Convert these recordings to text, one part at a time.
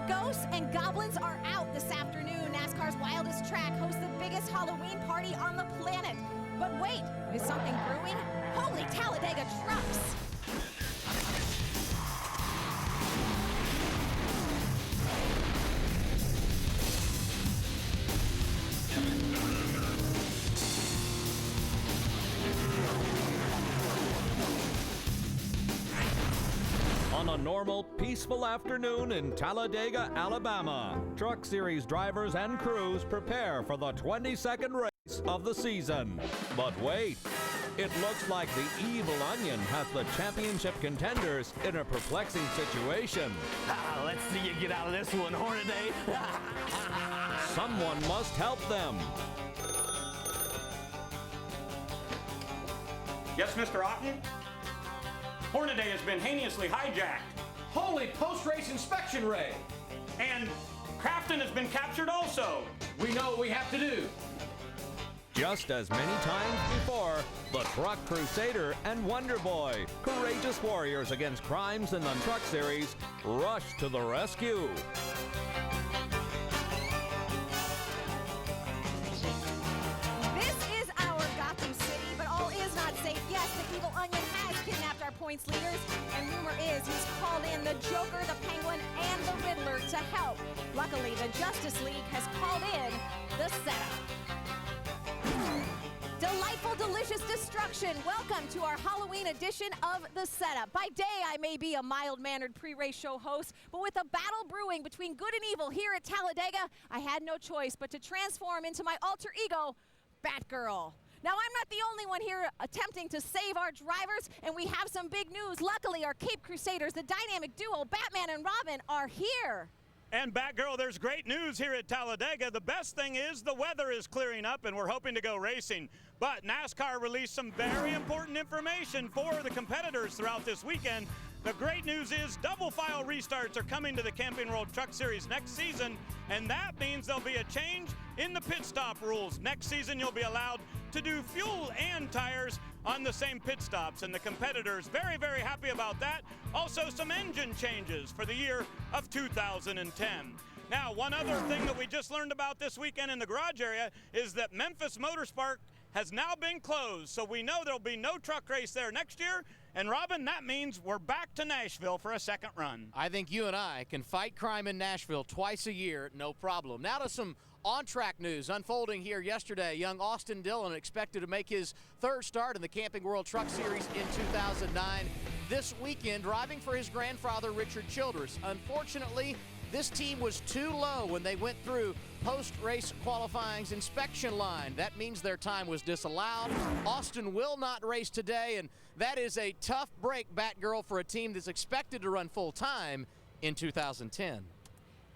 Ghosts and goblins are out this afternoon. NASCAR's wildest track hosts the biggest Halloween party on the planet. But wait, is something brewing? Holy Talladega trucks! On a normal, peaceful afternoon in Talladega, Alabama, Truck Series drivers and crews prepare for the 22nd race of the season. But wait, it looks like the evil onion has the championship contenders in a perplexing situation. Let's see you get out of this one, Hornaday. Someone must help them. Yes, Mr. Otten? Hornaday has been heinously hijacked. Holy post-race inspection, Ray! And Crafton has been captured also. We know what we have to do. Just as many times before, the Truck Crusader and Wonder Boy, courageous warriors against crimes in the Truck Series, rush to the rescue. This is our Gotham City, but all is not safe. Yes, the evil onion has kidnapped our points leaders, and rumor is he's called in the Joker, the Penguin, and the Riddler to help. Luckily, the Justice League has called in the setup. Delightful, delicious destruction. Welcome to our Halloween edition of The Setup. By day, I may be a mild-mannered pre-race show host, but with a battle brewing between good and evil here at Talladega, I had no choice but to transform into my alter ego, Batgirl. Now, I'm not the only one here attempting to save our drivers, and we have some big news. Luckily, our Cape Crusaders, the dynamic duo, Batman and Robin, are here. And Batgirl, there's great news here at Talladega. The best thing is the weather is clearing up and we're hoping to go racing. But NASCAR released some very important information for the competitors throughout this weekend. The great news is double file restarts are coming to the Camping World Truck Series next season, and that means there'll be a change in the pit stop rules. Next season, you'll be allowed to do fuel and tires on the same pit stops, and the competitors very, very happy about that. Also, some engine changes for the year of 2010. Now, one other thing that we just learned about this weekend in the garage area is that Memphis Motorsport has now been closed, so we know there'll be no truck race there next year. And Robin, that means we're back to Nashville for a second run. I think you and I can fight crime in Nashville twice a year, no problem. Now to some on-track news unfolding here yesterday. Young Austin Dillon expected to make his third start in the Camping World Truck Series in 2009. This weekend, driving for his grandfather, Richard Childress. Unfortunately, this team was too low when they went through post-race qualifying's inspection line. That means their time was disallowed. Austin will not race today, and that is a tough break, Batgirl, for a team that's expected to run full-time in 2010.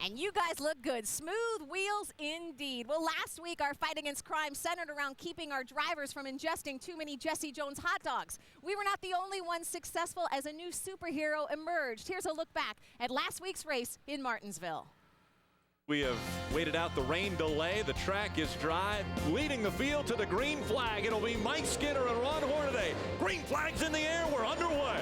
And you guys look good. Smooth wheels indeed. Well, last week our fight against crime centered around keeping our drivers from ingesting too many Jesse Jones hot dogs. We were not the only ones successful as a new superhero emerged. Here's a look back at last week's race in Martinsville. We have waited out the rain delay. The track is dry. Leading the field to the green flag. It'll be Mike Skinner and Ron Hornaday. Green flag's in the air. We're underway.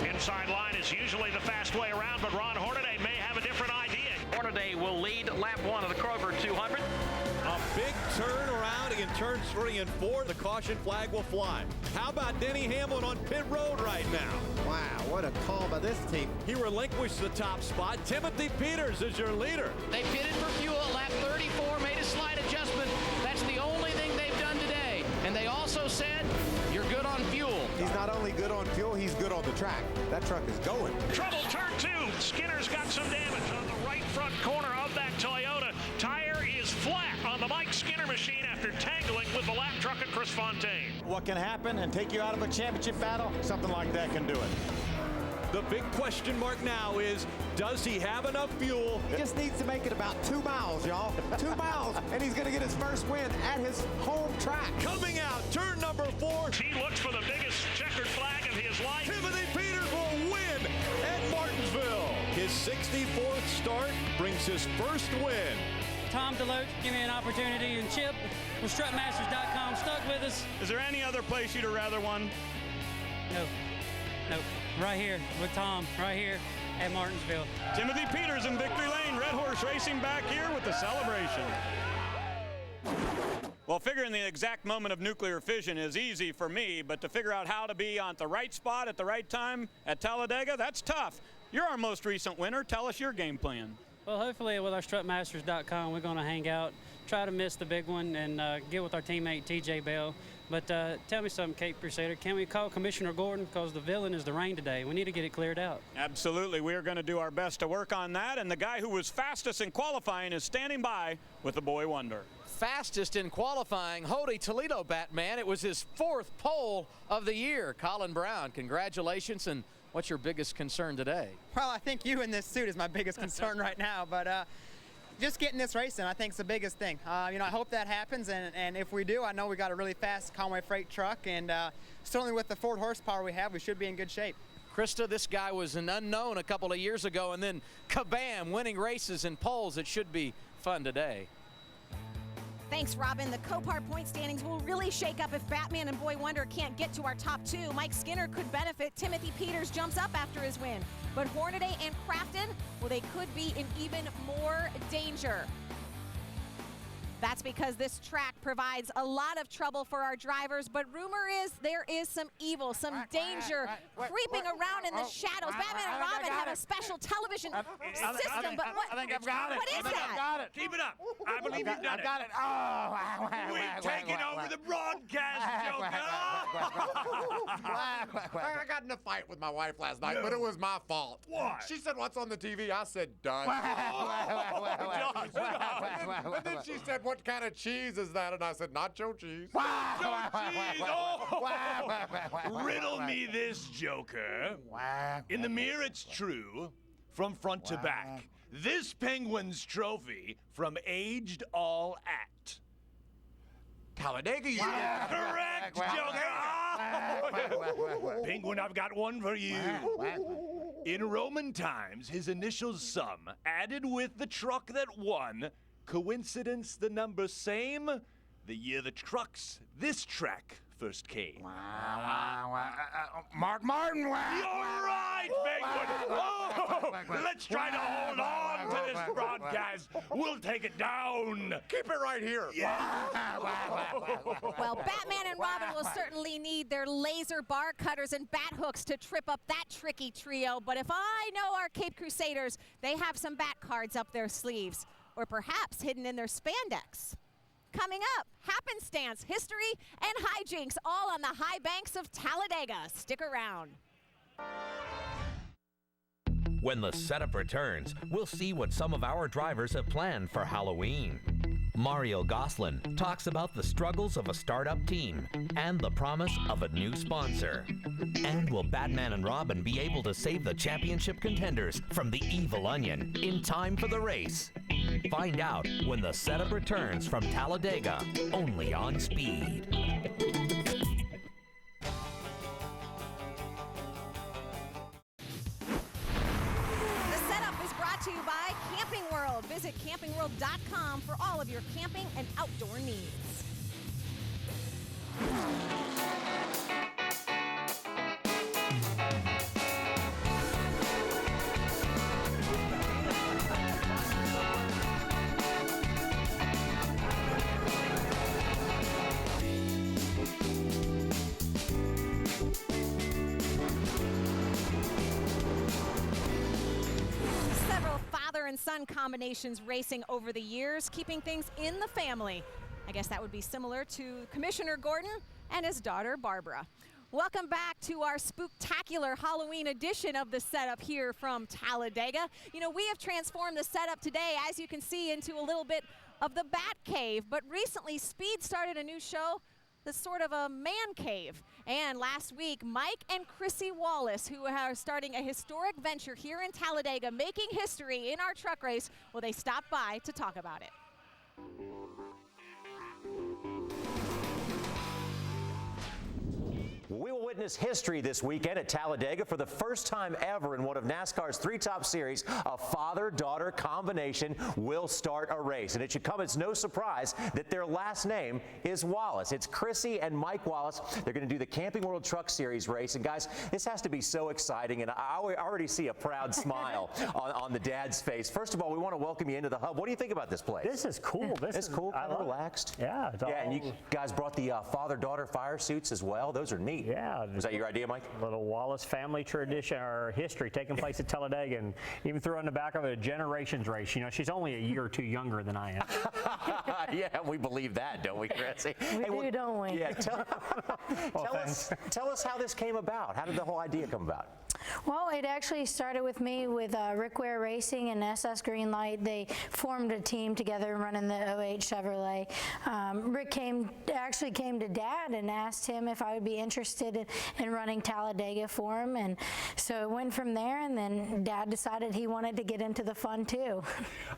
Inside line is usually the fast way around, but Ron Hornaday may have a different idea. Hornaday will lead lap 1 of the Kroger 200. A big turn around in turns 3 and 4. The caution flag will fly. How about Denny Hamlin on pit road right now? Wow, what a call by this team. He relinquished the top spot. Timothy Peters is your leader. They pitted for fuel at lap 34, made a slight adjustment. That's the only thing they've done today. And they also said, you're good on fuel. He's not only good on fuel, he's good on the track. That truck is going. Trouble turn 2. Skinner's got some damage on the right front corner of that Toyota. Tire is flat on the Mike Skinner machine after tangling with the lap truck at Chris Fontaine. What can happen and take you out of a championship battle? Something like that can do it. The big question mark now is, does he have enough fuel? He just needs to make it about 2 miles, y'all. 2 miles, and he's going to get his first win at his home track. Coming out, turn number 4. He looks for the biggest checkered flag of his life. Timothy Peters will win at Martinsville. His 64th start brings his first win. Tom DeLoach, give me an opportunity, and Chip with strutmasters.com stuck with us. Is there any other place you'd have rather won? No. Right here with Tom, right here. at Martinsville. Timothy Peters in victory lane. Red Horse Racing back here with the celebration. Well, figuring the exact moment of nuclear fission is easy for me, but to figure out how to be on the right spot at the right time at Talladega, that's tough. You're our most recent winner. Tell us your game plan. Well, hopefully with our strutmasters.com, we're going to hang out, try to miss the big one, and get with our teammate TJ Bell. But tell me something, Cape Crusader. Can we call Commissioner Gordon? Because the villain is the rain today. We need to get it cleared out. Absolutely. We are going to do our best to work on that. And the guy who was fastest in qualifying is standing by with the Boy Wonder. Fastest in qualifying, Hody Toledo, Batman. It was his 4th pole of the year. Colin Brown, congratulations. And what's your biggest concern today? Well, I think you in this suit is my biggest concern right now. But just getting this racing, I think, is the biggest thing. I hope that happens, and if we do, I know we got a really fast Conway freight truck, and certainly with the 4 horsepower we have, we should be in good shape. Krista, this guy was an unknown a couple of years ago, and then kabam, winning races and poles. It should be fun today. Thanks, Robin. The Copart point standings will really shake up if Batman and Boy Wonder can't get to our top 2. Mike Skinner could benefit. Timothy Peters jumps up after his win. But Hornaday and Crafton, well, they could be in even more danger. That's because this track provides a lot of trouble for our drivers, but rumor is there is some evil, some danger creeping around in the shadows. Batman and Robin have a special television system, but what? I think I've got it. What is that? I've got it. Keep it up. I believe you've done it. I've got it. Oh, We've taken over the broadcast, Joker. I got in a fight with my wife last night, but it was my fault. Why? She said, "What's on the TV?" I said, "Done." And then she said, "What kind of cheese is that?" And I said, "Nacho cheese." Nacho cheese. Oh. Riddle me this, Joker. In the mirror, it's true. From front to back. This Penguin's trophy from Aged All At. Talladega, you. Correct, Joker. Oh. Penguin, I've got one for you. In Roman times, his initials sum added with the truck that won. Coincidence, the number same? The year the trucks this track first came. Mark Martin. You're right, Penguin. Oh, let's try to hold on to this broadcast. We'll take it down. Keep it right here. Yeah. Well, Batman and Robin will certainly need their laser bar cutters and bat hooks to trip up that tricky trio. But if I know our Cape Crusaders, they have some bat cards up their sleeves, or perhaps hidden in their spandex. Coming up, happenstance, history, and hijinks, all on the high banks of Talladega. Stick around. When the setup returns, we'll see what some of our drivers have planned for Halloween. Mario Goslin talks about the struggles of a startup team and the promise of a new sponsor. And will Batman and Robin be able to save the championship contenders from the evil onion in time for the race? Find out when the setup returns from Talladega, only on Speed. To you by Camping World. Visit campingworld.com for all of your camping and outdoor needs. And son combinations racing over the years, keeping things in the family. I guess that would be similar to Commissioner Gordon and his daughter Barbara. Welcome back to our spooktacular Halloween edition of the setup here from Talladega. You know, we have transformed the setup today, as you can see, into a little bit of the Bat Cave, but recently Speed started a new show that's sort of a man cave. And last week, Mike and Chrissy Wallace, who are starting a historic venture here in Talladega, making history in our truck race, well, they stopped by to talk about it. We will witness witness history this weekend at Talladega. For the first time ever in one of NASCAR's 3 top series, a father-daughter combination will start a race. And it should come as no surprise that their last name is Wallace. It's Chrissy and Mike Wallace. They're going to do the Camping World Truck Series race. And guys, this has to be so exciting. And I already see a proud smile on the dad's face. First of all, we want to welcome you into the hub. What do you think about this place? This is cool. This is cool, kind of relaxed. Yeah. And you guys brought the father-daughter fire suits as well. Those are neat. Yeah. Was that your idea, Mike? Little Wallace family tradition or history taking place at Talladega, and even threw in the back of it a generations race. You know, she's only a year or two younger than I am. Yeah, we believe that, don't we, Chrissy? We do, don't we? Yeah. Tell us how this came about. How did the whole idea come about? Well, it actually started with me with Rick Ware Racing and SS Greenlight. They formed a team together running the 08 Chevrolet. Rick actually came to Dad and asked him if I would be interested in running Talladega for him, and so it went from there, and then Dad decided he wanted to get into the fun too.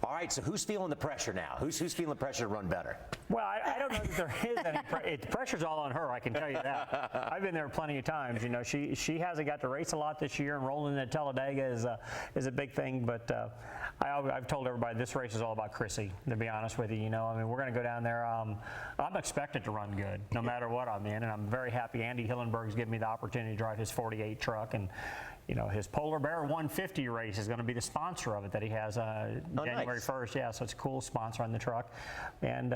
All right, so who's feeling the pressure now? Who's feeling the pressure to run better? Well, I don't know if there is any pressure. The pressure's all on her, I can tell you that. I've been there plenty of times. You know, she hasn't got to race a lot this year, and rolling at Talladega is a big thing, but I've told everybody this race is all about Chrissy, to be honest with you. You know, I mean, we're going to go down there. I'm expected to run good, no matter what I'm in, and I'm very happy Andy Hillenberg's given me the opportunity to drive his 48 truck, and you know, his Polar Bear 150 race is going to be the sponsor of it that he has January 1st. Yeah, so it's a cool sponsor on the truck, and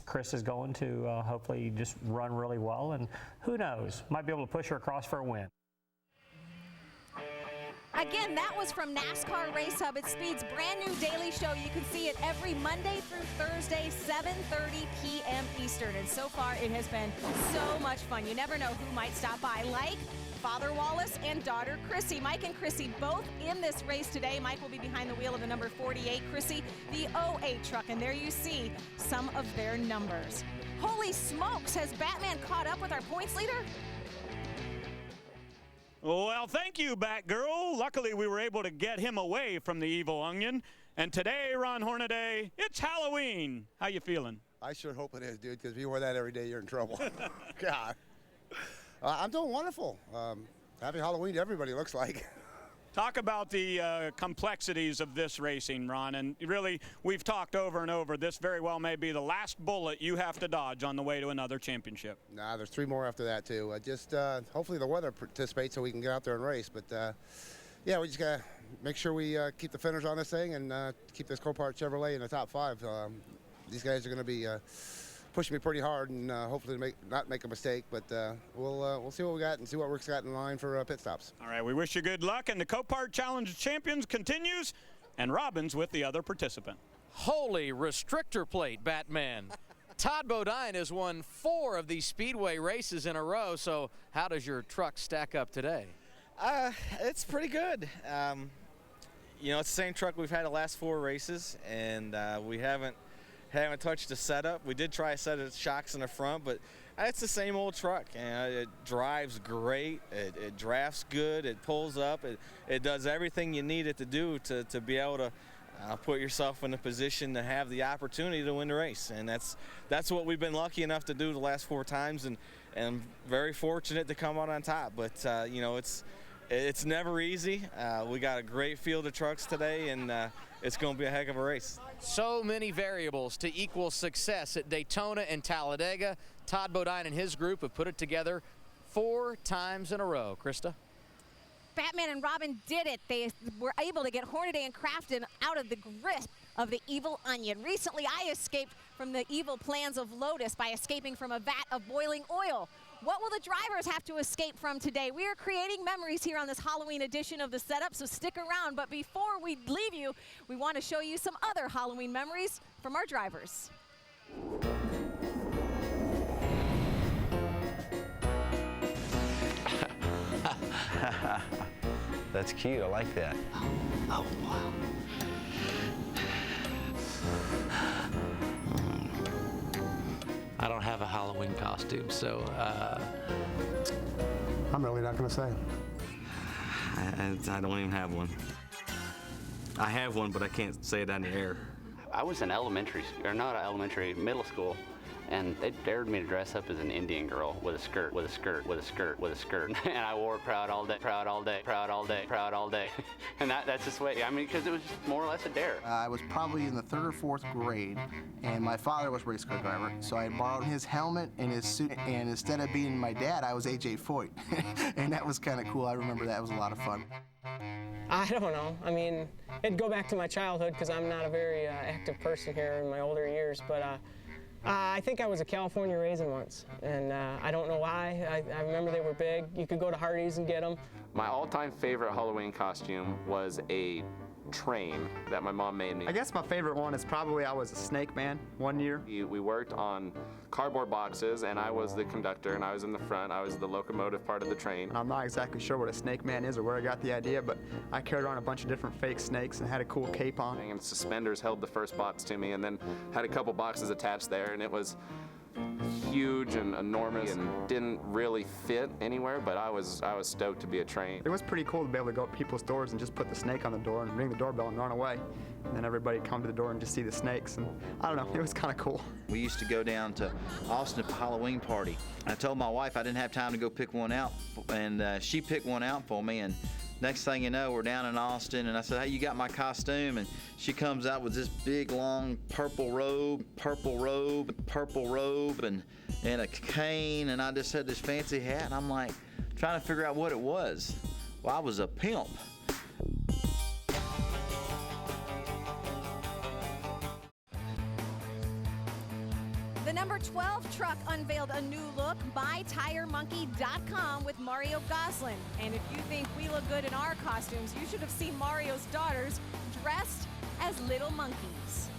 Chris is going to hopefully just run really well, and who knows, might be able to push her across for a win. Again, that was from NASCAR Race Hub. It's Speed's brand new daily show. You can see it every Monday through Thursday, 7:30 p.m. Eastern. And so far, it has been so much fun. You never know who might stop by, like Father Wallace and daughter Chrissy. Mike and Chrissy both in this race today. Mike will be behind the wheel of the number 48, Chrissy, the 08 truck. And there you see some of their numbers. Holy smokes, has Batman caught up with our points leader? Well, thank you, Batgirl. Luckily, we were able to get him away from the evil onion. And today, Ron Hornaday, it's Halloween. How you feeling? I sure hope it is, dude, because if you wear that every day, you're in trouble. God. I'm doing wonderful. Happy Halloween to everybody, looks like. Talk about the complexities of this racing, Ron, and really, we've talked over and over, this very well may be the last bullet you have to dodge on the way to another championship. Nah, there's 3 more after that, too. Hopefully the weather participates so we can get out there and race, but yeah, we just got to make sure we keep the fenders on this thing and keep this Copart Chevrolet in the top 5. These guys are going to be pushing me pretty hard, and hopefully not make a mistake, but we'll see what we got and see what Rick's got in line for pit stops. All right, we wish you good luck, and the Copart Challenge Champions continues, and Robbins with the other participant. Holy restrictor plate, Batman. Todd Bodine has won 4 of these Speedway races in a row, so how does your truck stack up today? It's pretty good. You know, it's the same truck we've had the last 4 races, and we haven't touched the setup. We did try a set of shocks in the front, but it's the same old truck. And it drives great. It drafts good. It pulls up. It does everything you need it to do to be able to put yourself in a position to have the opportunity to win the race. And that's what we've been lucky enough to do the last 4 times, and very fortunate to come out on top. But you know, it's never easy. We got a great field of trucks today, and it's going to be a heck of a race. So many variables to equal success at Daytona and Talladega. Todd Bodine and his group have put it together 4 times in a row. Krista? Batman and Robin did it. They were able to get Hornaday and Crafton out of the grip of the evil onion. Recently, I escaped from the evil plans of Lotus by escaping from a vat of boiling oil. What will the drivers have to escape from today? We are creating memories here on this Halloween edition of the setup, so stick around. But before we leave you, we want to show you some other Halloween memories from our drivers. That's cute. I like that. Oh, wow. I don't have a Halloween costume, so I'm really not going to say. I don't even have one. I have one, but I can't say it on the air. I was in middle school, and they dared me to dress up as an Indian girl with a skirt, with a skirt, with a skirt, with a skirt. And I wore it proud all day, proud all day, proud all day, proud all day. And that's just the way, I mean, because it was just more or less a dare. I was probably in the 3rd or 4th grade, and my father was a race car driver, so I borrowed his helmet and his suit, and instead of being my dad, I was A.J. Foyt. And that was kind of cool. I remember that was a lot of fun. I don't know. I mean, it'd go back to my childhood because I'm not a very active person here in my older years, but I think I was a California raisin once, and I don't know why. I remember they were big. You could go to Hardee's and get them. My all-time favorite Halloween costume was a train that my mom made me. I guess my favorite one is probably I was a snake man one year. We worked on cardboard boxes, and I was the conductor, and I was in the front. I was the locomotive part of the train. And I'm not exactly sure what a snake man is or where I got the idea, but I carried around a bunch of different fake snakes and had a cool cape on. And suspenders held the first box to me, and then had a couple boxes attached there, and it was huge and enormous and didn't really fit anywhere, but I was stoked to be a train. It was pretty cool to be able to go to people's doors and just put the snake on the door and ring the doorbell and run away. And then everybody would come to the door and just see the snakes, and I don't know, it was kind of cool. We used to go down to Austin for a Halloween party. I told my wife I didn't have time to go pick one out, and she picked one out for me, and next thing you know, we're down in Austin, and I said, hey, you got my costume? And she comes out with this big, long purple robe, and a cane, and I just had this fancy hat, and I'm like, trying to figure out what it was. Well, I was a pimp. The number 12 truck unveiled a new look, MyTireMonkey.com, with Mario Gosselin. And if you think we look good in our costumes, you should have seen Mario's daughters dressed as little monkeys.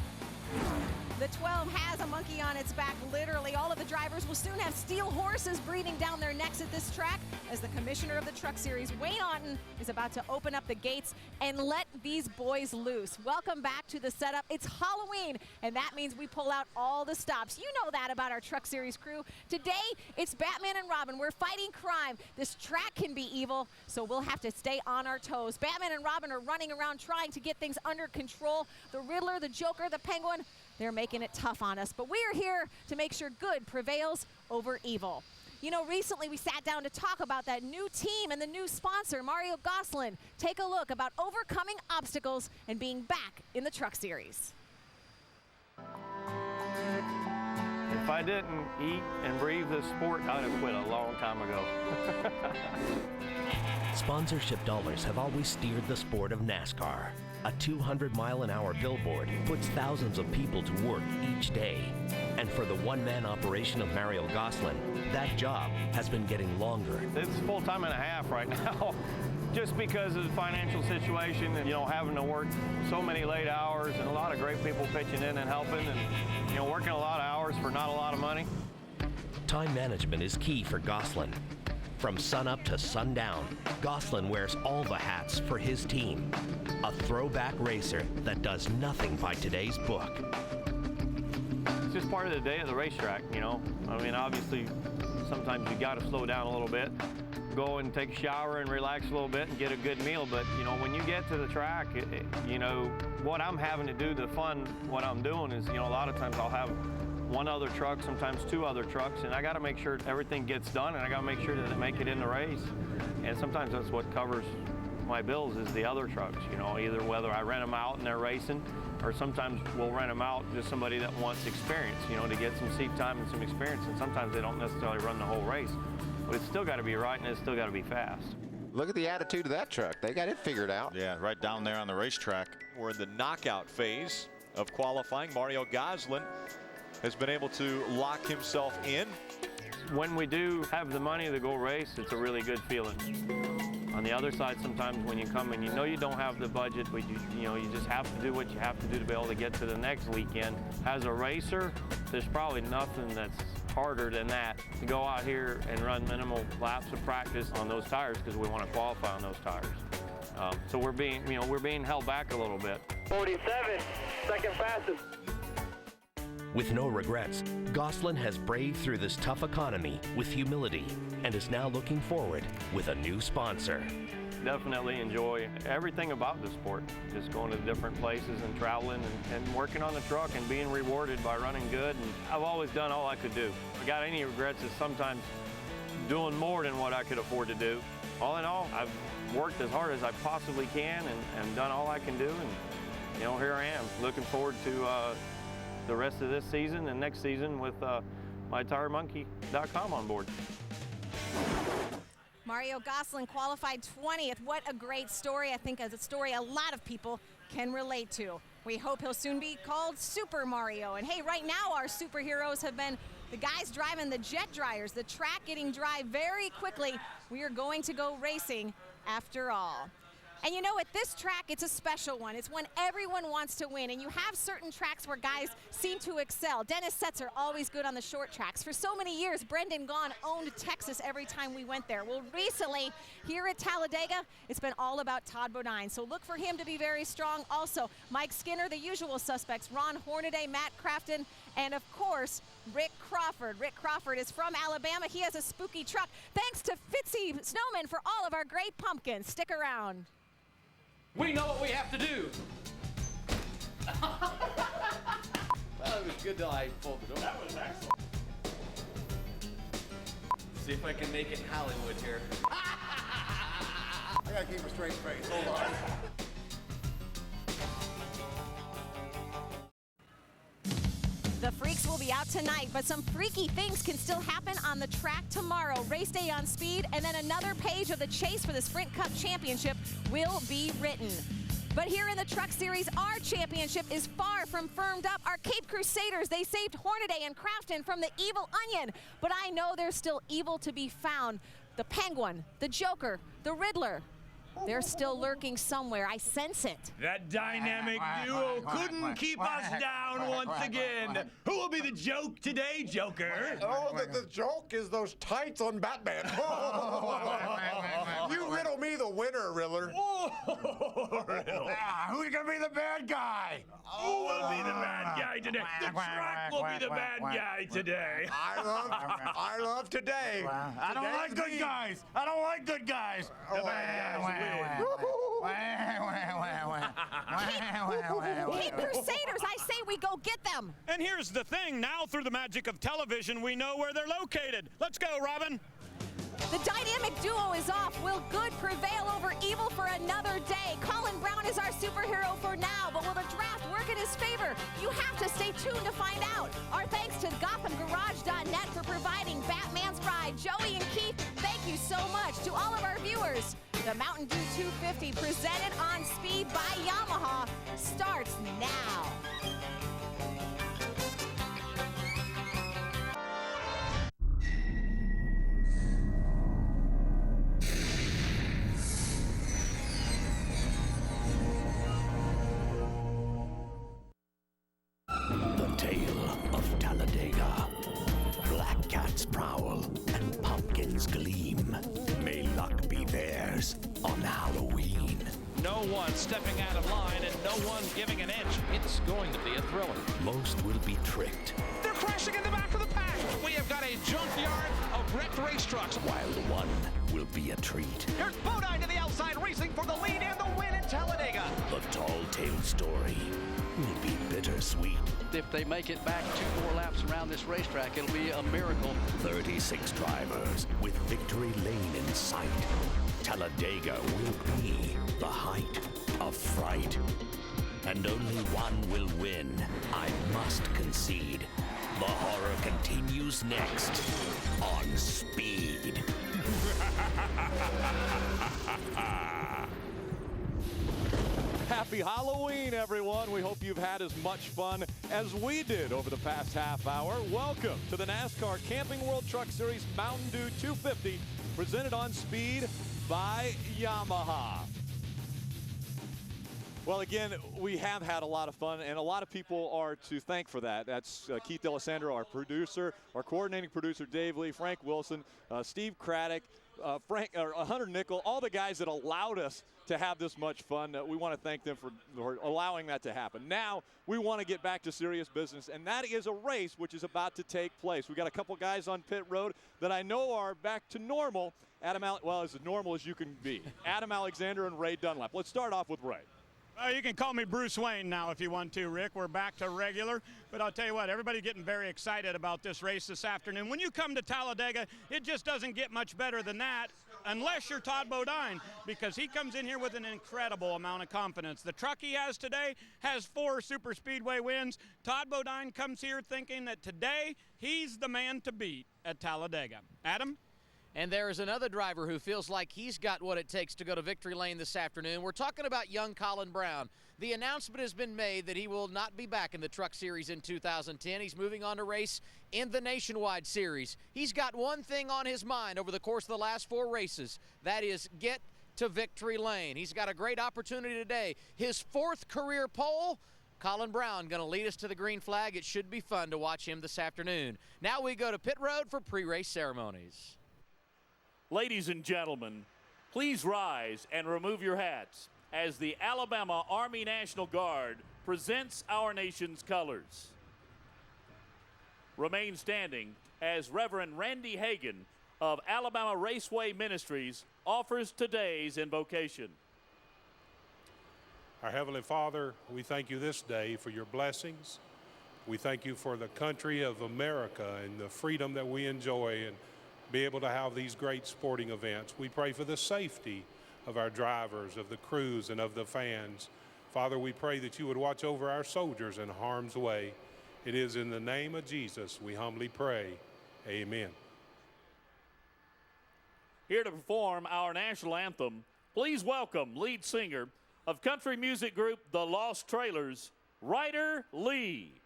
The 12 has a monkey on its back, literally. All of the drivers will soon have steel horses breathing down their necks at this track as the commissioner of the Truck Series, Wayne Otten, is about to open up the gates and let these boys loose. Welcome back to the setup. It's Halloween, and that means we pull out all the stops. You know that about our Truck Series crew. Today, it's Batman and Robin. We're fighting crime. This track can be evil, so we'll have to stay on our toes. Batman and Robin are running around trying to get things under control. The Riddler, the Joker, the Penguin, they're making it tough on us, but we're here to make sure good prevails over evil. You know, recently we sat down to talk about that new team and the new sponsor, Mario Gosselin. Take a look about overcoming obstacles and being back in the Truck Series. If I didn't eat and breathe this sport, I'd have quit a long time ago. Sponsorship dollars have always steered the sport of NASCAR. A 200-mile-an-hour billboard puts thousands of people to work each day. And for the one-man operation of Mario Gosselin, that job has been getting longer. It's full-time and a half right now, just because of the financial situation and, having to work so many late hours and a lot of great people pitching in and helping and, working a lot of hours for not a lot of money. Time management is key for Gosselin. From sunup to sundown, Gosselin wears all the hats for his team. A throwback racer that does nothing by today's book. It's just part of the day at the racetrack, I mean, obviously, sometimes you got to slow down a little bit, go and take a shower and relax a little bit and get a good meal. But, when you get to the track, what I'm having to do, the fun, what I'm doing is, a lot of times I'll have one other truck, sometimes two other trucks, and I got to make sure everything gets done, and I got to make sure that they make it in the race. And sometimes that's what covers my bills is the other trucks, either whether I rent them out and they're racing, or sometimes we'll rent them out to somebody that wants experience, to get some seat time and some experience. And sometimes they don't necessarily run the whole race, but it's still got to be right and it's still got to be fast. Look at the attitude of that truck. They got it figured out. Yeah, right down there on the racetrack. We're in the knockout phase of qualifying. Mario Gosselin has been able to lock himself in. When we do have the money to go race, it's a really good feeling. On the other side, sometimes when you come and you don't have the budget, but you just have to do what you have to do to be able to get to the next weekend. As a racer, there's probably nothing that's harder than that, to go out here and run minimal laps of practice on those tires because we want to qualify on those tires. So we're being held back a little bit. 47, second fastest. With no regrets, Gosselin has braved through this tough economy with humility and is now looking forward with a new sponsor. definitely enjoy everything about the sport. Just going to different places and traveling and working on the truck and being rewarded by running good. And I've always done all I could do. If I got any regrets is sometimes doing more than what I could afford to do. All in all, I've worked as hard as I possibly can and done all I can do. And, you know, here I am, looking forward to the rest of this season and next season with MyTireMonkey.com on board. Mario Gosselin qualified 20th. What a great story. I think it's a story a lot of people can relate to. We hope he'll soon be called Super Mario. And hey, right now our superheroes have been the guys driving the jet dryers, the track getting dry very quickly. We are going to go racing after all. And you know, at this track, it's a special one. It's one everyone wants to win. And you have certain tracks where guys seem to excel. Dennis Setzer, always good on the short tracks. For so many years, Brendan Gaughan owned Texas every time we went there. Well, recently, here at Talladega, it's been all about Todd Bodine. So look for him to be very strong. Also, Mike Skinner, the usual suspects, Ron Hornaday, Matt Crafton, and of course, Rick Crawford. Rick Crawford is from Alabama. He has a spooky truck. Thanks to Fitzy Snowman for all of our great pumpkins. Stick around. We know what we have to do. Well, it was good till I pulled the door. That was excellent. See if I can make it in Hollywood here. I gotta keep a straight face. Hold on. The freaks will be out tonight, but some freaky things can still happen on the track tomorrow. Race day on speed, and then another page of the chase for the Sprint Cup Championship will be written. But here in the Truck Series, our championship is far from firmed up. Our Cape Crusaders, they saved Hornaday and Crafton from the evil Onion, but I know there's still evil to be found. The Penguin, the Joker, the Riddler, they're still lurking somewhere. I sense it. That dynamic duo couldn't keep us down once again. Who will be the joke today, Joker? Oh, the joke is those tights on Batman. You riddle me the winner, Riddler. Who's gonna be the bad guy? Who will be the bad guy today? The truck will be the bad guy today. I love today. I don't like good guys. I don't like good guys. The bad guys win. Cape Crusaders, I say we go get them. And here's the thing, now through the magic of television, we know where they're located. Let's go, Robin. The dynamic duo is off. Will good prevail over evil for another day? Colin Brown is our superhero for now, but will the draft work in his favor? You have to stay tuned to find out. Our thanks to GothamGarage.net for providing Batman's Bride. Joey and Keith, thank you so much. To all of our viewers, the Mountain Dew 250 presented on Speed by Yamaha starts now. The tale of Talladega. Black cats prowl and pumpkins gleam. May luck be theirs on Halloween. No one stepping out of line and no one giving an inch. It's going to be a thriller. Most will be tricked, They're crashing in the back of the pack. We have got a junkyard of wrecked race trucks. while one will be a treat. Here's Bodine to the outside, racing for the lead and the win in Talladega. The tall tale story will be bittersweet. If they make it back 2 more laps around this racetrack, it'll be a miracle. 36 drivers with victory lane in sight. Talladega will be the height of fright. And only one will win. I must concede. The horror continues next on Speed. Happy Halloween, everyone. We hope you've had as much fun as we did over the past half hour. Welcome to the NASCAR Camping World Truck Series Mountain Dew 250, presented on Speed by Yamaha. Well, again, we have had a lot of fun, and a lot of people are to thank for that. That's Keith D'Alessandro, our producer, our coordinating producer, Dave Lee, Frank Wilson, Steve Craddock, Hunter Nickel, all the guys that allowed us to have this much fun. We want to thank them for allowing that to happen. Now, we want to get back to serious business, and that is a race which is about to take place. We got a couple guys on pit road that I know are back to normal. Well, as normal as you can be. Adam Alexander and Ray Dunlap. Let's start off with Ray. You can call me Bruce Wayne now if you want to, Rick. We're back to regular. But I'll tell you what, everybody's getting very excited about this race this afternoon. When you come to Talladega, it just doesn't get much better than that unless you're Todd Bodine, because he comes in here with an incredible amount of confidence. The truck he has today has 4 Superspeedway wins. Todd Bodine comes here thinking that today he's the man to beat at Talladega. Adam? And there is another driver who feels like he's got what it takes to go to victory lane this afternoon. We're talking about young Colin Brown. The announcement has been made that he will not be back in the Truck Series in 2010. He's moving on to race in the Nationwide Series. He's got one thing on his mind over the course of the last 4 races. That is get to victory lane. He's got a great opportunity today. His 4th career pole. Colin Brown going to lead us to the green flag. It should be fun to watch him this afternoon. Now we go to pit road for pre-race ceremonies. Ladies and gentlemen, please rise and remove your hats as the Alabama Army National Guard presents our nation's colors. Remain standing as Reverend Randy Hagan of Alabama Raceway Ministries offers today's invocation. Our Heavenly Father, we thank you this day for your blessings. We thank you for the country of America and the freedom that we enjoy and be able to have these great sporting events. We pray for the safety of our drivers, of the crews, and of the fans. Father, we pray that you would watch over our soldiers in harm's way. It is in the name of Jesus we humbly pray. Amen. Here to perform our national anthem, please welcome lead singer of country music group The Lost Trailers, Ryder Lee.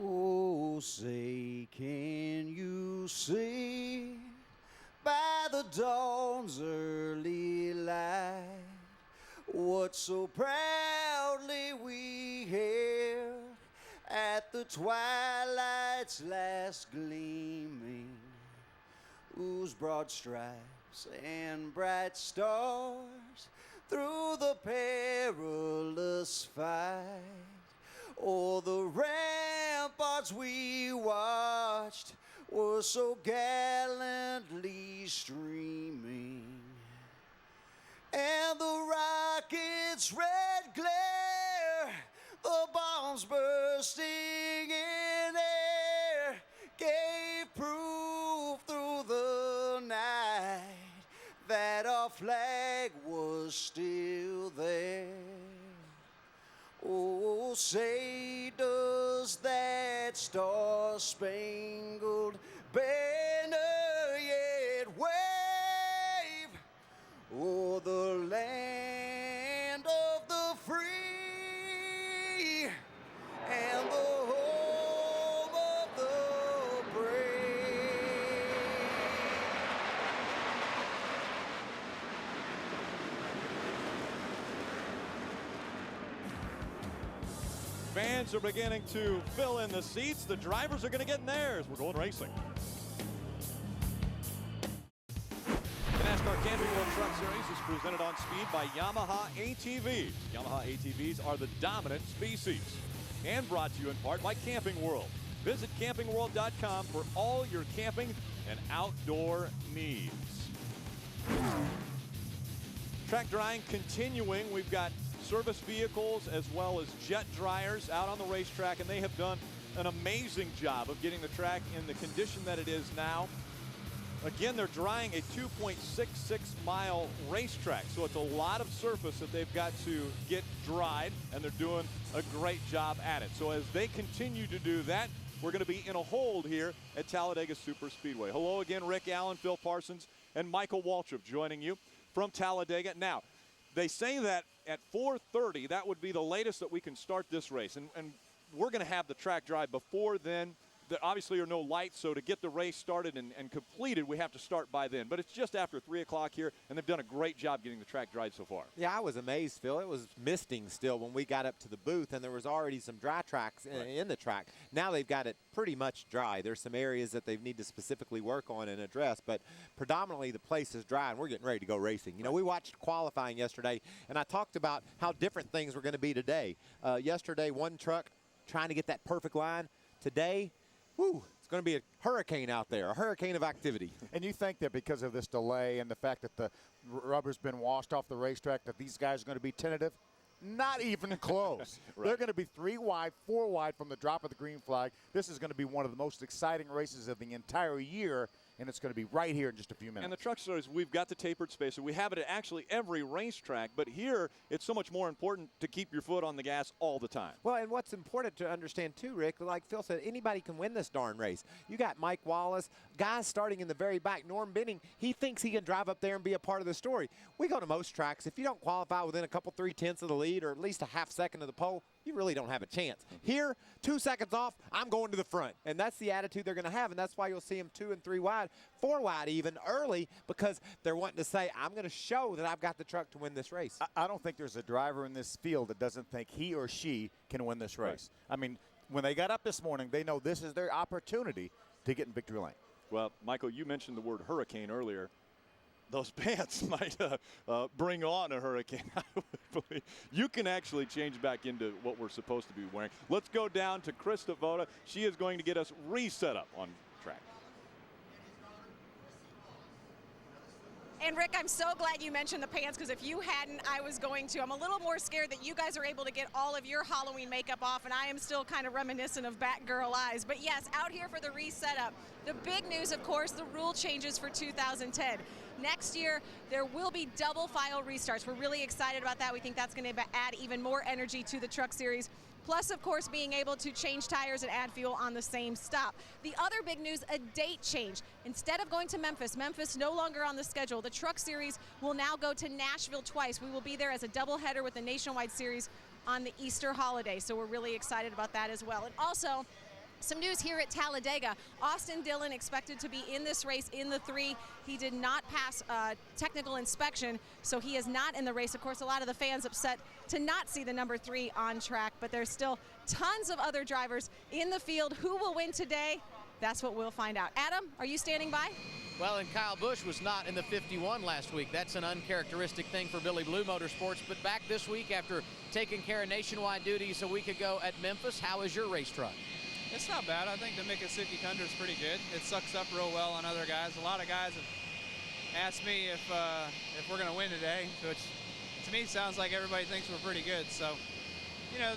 Oh, say, can you see by the dawn's early light what so proudly we hailed at the twilight's last gleaming, whose broad stripes and bright stars through the perilous fight o'er the ramparts we watched were so gallantly streaming, and the rocket's red glare, the bombs bursting in air, gave proof through the night that our flag was still there. Oh, say does that star-spangled banner yet wave o'er the land of the free and the home of the brave? Fans are beginning to fill in the seats. The drivers are going to get in theirs. We're going racing. The NASCAR Camping World Truck Series is presented on speed by Yamaha ATVs. Yamaha ATVs are the dominant species. And brought to you in part by Camping World. Visit campingworld.com for all your camping and outdoor needs. Track drying continuing. We've got service vehicles as well as jet dryers out on the racetrack, and they have done an amazing job of getting the track in the condition that it is now. Again, they're drying a 2.66 mile racetrack, so it's a lot of surface that they've got to get dried, and they're doing a great job at it. So as they continue to do that, we're going to be in a hold here at Talladega Superspeedway. Hello again, Rick Allen, Phil Parsons, and Michael Waltrip joining you from Talladega. Now, they say that at 4:30, that would be the latest that we can start this race. And we're going to have the track dry before then. there obviously are no lights, so to get the race started and completed, we have to start by then. But it's just after 3 o'clock here, and they've done a great job getting the track dry so far. Yeah, I was amazed, Phil. It was misting still when we got up to the booth, and there was already some dry tracks in the track. Now they've got it pretty much dry. There's some areas that they need to specifically work on and address, but predominantly the place is dry, and we're getting ready to go racing. You know, we watched qualifying yesterday, and I talked about how different things were going to be today. Yesterday, one truck trying to get that perfect line. Today, whew, it's going to be a hurricane out there, a hurricane of activity. And you think that because of this delay and the fact that the rubber's been washed off the racetrack that these guys are going to be tentative? Not even close. Right. They're going to be 3 wide, 4 wide from the drop of the green flag. This is going to be one of the most exciting races of the entire year, and it's going to be right here in just a few minutes. And the truck series, we've got the tapered spacer. We have it at actually every racetrack, but here it's so much more important to keep your foot on the gas all the time. Well, and what's important to understand too, Rick, like Phil said, anybody can win this darn race. You got Mike Wallace, guys starting in the very back. Norm Benning, he thinks he can drive up there and be a part of the story. We go to most tracks. If you don't qualify within a couple, 3/10 of the lead or at least a half second of the pole, you really don't have a chance. Here, 2 seconds off, I'm going to the front. And that's the attitude they're going to have, and that's why you'll see them 2 and 3 wide, 4 wide even early, because they're wanting to say, I'm going to show that I've got the truck to win this race. I don't think there's a driver in this field that doesn't think he or she can win this race. Right. I mean, when they got up this morning, they know this is their opportunity to get in victory lane. Well, Michael, you mentioned the word hurricane earlier. Those pants might bring on a hurricane. I would believe. You can actually change back into what we're supposed to be wearing. Let's go down to Krista Voda. She is going to get us reset up on track. And Rick, I'm so glad you mentioned the pants, because if you hadn't, I was going to. I'm a little more scared that you guys are able to get all of your Halloween makeup off, and I am still kind of reminiscent of Batgirl eyes. But yes, out here for the reset up. The big news, of course, the rule changes for 2010. Next year, there will be double file restarts. We're really excited about that. We think that's going to add even more energy to the Truck Series. Plus, of course, being able to change tires and add fuel on the same stop. The other big news, a date change. Instead of going to Memphis no longer on the schedule. The Truck Series will now go to Nashville twice. We will be there as a doubleheader with the Nationwide Series on the Easter holiday. So we're really excited about that as well. And also, some news here at Talladega. Austin Dillon expected to be in this race in the 3. He did not pass technical inspection, so he is not in the race. Of course, a lot of the fans upset to not see the number 3 on track, but there's still tons of other drivers in the field. Who will win today? That's what we'll find out. Adam, are you standing by? Well, and Kyle Busch was not in the 51 last week. That's an uncharacteristic thing for Billy Blue Motorsports. But back this week after taking care of nationwide duties a week ago at Memphis, how is your race truck? It's not bad. I think the Miccosukee Tundra is pretty good. It sucks up real well on other guys. A lot of guys have asked me if we're going to win today, which to me sounds like everybody thinks we're pretty good. So, you know,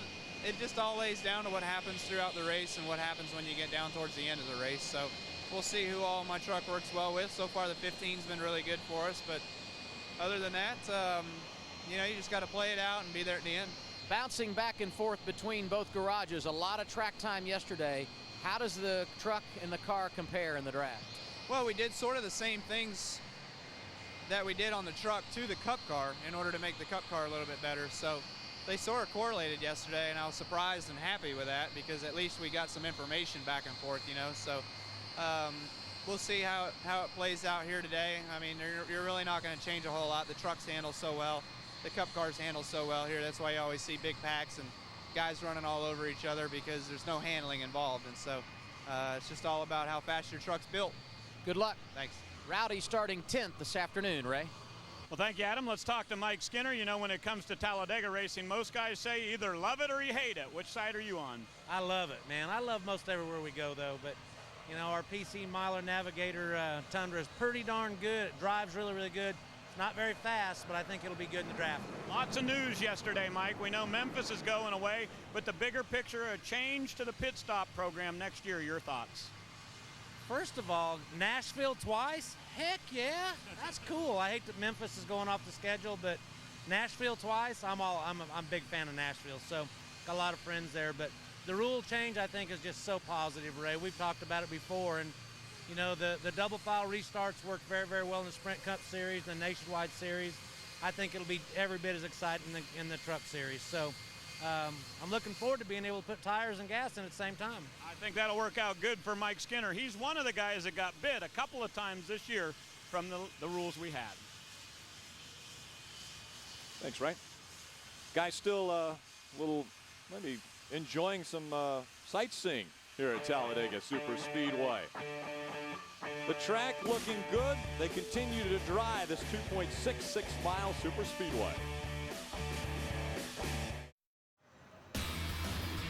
it just all lays down to what happens throughout the race and what happens when you get down towards the end of the race. So we'll see who all my truck works well with. So far the 15's been really good for us, but other than that, you know, you just got to play it out and be there at the end. Bouncing back and forth between both garages, a lot of track time yesterday. How does the truck and the car compare in the draft? Well, we did sort of the same things that we did on the truck to the Cup car in order to make the Cup car a little bit better. So they sort of correlated yesterday, and I was surprised and happy with that because at least we got some information back and forth, you know. So we'll see how it plays out here today. I mean, you're really not going to change a whole lot. The trucks handle so well. The Cup cars handle so well here. That's why you always see big packs and guys running all over each other because there's no handling involved. And so it's just all about how fast your truck's built. Good luck. Thanks. Rowdy starting 10th this afternoon, Ray. Well, thank you, Adam. Let's talk to Mike Skinner. You know, when it comes to Talladega racing, most guys say you either love it or you hate it. Which side are you on? I love it, man. I love most everywhere we go, though. But, you know, our PC Miler Navigator Tundra is pretty darn good. It drives really, really good. It's not very fast, but I think it'll be good in the draft. Lots of news yesterday, Mike. We know Memphis is going away, but the bigger picture, a change to the pit stop program next year. Your thoughts? First of all, Nashville twice? Heck yeah, that's cool. I hate that Memphis is going off the schedule, but Nashville twice, I'm a big fan of Nashville, so got a lot of friends there. But the rule change, I think, is just so positive, Ray. We've talked about it before, and you know, the double file restarts work very, very well in the Sprint Cup Series, the Nationwide Series. I think it'll be every bit as exciting in the Truck Series. So I'm looking forward to being able to put tires and gas in at the same time. I think that'll work out good for Mike Skinner. He's one of the guys that got bit a couple of times this year from the rules we had. Thanks, Ray. Guys still little maybe enjoying some sightseeing here at Talladega Superspeedway. The track looking good. They continue to drive this 2.66 mile Superspeedway.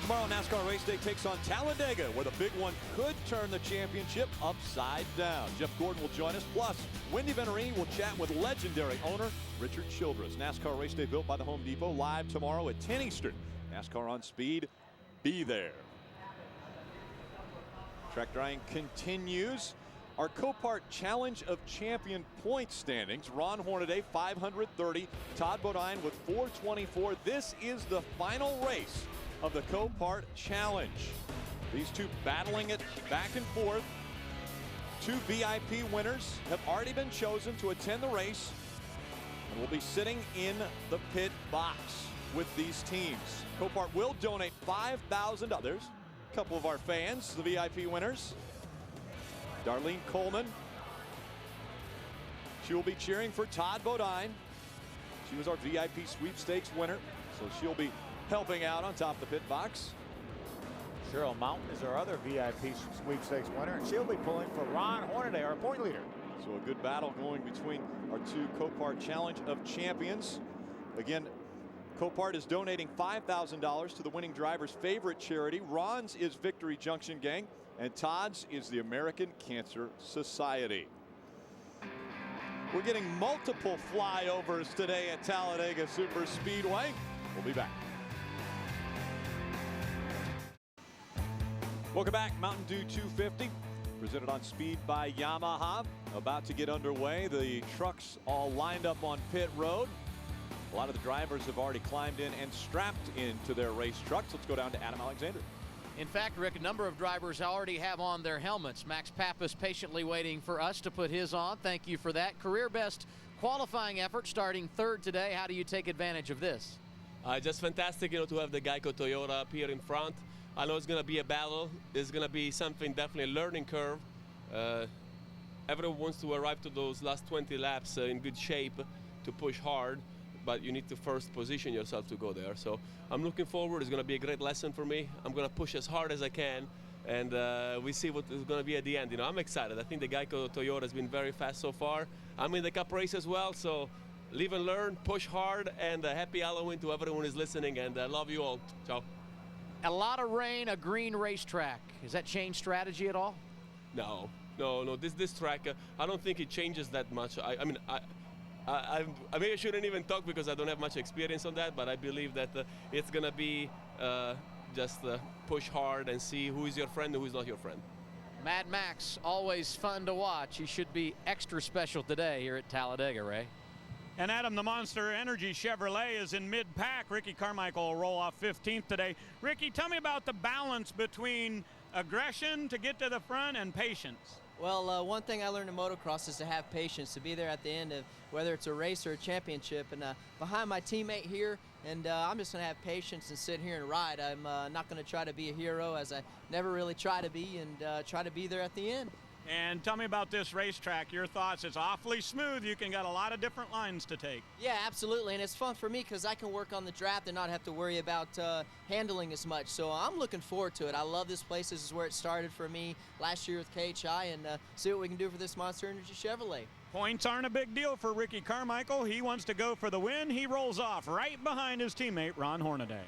Tomorrow, NASCAR Race Day takes on Talladega, where the big one could turn the championship upside down. Jeff Gordon will join us. Plus, Wendy Venerini will chat with legendary owner Richard Childress. NASCAR Race Day built by the Home Depot, live tomorrow at 10 Eastern. NASCAR on speed. Be there. Track drying continues. Our Copart Challenge of Champion point standings. Ron Hornaday, 530. Todd Bodine with 424. This is the final race of the Copart Challenge. These two battling it back and forth. Two VIP winners have already been chosen to attend the race and will be sitting in the pit box with these teams. Copart will donate $5,000. There's a couple of our fans, the VIP winners. Darlene Coleman. She will be cheering for Todd Bodine. She was our VIP sweepstakes winner, so she'll be helping out on top of the pit box. Cheryl Mountain is our other VIP sweepstakes winner, and she'll be pulling for Ron Hornaday, our point leader. So a good battle going between our two Copart Challenge of Champions. Again, Copart is donating $5,000 to the winning driver's favorite charity. Ron's is Victory Junction Gang, and Todd's is the American Cancer Society. We're getting multiple flyovers today at Talladega Superspeedway. We'll be back. Welcome back. Mountain Dew 250, presented on speed by Yamaha. About to get underway. The trucks all lined up on pit road. A lot of the drivers have already climbed in and strapped into their race trucks. Let's go down to Adam Alexander. In fact, Rick, a number of drivers already have on their helmets. Max Pappas patiently waiting for us to put his on. Thank you for that. Career best qualifying effort, starting third today. How do you take advantage of this? Just fantastic, to have the Geico Toyota up here in front. I know it's going to be a battle. It's going to be something, definitely a learning curve. Everyone wants to arrive to those last 20 laps in good shape to push hard, but you need to first position yourself to go there. So I'm looking forward. It's going to be a great lesson for me. I'm going to push as hard as I can, and we see what is going to be at the end. I'm excited. I think the Geico Toyota has been very fast so far. I'm in the Cup race as well, so live and learn, push hard, and happy Halloween to everyone who's listening, and I love you all. Ciao. A lot of rain, a green racetrack. Has that changed strategy at all? No. This track, I don't think it changes that much. I mean, I maybe I shouldn't even talk because I don't have much experience on that, but I believe that it's going to be just push hard and see who is your friend and who is not your friend. Mad Max, always fun to watch. He should be extra special today here at Talladega, Ray. And Adam, the Monster Energy Chevrolet is in mid-pack. Ricky Carmichael will roll off 15th today. Ricky, tell me about the balance between aggression to get to the front and patience. Well, one thing I learned in motocross is to have patience, to be there at the end of whether it's a race or a championship. And behind my teammate here, and I'm just going to have patience and sit here and ride. I'm not going to try to be a hero, as I never really try to be, and try to be there at the end. And tell me about this racetrack, your thoughts. It's awfully smooth. You can get a lot of different lines to take. Yeah, absolutely, and it's fun for me because I can work on the draft and not have to worry about handling as much. So I'm looking forward to it. I love this place. This is where it started for me last year with KHI, and see what we can do for this Monster Energy Chevrolet. Points aren't a big deal for Ricky Carmichael. He wants to go for the win. He rolls off right behind his teammate, Ron Hornaday.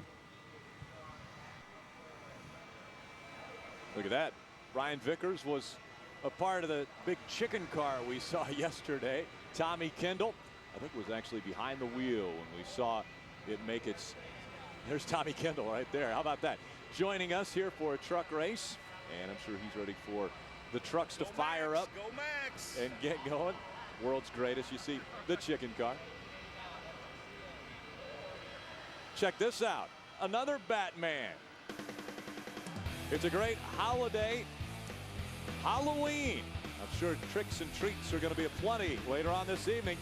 Look at that. Ryan Vickers was a part of the big chicken car we saw yesterday. Tommy Kendall, I think, was actually behind the wheel when we saw it make its. There's Tommy Kendall right there. How about that? Joining us here for a truck race, and I'm sure he's ready for the trucks to fire up and get going. World's greatest. You see the chicken car. Check this out. Another Batman. It's a great holiday. Halloween. I'm sure tricks and treats are going to be aplenty later on this evening.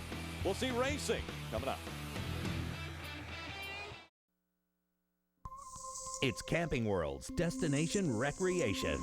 We'll see racing coming up. It's Camping World's destination recreation.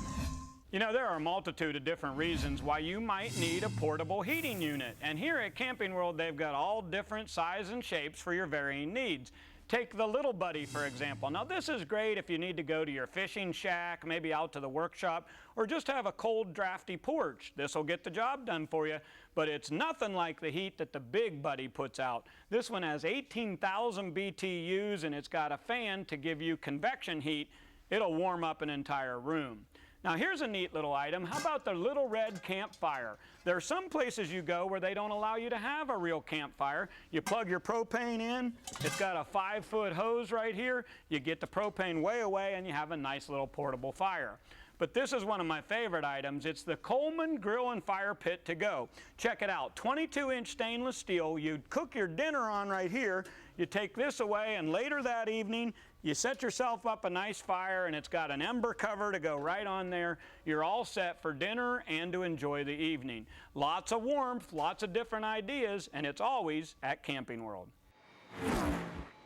You know, there are a multitude of different reasons why you might need a portable heating unit. And here at Camping World, they've got all different sizes and shapes for your varying needs. Take the Little Buddy, for example. Now, this is great if you need to go to your fishing shack, maybe out to the workshop, or just have a cold, drafty porch. This will get the job done for you, but it's nothing like the heat that the Big Buddy puts out. This one has 18,000 BTUs, and it's got a fan to give you convection heat. It'll warm up an entire room. Now here's a neat little item. How about the Little Red Campfire? There are some places you go where they don't allow you to have a real campfire. You plug your propane in, it's got a 5-foot hose right here, you get the propane way away and you have a nice little portable fire. But this is one of my favorite items. It's the Coleman Grill and Fire Pit to go. Check it out, 22-inch stainless steel. You cook your dinner on right here, you take this away, and later that evening, you set yourself up a nice fire, and it's got an ember cover to go right on there. You're all set for dinner and to enjoy the evening. Lots of warmth, lots of different ideas, and it's always at Camping World.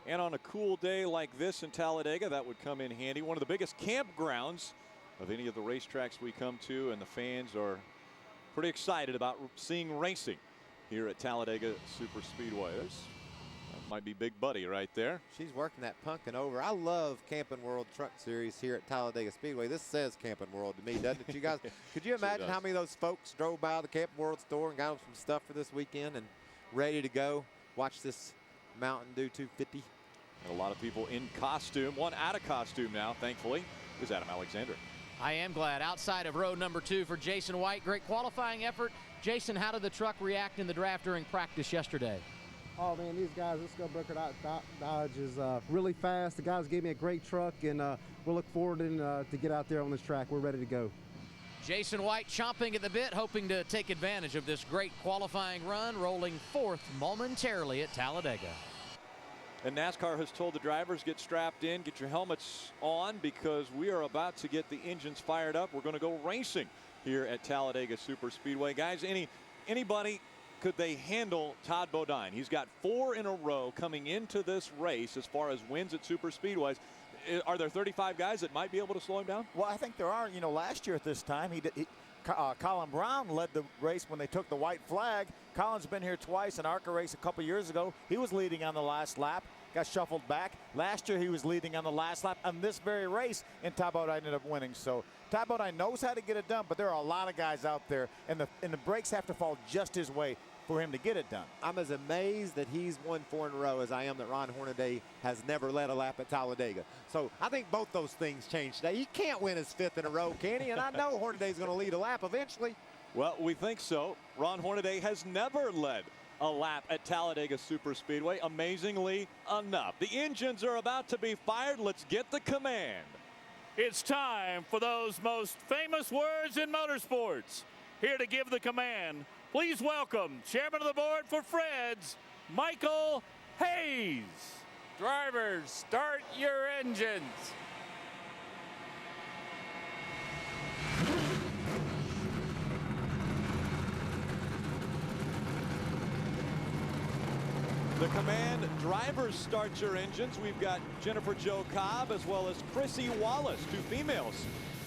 And on a cool day like this in Talladega, that would come in handy. One of the biggest campgrounds of any of the racetracks we come to, and the fans are pretty excited about seeing racing here at Talladega Superspeedway. That might be Big Buddy right there. She's working that pumpkin over. I love Camping World Truck Series here at Talladega Speedway. This says Camping World to me, doesn't it, you guys? Could you imagine how many of those folks drove by the Camping World store and got them some stuff for this weekend and ready to go watch this Mountain Dew 250? And a lot of people in costume. One out of costume now, thankfully, is Adam Alexander. I am glad. Outside of row number 2 for Jason White. Great qualifying effort. Jason, how did the truck react in the draft during practice yesterday? Oh, man, these guys, let's go Booker Dodge is really fast. The guys gave me a great truck, and we'll look forward to get out there on this track. We're ready to go. Jason White chomping at the bit, hoping to take advantage of this great qualifying run, rolling 4th momentarily at Talladega. And NASCAR has told the drivers, get strapped in, get your helmets on, because we are about to get the engines fired up. We're going to go racing here at Talladega Superspeedway. Guys, anybody, could they handle Todd Bodine? He's got 4 in a row coming into this race as far as wins at Superspeedways. Are there 35 guys that might be able to slow him down? Well, I think there are. You know, last year at this time, Colin Brown led the race when they took the white flag. Colin's been here twice. In ARCA race a couple years ago, he was leading on the last lap, got shuffled back. Last year he was leading on the last lap on this very race, and Todd Bodine ended up winning. So Todd Bodine knows how to get it done, but there are a lot of guys out there, and the brakes have to fall just his way for him to get it done. I'm as amazed that he's won 4 in a row as I am that Ron Hornaday has never led a lap at Talladega. So I think both those things changed today. He can't win his 5th in a row, can he? And I know Hornaday's going to lead a lap eventually. Well, we think so. Ron Hornaday has never led a lap at Talladega Superspeedway, amazingly enough. The engines are about to be fired. Let's get the command. It's time for those most famous words in motorsports. Here to give the command, please welcome Chairman of the Board for Fred's, Michael Hayes. Drivers, start your engines. The command, drivers, start your engines. We've got Jennifer Jo Cobb as well as Chrissy Wallace, 2 females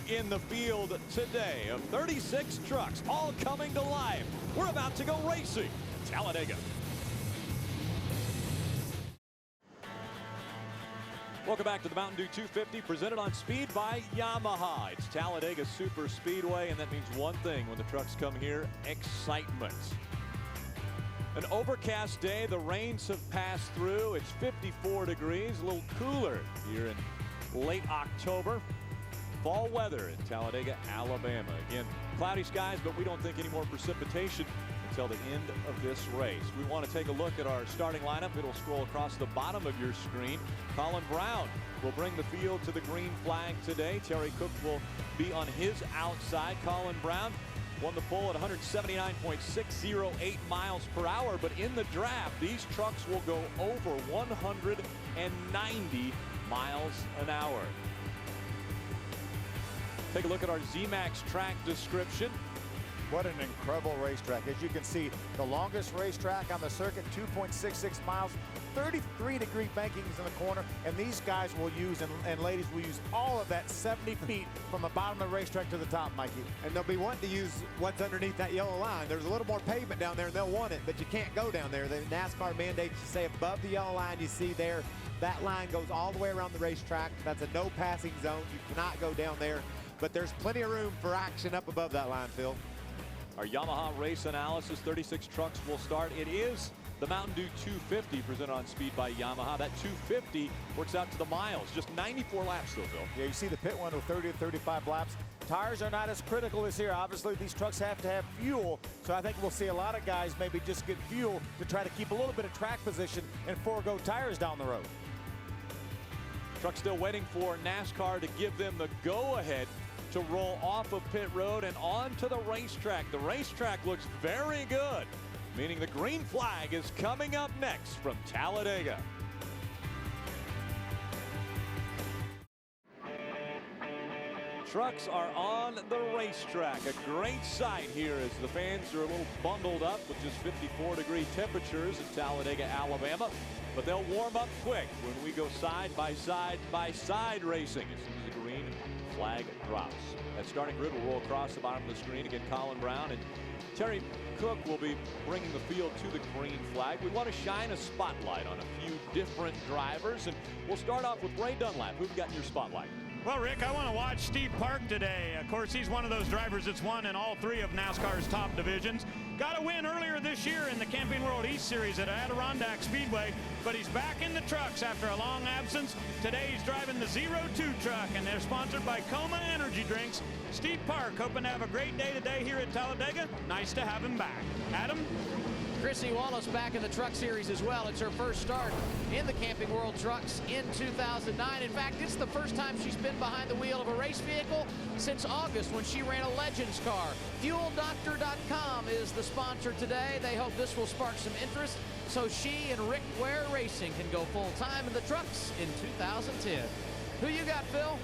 in the field today of 36 trucks, all coming to life. We're about to go racing. Talladega. Welcome back to the Mountain Dew 250, presented on speed by Yamaha. It's Talladega Superspeedway, and that means one thing when the trucks come here: excitement. An overcast day, the rains have passed through. It's 54 degrees, a little cooler here in late October. Fall weather in Talladega, Alabama. Again, cloudy skies, but we don't think any more precipitation until the end of this race. We want to take a look at our starting lineup. It'll scroll across the bottom of your screen. Colin Brown will bring the field to the green flag today. Terry Cook will be on his outside. Colin Brown won the pole at 179.608 miles per hour, but in the draft, these trucks will go over 190 miles an hour. Take a look at our Z-Max track description. What an incredible racetrack. As you can see, the longest racetrack on the circuit, 2.66 miles, 33-degree bankings in the corner, and these guys will use, and ladies will use all of that 70 feet from the bottom of the racetrack to the top, Mikey. And they'll be wanting to use what's underneath that yellow line. There's a little more pavement down there, and they'll want it, but you can't go down there. The NASCAR mandates you stay above the yellow line you see there. That line goes all the way around the racetrack. That's a no passing zone. You cannot go down there, but there's plenty of room for action up above that line, Phil. Our Yamaha race analysis, 36 trucks will start. It is the Mountain Dew 250 presented on Speed by Yamaha. That 250 works out to the miles, just 94 laps though, Phil. Yeah, you see the pit window, 30 to 35 laps. Tires are not as critical as here. Obviously, these trucks have to have fuel, so I think we'll see a lot of guys maybe just get fuel to try to keep a little bit of track position and forego tires down the road. Truck still waiting for NASCAR to give them the go-ahead to roll off of pit road and onto the racetrack. The racetrack looks very good, meaning the green flag is coming up next from Talladega. Trucks are on the racetrack. A great sight here as the fans are a little bundled up with just 54-degree temperatures in Talladega, Alabama. But they'll warm up quick when we go side by side racing as soon as the green flag drops. That starting grid will roll across the bottom of the screen. Again, Colin Brown and Terry Cook will be bringing the field to the green flag. We want to shine a spotlight on a few different drivers, and we'll start off with Ray Dunlap. Who've got in your spotlight? Well, Rick, I want to watch Steve Park today. Of course, he's one of those drivers that's won in all three of NASCAR's top divisions. Got a win earlier this year in the Camping World East Series at Adirondack Speedway, but he's back in the trucks after a long absence. Today he's driving the 02 truck, and they're sponsored by Coma Energy Drinks. Steve Park hoping to have a great day today here at Talladega. Nice to have him back. Adam? Chrissy Wallace back in the Truck Series as well. It's her first start in the Camping World Trucks in 2009. In fact, it's the first time she's been behind the wheel of a race vehicle since August when she ran a Legends car. FuelDoctor.com is the sponsor today. They hope this will spark some interest so she and Rick Ware Racing can go full-time in the trucks in 2010. Who you got, Phil?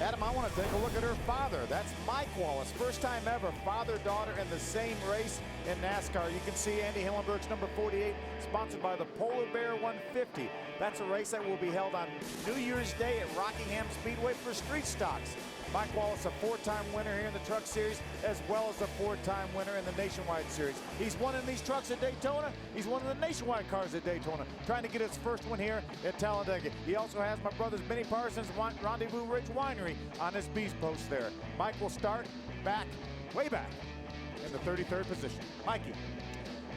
Adam, I want to take a look at her father. That's Mike Wallace. First time ever, father-daughter in the same race in NASCAR. You can see Andy Hillenberg's number 48, sponsored by the Polar Bear 150. That's a race that will be held on New Year's Day at Rockingham Speedway for street stocks. Mike Wallace, a four-time winner here in the Truck Series, as well as a four-time winner in the Nationwide Series. He's won in these trucks at Daytona. He's won in the Nationwide cars at Daytona, trying to get his first win here at Talladega. He also has my brother's Benny Parsons Rendezvous Ridge Winery on his beast post there. Mike will start back, way back, in the 33rd position. Mikey.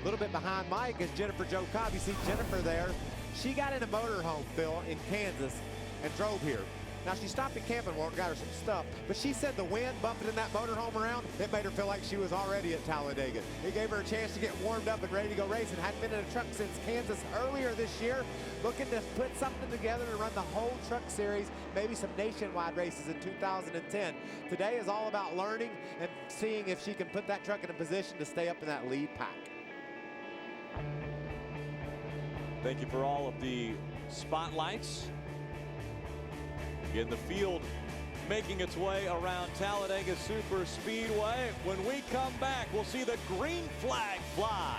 A little bit behind Mike is Jennifer Jo Cobb. You see Jennifer there. She got in a motorhome, Phil, in Kansas and drove here. Now, she stopped at Camping World, got her some stuff, but she said the wind bumping in that motorhome around, it made her feel like she was already at Talladega. It gave her a chance to get warmed up and ready to go racing. Hadn't been in a truck since Kansas earlier this year, looking to put something together to run the whole Truck Series, maybe some nationwide races in 2010. Today is all about learning and seeing if she can put that truck in a position to stay up in that lead pack. Thank you for all of the spotlights. Again, the field making its way around Talladega Superspeedway. When we come back, we'll see the green flag fly.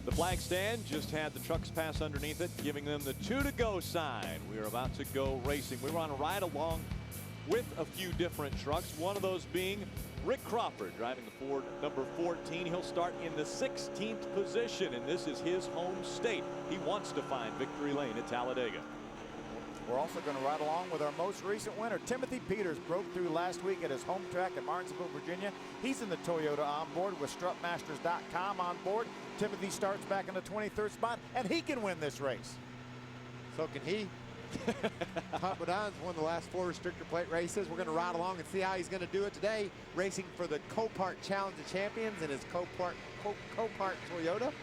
The flag stand just had the trucks pass underneath it, giving them the 2 to go sign. We are about to go racing. We were on a ride along with a few different trucks, one of those being Rick Crawford driving the Ford number 14. He'll start in the 16th position, and this is his home state. He wants to find victory lane at Talladega. We're also going to ride along with our most recent winner. Timothy Peters broke through last week at his home track at Martinsville, Virginia. He's in the Toyota on board with strutmasters.com on board. Timothy starts back in the 23rd spot, and he can win this race. So can he. Hunt Bodines won the last 4 restrictor plate races. We're going to ride along and see how he's going to do it today, racing for the Copart Challenge of Champions in his Copart Toyota.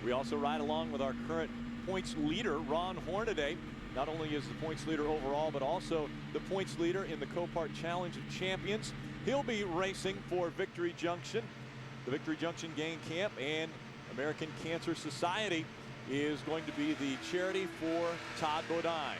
We also ride along with our current points leader, Ron Hornaday. Not only is the points leader overall, but also the points leader in the Copart Challenge of Champions. He'll be racing for Victory Junction, the Victory Junction Gang Camp, and American Cancer Society is going to be the charity for Todd Bodine.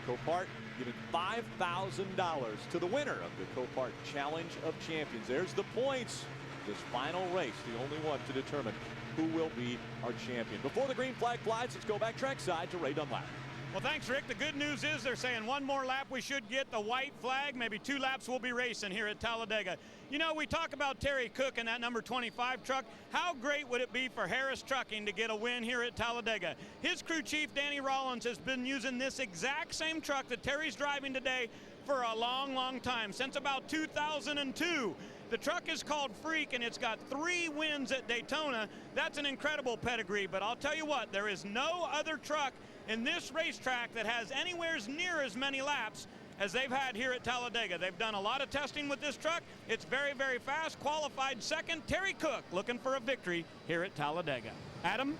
Copart giving $5,000 to the winner of the Copart Challenge of Champions. There's the points. This final race, the only one to determine who will be our champion. Before the green flag flies, let's go back trackside to Ray Dunlap. Well, thanks, Rick. The good news is they're saying one more lap we should get the white flag. Maybe 2 laps we'll be racing here at Talladega. You know, we talk about Terry Cook and that number 25 truck. How great would it be for Harris Trucking to get a win here at Talladega? His crew chief, Danny Rollins, has been using this exact same truck that Terry's driving today for a long, long time, since about 2002. The truck is called Freak, and it's got 3 wins at Daytona. That's an incredible pedigree, but I'll tell you what, there is no other truck in this racetrack that has anywhere near as many laps as they've had here at Talladega. They've done a lot of testing with this truck. It's very, very fast. Qualified second, Terry Cook looking for a victory here at Talladega. Adam?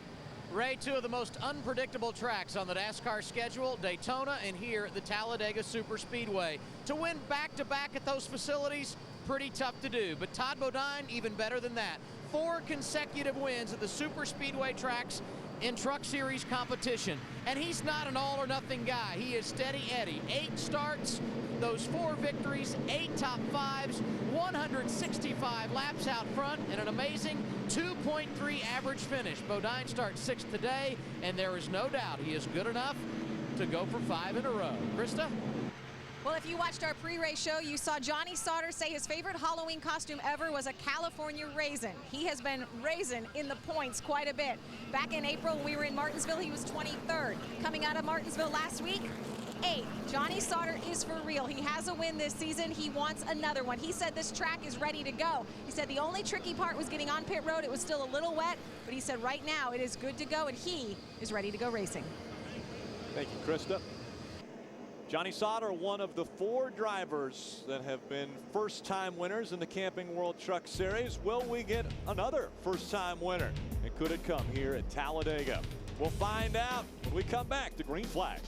Ray, 2 of the most unpredictable tracks on the NASCAR schedule, Daytona and here at the Talladega Superspeedway. To win back-to-back at those facilities, pretty tough to do, but Todd Bodine even better than that. 4 consecutive wins at the Superspeedway tracks in Truck Series competition. And he's not an all-or-nothing guy. He is steady Eddie. 8 starts, those 4 victories, 8 top 5s, 165 laps out front, and an amazing 2.3 average finish. Bodine starts 6th today, and there is no doubt he is good enough to go for 5 in a row. Krista? Well, if you watched our pre-race show, you saw Johnny Sauter say his favorite Halloween costume ever was a California raisin. He has been raisin in the points quite a bit. Back in April when we were in Martinsville, he was 23rd. Coming out of Martinsville last week, 8th. Johnny Sauter is for real. He has a win this season. He wants another one. He said this track is ready to go. He said the only tricky part was getting on pit road. It was still a little wet, but he said right now it is good to go, and he is ready to go racing. Thank you, Krista. Johnny Sauter, one of the 4 drivers that have been first-time winners in the Camping World Truck Series. Will we get another first-time winner? And could it come here at Talladega? We'll find out when we come back to Green Flag.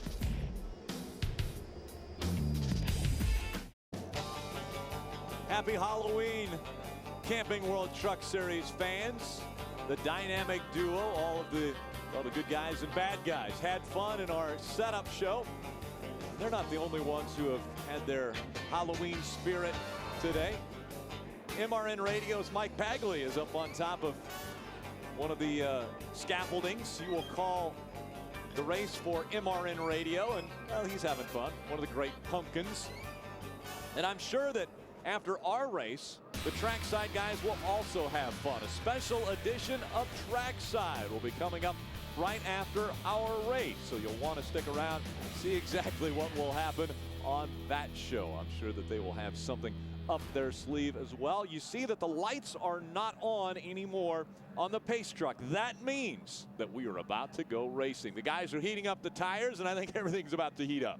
Happy Halloween, Camping World Truck Series fans. The dynamic duo, all the good guys and bad guys had fun in our setup show. They're not the only ones who have had their Halloween spirit today. MRN Radio's Mike Bagley is up on top of one of the scaffoldings. You will call the race for MRN Radio, and well, he's having fun. One of the great pumpkins. And I'm sure that after our race, the trackside guys will also have fun. A special edition of Trackside will be coming up right after our race, so you'll want to stick around and see exactly what will happen on that show. I'm sure that they will have something up their sleeve as well. You see that the lights are not on anymore on the pace truck. That means that we are about to go racing. The guys are heating up the tires, and I think everything's about to heat up.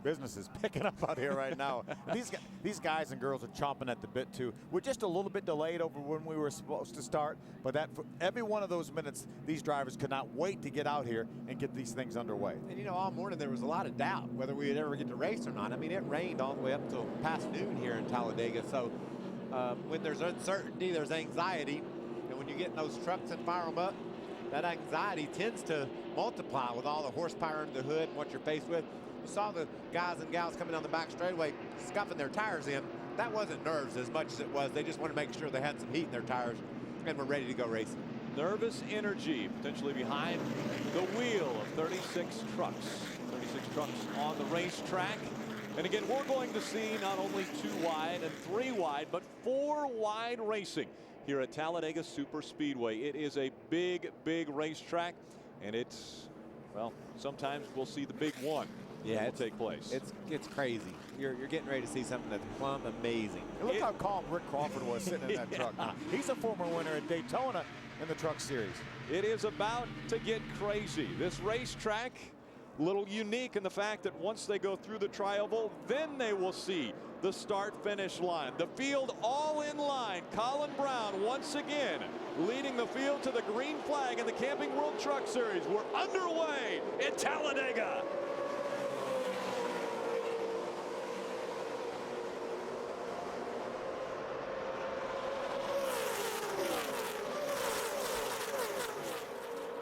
Business is picking up out here right now. These guys and girls are chomping at the bit too. We're just a little bit delayed over when we were supposed to start, but that for every one of those minutes, these drivers could not wait to get out here and get these things underway. And you know, all morning there was a lot of doubt whether we would ever get to race or not. I mean, it rained all the way up until past noon here in Talladega. So when there's uncertainty, there's anxiety. And when you get in those trucks and fire them up, that anxiety tends to multiply with all the horsepower under the hood and what you're faced with. You saw the guys and gals coming down the back straightaway scuffing their tires in. That wasn't nerves as much as it was. They just wanted to make sure they had some heat in their tires and were ready to go racing. Nervous energy potentially behind the wheel of 36 trucks. 36 trucks on the racetrack. And again, we're going to see not only 2 wide and 3 wide, but 4 wide racing here at Talladega Superspeedway. It is a big, big racetrack, and it's, well, sometimes we'll see the big one. Yeah, will take place. It's crazy. You're getting ready to see something that's plumb amazing. And look how calm Rick Crawford was sitting in that truck. He's a former winner at Daytona in the Truck Series. It is about to get crazy. This racetrack, a little unique in the fact that once they go through the tri-oval, then they will see the start-finish line. The field all in line. Colin Brown once again leading the field to the green flag in the Camping World Truck Series. We're underway at Talladega.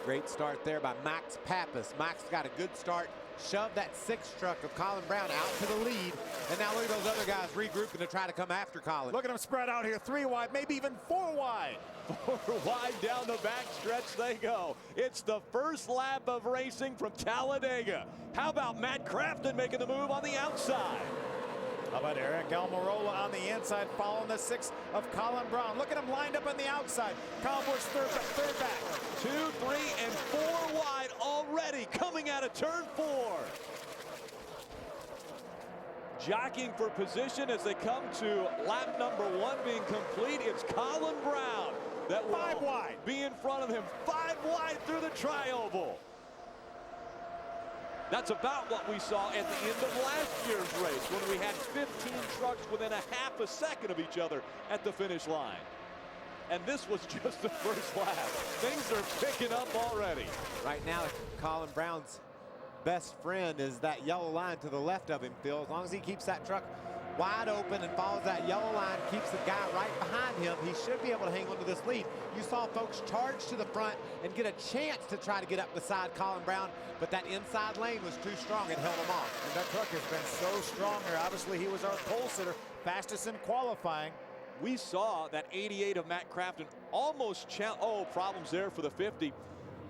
Great start there by Max Pappas. Max got a good start, shoved that 6th truck of Colin Brown out to the lead, and now look at those other guys regrouping to try to come after Colin. Look at them spread out here, 3 wide, maybe even 4 wide. 4 wide down the back stretch they go. It's the first lap of racing from Talladega. How about Matt Crafton making the move on the outside? How about Eric Almirola on the inside, following the 6 of Colin Brown. Look at him lined up on the outside. Colin Busch third back. 2, 3, and 4 wide already coming out of turn 4. Jockeying for position as they come to lap number 1 being complete. It's Colin Brown that will 5 wide. Be in front of him. 5 wide through the tri-oval. That's about what we saw at the end of last year's race when we had 15 trucks within a half a second of each other at the finish line. And this was just the first lap. Things are picking up already. Right now, Colin Brown's best friend is that yellow line to the left of him, Phil. As long as he keeps that truck wide open and follows that yellow line, keeps the guy right behind him, he should be able to hang on to this lead. You saw folks charge to the front and get a chance to try to get up beside Colin Brown, but that inside lane was too strong and held him off. And that truck has been so strong here. Obviously, he was our pole sitter, fastest in qualifying. We saw that 88 of Matt Crafton almost problems there for the 50.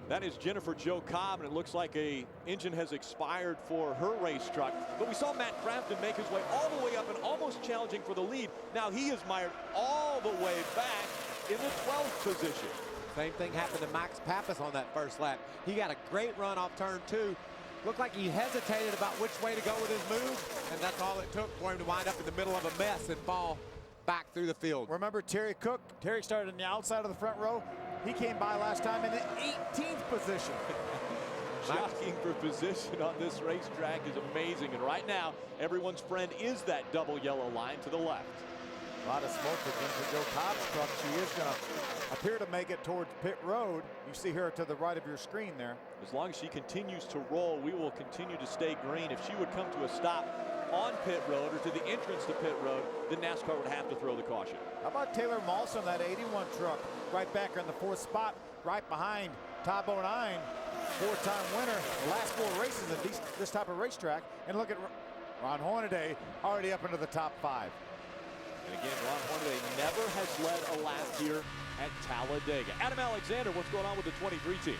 That is Jennifer Jo Cobb, and it looks like a engine has expired for her race truck. But we saw Matt Crafton make his way all the way up and almost challenging for the lead. Now he is mired all the way back in the 12th position. Same thing happened to Max Pappas on that first lap. He got a great run off turn 2. Looked like he hesitated about which way to go with his move, and that's all it took for him to wind up in the middle of a mess and fall back through the field. Remember Terry Cook? Terry started on the outside of the front row. He came by last time in the 18th position. Jockeying for position on this racetrack is amazing. And right now, everyone's friend is that double yellow line to the left. A lot of smoke for Jennifer Jo Cobb's truck. She is going to appear to make it towards pit road. You see her to the right of your screen there. As long as she continues to roll, we will continue to stay green. If she would come to a stop on pit road or to the entrance to pit road, then NASCAR would have to throw the caution. How about Taylor Malson, that 81 truck, right back in the 4th spot, right behind Todd Bonine, 4-time winner, the last 4 races at this type of racetrack. And look at Ron Hornaday already up into the top 5. And again, Ron Hornaday never has led a lap here at Talladega. Adam Alexander, what's going on with the 23 team?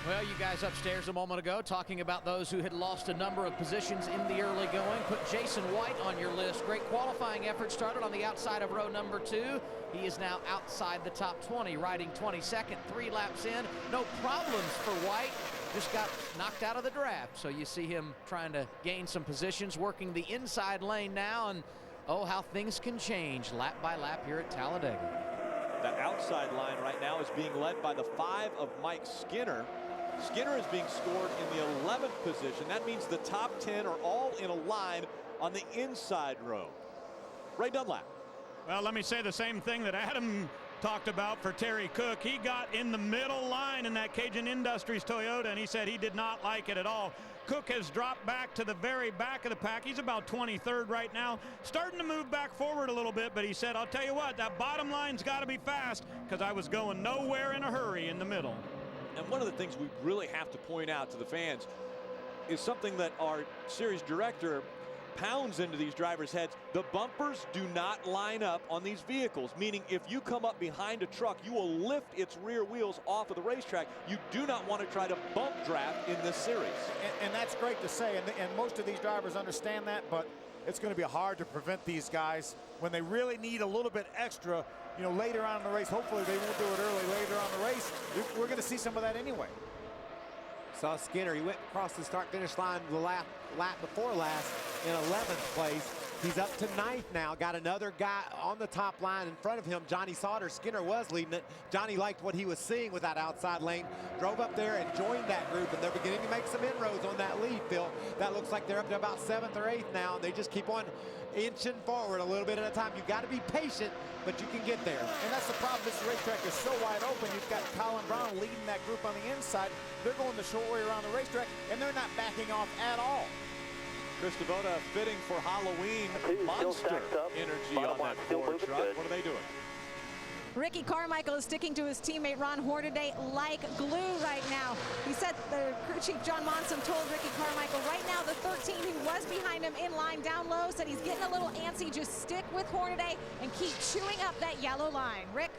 Well, you guys upstairs a moment ago talking about those who had lost a number of positions in the early going. Put Jason White on your list. Great qualifying effort. Started on the outside of row number 2. He is now outside the top 20, riding 22nd, 3 laps in. No problems for White. Just got knocked out of the draft. So you see him trying to gain some positions, working the inside lane now. And oh, how things can change lap by lap here at Talladega. That outside line right now is being led by the 5 of Mike Skinner. Skinner is being scored in the 11th position. That means the top 10 are all in a line on the inside row. Ray Dunlap. Well, let me say the same thing that Adam talked about for Terry Cook. He got in the middle line in that Cajun Industries Toyota, and he said he did not like it at all. Cook has dropped back to the very back of the pack. He's about 23rd right now, starting to move back forward a little bit, but he said, I'll tell you what, that bottom line's got to be fast because I was going nowhere in a hurry in the middle. And one of the things we really have to point out to the fans is something that our series director pounds into these drivers' heads. The bumpers do not line up on these vehicles, meaning if you come up behind a truck, you will lift its rear wheels off of the racetrack. You do not want to try to bump draft in this series. And that's great to say, and most of these drivers understand that, but it's going to be hard to prevent these guys when they really need a little bit extra, you know, later on in the race. Hopefully they won't do it early. Later on in the race, we're going to see some of that anyway. Saw Skinner. He went across the start-finish line the lap before last in 11th place. He's up to 9th now. Got another guy on the top line in front of him, Johnny Sauter. Skinner was leading it. Johnny liked what he was seeing with that outside lane. Drove up there and joined that group, and they're beginning to make some inroads on that lead, Phil. That looks like they're up to about 7th or 8th now, and they just keep on inching forward a little bit at a time. You've got to be patient, but you can get there. And that's the problem. This racetrack is so wide open. You've got Colin Brown leading that group on the inside. They're going the short way around the racetrack, and they're not backing off at all. Chris Devoda fitting for Halloween monster energy on that Ford truck. What are they doing? Ricky Carmichael is sticking to his teammate Ron Hornaday like glue right now. He said the crew chief John Monson told Ricky Carmichael right now the 13 who was behind him in line down low said he's getting a little antsy. Just stick with Hornaday and keep chewing up that yellow line. Rick?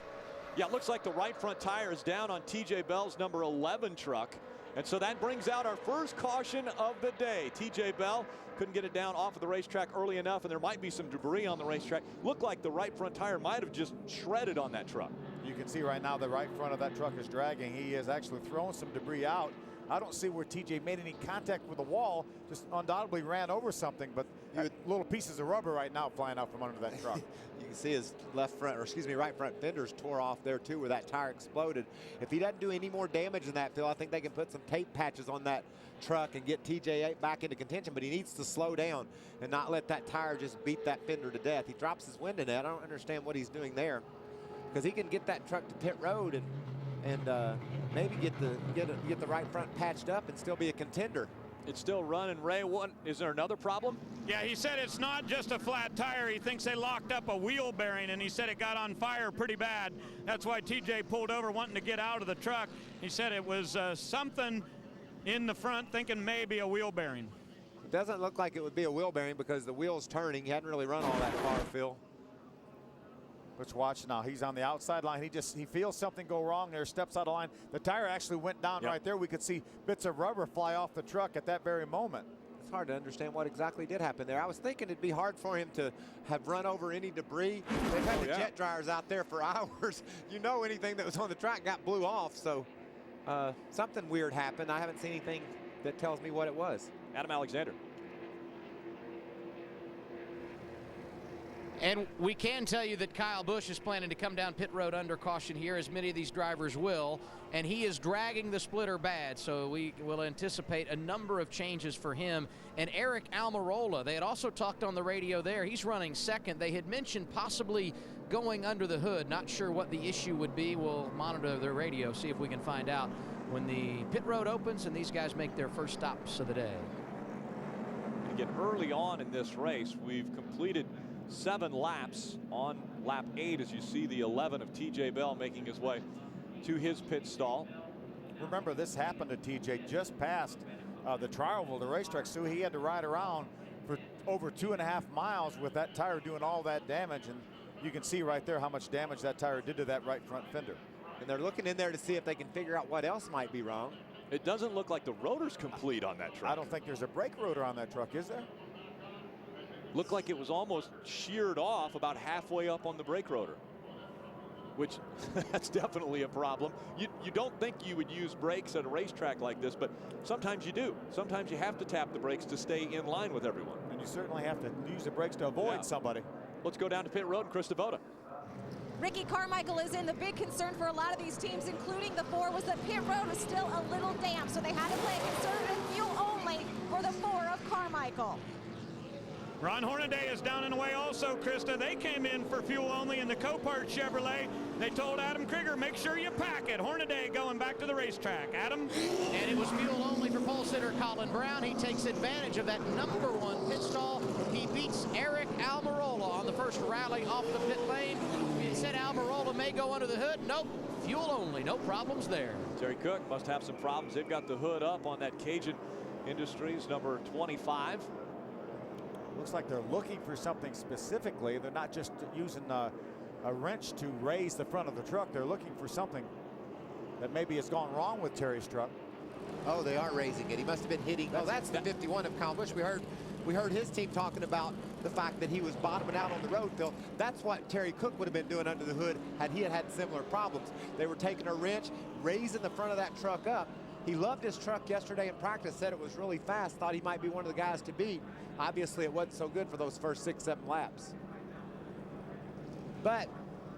Yeah, it looks like the right front tire is down on TJ Bell's number 11 truck. And so that brings out our first caution of the day. TJ Bell couldn't get it down off of the racetrack early enough, and there might be some debris on the racetrack. Looked like the right front tire might have just shredded on that truck. You can see right now the right front of that truck is dragging. He is actually throwing some debris out. I don't see where TJ made any contact with the wall, just undoubtedly ran over something, but little pieces of rubber right now flying out from under that truck. You can see his right front fenders tore off there too where that tire exploded. If he doesn't do any more damage than that, Phil, I think they can put some tape patches on that truck and get TJ back into contention, but he needs to slow down and not let that tire just beat that fender to death. He drops his window net. I don't understand what he's doing there, because he can get that truck to pit road and maybe get the right front patched up and still be a contender. It's still running. Ray, is there another problem? Yeah, he said it's not just a flat tire. He thinks they locked up a wheel bearing, and he said it got on fire pretty bad. That's why TJ pulled over wanting to get out of the truck. He said it was something in the front, thinking maybe a wheel bearing. It doesn't look like it would be a wheel bearing because the wheel's turning. He hadn't really run all that far, Phil. Let's watch now. He's on the outside line. He feels something go wrong there, steps out of line. The tire actually went down right there. We could see bits of rubber fly off the truck at that very moment. It's hard to understand what exactly did happen there. I was thinking it'd be hard for him to have run over any debris. They've had the jet dryers out there for hours. You know, anything that was on the track got blew off. So something weird happened. I haven't seen anything that tells me what it was. Adam Alexander. And we can tell you that Kyle Busch is planning to come down pit road under caution here, as many of these drivers will, and he is dragging the splitter bad, so we will anticipate a number of changes for him. And Eric Almirola, they had also talked on the radio there. He's running second. They had mentioned possibly going under the hood. Not sure what the issue would be. We'll monitor their radio, see if we can find out when the pit road opens and these guys make their first stops of the day. Again, early on in this race, we've completed 7 laps. On lap 8, as you see the 11 of TJ Bell making his way to his pit stall. Remember, this happened to TJ just past the trial of the racetrack, so he had to ride around for over 2.5 miles with that tire doing all that damage, and you can see right there how much damage that tire did to that right front fender. And they're looking in there to see if they can figure out what else might be wrong. It doesn't look like the rotor's complete on that truck. I don't think there's a brake rotor on that truck, is there? Looked like it was almost sheared off about halfway up on the brake rotor, which that's definitely a problem. You don't think you would use brakes at a racetrack like this, but sometimes you do. Sometimes you have to tap the brakes to stay in line with everyone. And you certainly have to use the brakes to avoid somebody. Let's go down to pit road and Chris Devoda. Ricky Carmichael is in. The big concern for a lot of these teams, including the 4, was that pit road was still a little damp, so they had to play conservative fuel only for the 4 of Carmichael. Ron Hornaday is down and away also, Krista. They came in for fuel only in the Copart Chevrolet. They told Adam Krieger, make sure you pack it. Hornaday going back to the racetrack. Adam? And it was fuel only for pole sitter Colin Brown. He takes advantage of that number 1 pit stall. He beats Eric Almirola on the first rally off the pit lane. It said Almirola may go under the hood. Nope, fuel only, no problems there. Terry Cook must have some problems. They've got the hood up on that Cajun Industries number 25. Looks like they're looking for something specifically. They're not just using a wrench to raise the front of the truck. They're looking for something that maybe has gone wrong with Terry's truck. Oh, they are raising it. He must have been hitting. Oh, that's the 51 of Kyle Busch. We heard his team talking about the fact that he was bottoming out on the road, Phil. That's what Terry Cook would have been doing under the hood had he had similar problems. They were taking a wrench, raising the front of that truck up. He loved his truck yesterday in practice, said it was really fast, thought he might be one of the guys to beat. Obviously, it wasn't so good for those first 6-7 laps. But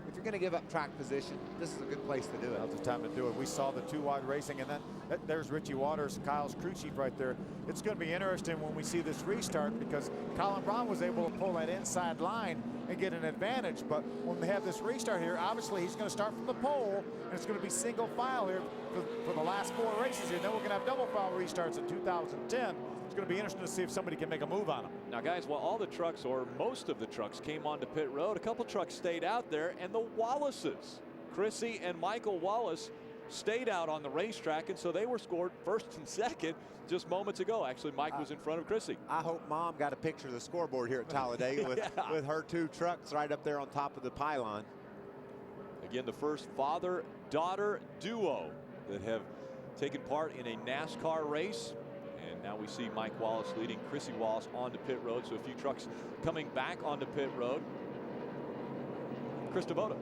if you're going to give up track position, this is a good place to do it. Now's the time to do it. We saw the 2-wide racing, and then there's Richie Waters, Kyle's crew chief right there. It's going to be interesting when we see this restart, because Colin Brown was able to pull that inside line and get an advantage. But when we have this restart here, obviously he's going to start from the pole, and it's going to be single file here for the last 4 races here. Then we're going to have double file restarts in 2010. It's going to be interesting to see if somebody can make a move on them. Now, guys, while all the trucks, or most of the trucks, came onto pit road, a couple trucks stayed out there, and the Wallaces Chrissy and Michael Wallace stayed out on the racetrack, and so they were scored first and second just moments ago. Actually, Mike was in front of Chrissy. I hope Mom got a picture of the scoreboard here at Talladega with her 2 trucks right up there on top of the pylon. Again, the first father-daughter duo that have taken part in a NASCAR race. And now we see Mike Wallace leading Chrissy Wallace onto pit road. So a few trucks coming back onto pit road. Chris Devoto.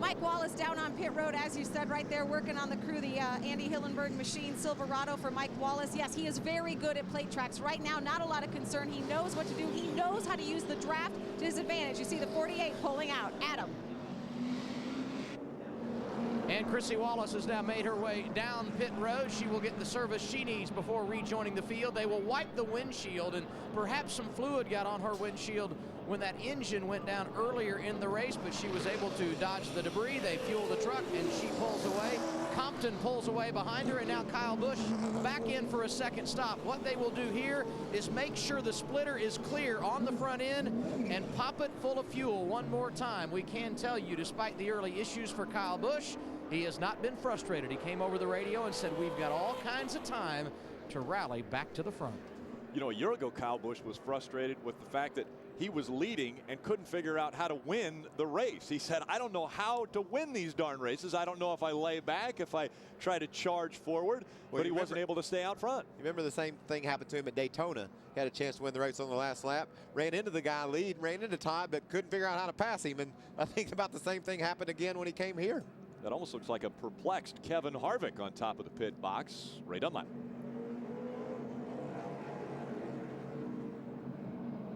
Mike Wallace down on pit road, as you said, right there, working on the crew, the Andy Hillenberg machine, Silverado for Mike Wallace. Yes, he is very good at plate tracks. Right now, not a lot of concern. He knows what to do. He knows how to use the draft to his advantage. You see the 48 pulling out. Adam. And Chrissy Wallace has now made her way down pit road. She will get the service she needs before rejoining the field. They will wipe the windshield, and perhaps some fluid got on her windshield when that engine went down earlier in the race, but she was able to dodge the debris. They fuel the truck, and she pulls away. Compton pulls away behind her, and now Kyle Busch back in for a second stop. What they will do here is make sure the splitter is clear on the front end and pop it full of fuel one more time. We can tell you, despite the early issues for Kyle Busch, he has not been frustrated. He came over the radio and said, we've got all kinds of time to rally back to the front. You know, a year ago, Kyle Busch was frustrated with the fact that he was leading and couldn't figure out how to win the race. He said, I don't know how to win these darn races. I don't know if I lay back, if I try to charge forward, but he wasn't able to stay out front. You remember the same thing happened to him at Daytona. He had a chance to win the race on the last lap, ran into the guy lead, ran into Todd, but couldn't figure out how to pass him. And I think about the same thing happened again when he came here. That almost looks like a perplexed Kevin Harvick on top of the pit box. Ray Dunlap.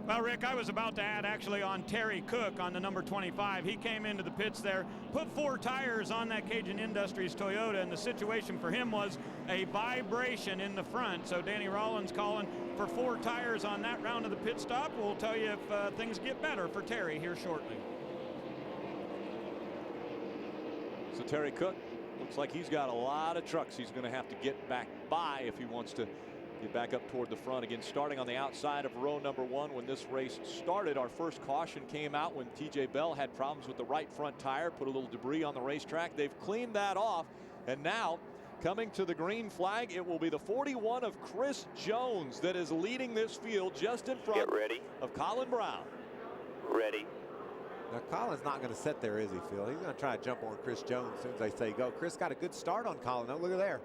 Well, Rick, I was about to add actually on Terry Cook on the number 25. He came into the pits there, put 4 tires on that Cajun Industries Toyota, and the situation for him was a vibration in the front. So Danny Rollins calling for 4 tires on that round of the pit stop. We'll tell you if things get better for Terry here shortly. So Terry Cook looks like he's got a lot of trucks he's going to have to get back by if he wants to get back up toward the front. Again, starting on the outside of row number 1 when this race started. Our first caution came out when TJ Bell had problems with the right front tire, put a little debris on the racetrack. They've cleaned that off, and now coming to the green flag, it will be the 41 of Chris Jones that is leading this field just in front of Colin Brown. Ready. Now, Colin's not going to sit there, is he, Phil? He's going to try to jump on Chris Jones as soon as they say go. Chris got a good start on Colin. Oh, look at there.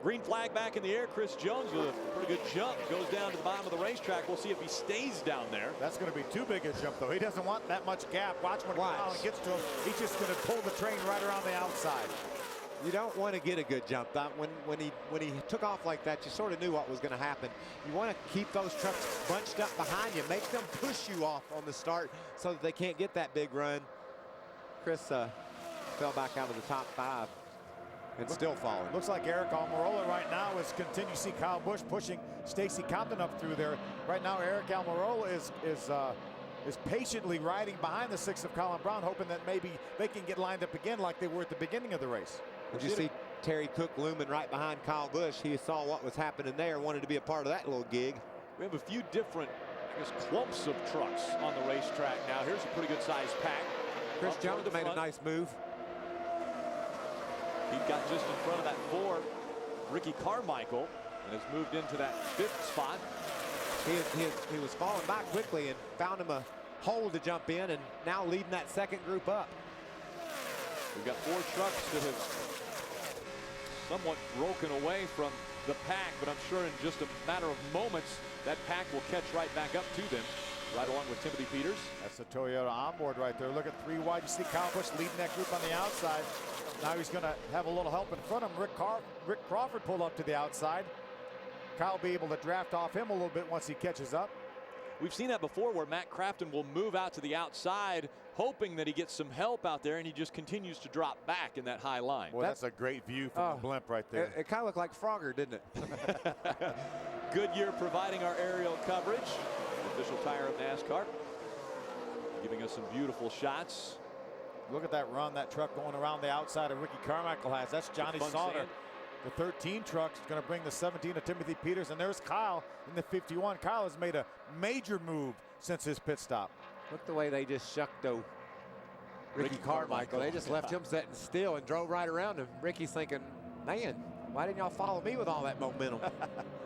Green flag back in the air. Chris Jones with a pretty good jump goes down to the bottom of the racetrack. We'll see if he stays down there. That's going to be too big a jump, though. He doesn't want that much gap. Watch when Colin gets to him. He's just going to pull the train right around the outside. You don't want to get a good jump. When he took off like that, you sort of knew what was going to happen. You want to keep those trucks bunched up behind you. Make them push you off on the start so that they can't get that big run. Chris fell back out of the top 5 and still falling. Looks like Eric Almirola right now is continuing to see Kyle Busch pushing Stacy Compton up through there. Right now, Eric Almirola is patiently riding behind the 6 of Colin Brown, hoping that maybe they can get lined up again like they were at the beginning of the race. Did you see Terry Cook looming right behind Kyle Busch? He saw what was happening there, wanted to be a part of that little gig. We have a few different clumps of trucks on the racetrack now. Here's a pretty good sized pack. Chris Jones made a nice move. He got just in front of that 4, Ricky Carmichael, and has moved into that 5th spot. He was falling back quickly and found him a hole to jump in, and now leading that second group up. We've got 4 trucks that have somewhat broken away from the pack, but I'm sure in just a matter of moments that pack will catch right back up to them, right along with Timothy Peters. That's the Toyota onboard right there. Look at 3 wide. You see Kyle Busch leading that group on the outside. Now he's going to have a little help in front of him. Rick Crawford pulled up to the outside. Kyle will be able to draft off him a little bit once he catches up. We've seen that before where Matt Crafton will move out to the outside, hoping that he gets some help out there, and he just continues to drop back in that high line. Well, that's a great view from the blimp right there. It kind of looked like Frogger, didn't it? Goodyear providing our aerial coverage. Official tire of NASCAR. Giving us some beautiful shots. Look at that run, that truck going around the outside of Ricky Carmichael has. That's Johnny Sauter. The 13 truck is going to bring the 17 of Timothy Peters, and there's Kyle in the 51. Kyle has made a major move since his pit stop. Look the way they just shucked Ricky Carmichael. They just left him sitting still and drove right around him. Ricky's thinking, man, why didn't y'all follow me with all that momentum?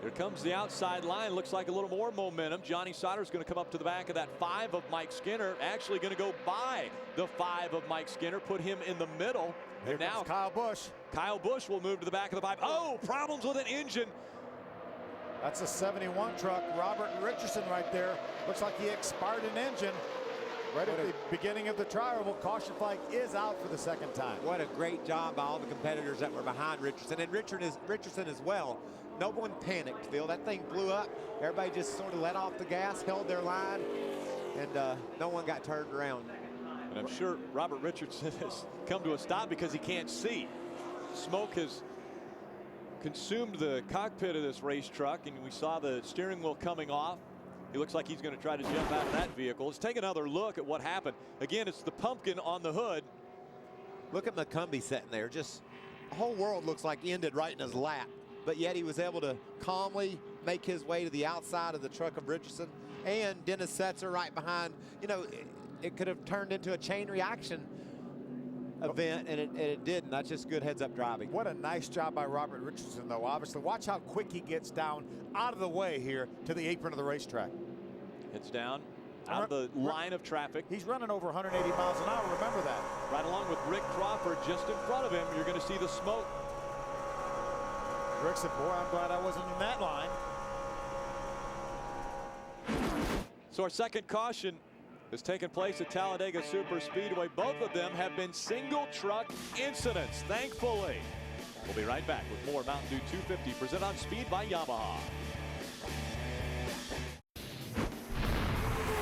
Here comes the outside line. Looks like a little more momentum. Johnny Sauter's going to come up to the back of that 5 of Mike Skinner. Actually going to go by the 5 of Mike Skinner. Put him in the middle. Here now comes Kyle Busch. Kyle Busch will move to the back of the 5. Oh, problems with an engine. That's a 71 truck. Robert Richardson right there. Looks like he expired an engine. Right at the beginning of the trial, caution flag is out for the second time. What a great job by all the competitors that were behind Richardson, and Richardson as well. No one panicked, Phil. That thing blew up. Everybody just sort of let off the gas, held their line, and no one got turned around. And I'm sure Robert Richardson has come to a stop because he can't see. Smoke has consumed the cockpit of this race truck, and we saw the steering wheel coming off. He looks like he's going to try to jump out of that vehicle. Let's take another look at what happened. Again, it's the pumpkin on the hood. Look at McCumbee sitting there. Just the whole world looks like ended right in his lap. But yet he was able to calmly make his way to the outside of the truck of Richardson. And Dennis Setzer right behind. You know, it could have turned into a chain reaction event, and it didn't. That's just good heads-up driving. What a nice job by Robert Richardson, though. Obviously, watch how quick he gets down out of the way here to the apron of the racetrack. Heads down out of the line of traffic. He's running over 180 miles an hour. Remember that. Right along with Rick Crawford just in front of him. You're going to see the smoke. Rick said, boy, I'm glad I wasn't in that line. So our second caution has taken place at Talladega Superspeedway. Both of them have been single truck incidents, thankfully. We'll be right back with more Mountain Dew 250 presented on Speed by Yamaha.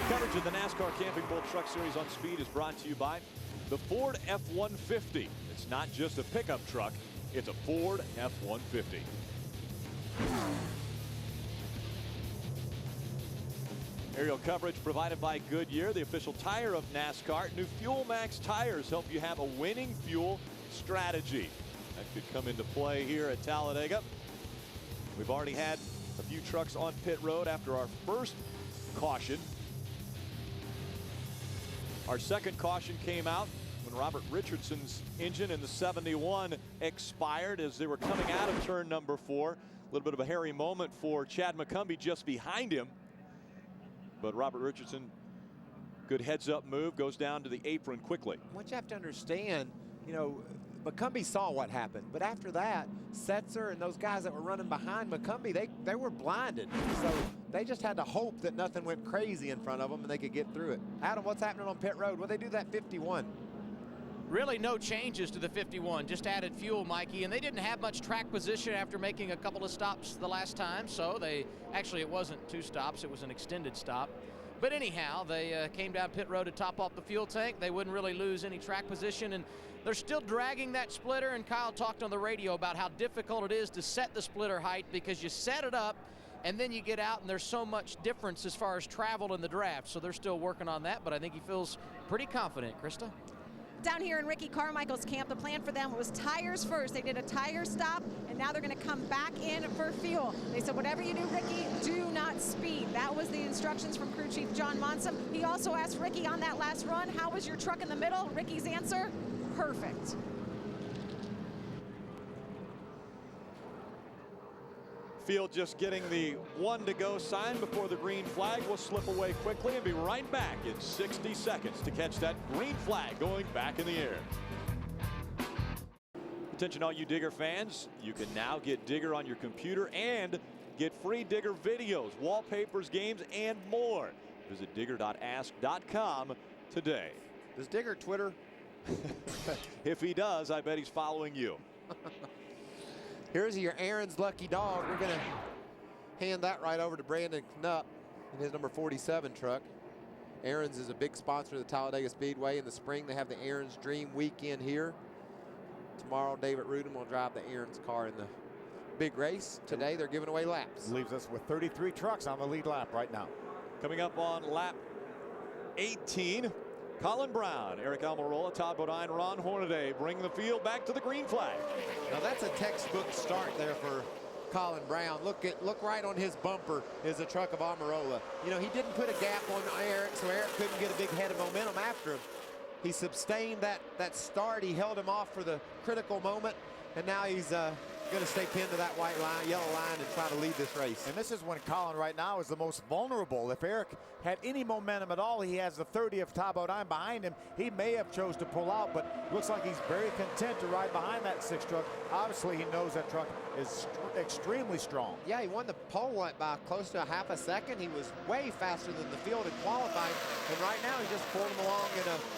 Coverage of the NASCAR Camping World Truck Series on Speed is brought to you by the Ford F-150. It's not just a pickup truck, it's a Ford F-150. Aerial coverage provided by Goodyear, the official tire of NASCAR. New Fuel Max tires help you have a winning fuel strategy. That could come into play here at Talladega. We've already had a few trucks on pit road after our first caution. Our second caution came out when Robert Richardson's engine in the 71 expired as they were coming out of turn number 4. A little bit of a hairy moment for Chad McCumbee just behind him. But Robert Richardson, good heads-up move, goes down to the apron quickly. What you have to understand, you know, McCumbee saw what happened. But after that, Setzer and those guys that were running behind McCumbee, they were blinded. So they just had to hope that nothing went crazy in front of them and they could get through it. Adam, what's happening on pit road? Well, they do that 51. Really no changes to the 51, just added fuel, Mikey, and they didn't have much track position after making a couple of stops the last time, so it wasn't 2 stops, it was an extended stop. But anyhow, they came down pit road to top off the fuel tank. They wouldn't really lose any track position, and they're still dragging that splitter, and Kyle talked on the radio about how difficult it is to set the splitter height because you set it up and then you get out and there's so much difference as far as travel in the draft. So they're still working on that, but I think he feels pretty confident. Krista? Down here in Ricky Carmichael's camp, the plan for them was tires first. They did a tire stop, and now they're going to come back in for fuel. They said, whatever you do, Ricky, do not speed. That was the instructions from crew chief John Monson. He also asked Ricky on that last run, how was your truck in the middle? Ricky's answer, perfect. Field just getting the 1 to go sign before the green flag will slip away quickly and be right back in 60 seconds to catch that green flag going back in the air. Attention all you Digger fans, you can now get Digger on your computer and get free Digger videos, wallpapers, games, and more. Visit digger.ask.com today. Does Digger Twitter? If he does, I bet he's following you. Here's your Aaron's lucky dog. We're going to hand that right over to Brandon Knupp in his number 47 truck. Aaron's is a big sponsor of the Talladega Speedway. In the spring, they have the Aaron's Dream Weekend here. Tomorrow, David Rudin will drive the Aaron's car in the big race. Today, they're giving away laps. Leaves us with 33 trucks on the lead lap right now. Coming up on lap 18, Colin Brown, Eric Almirola, Todd Bodine, Ron Hornaday bring the field back to the green flag. Now that's a textbook start there for Colin Brown. Look right on his bumper is the truck of Almirola. You know, he didn't put a gap on Eric, so Eric couldn't get a big head of momentum after him. He sustained that start. He held him off for the critical moment, and now he's going to stay pinned to that white line, yellow line, and try to lead this race. And this is when Colin right now is the most vulnerable. If Eric had any momentum at all, he has the 30 of Talladega behind him. He may have chose to pull out, but looks like he's very content to ride behind that 6 truck. Obviously, he knows that truck is extremely strong. Yeah, he won the pole by close to a half a second. He was way faster than the field had qualified, and right now he just pulled him along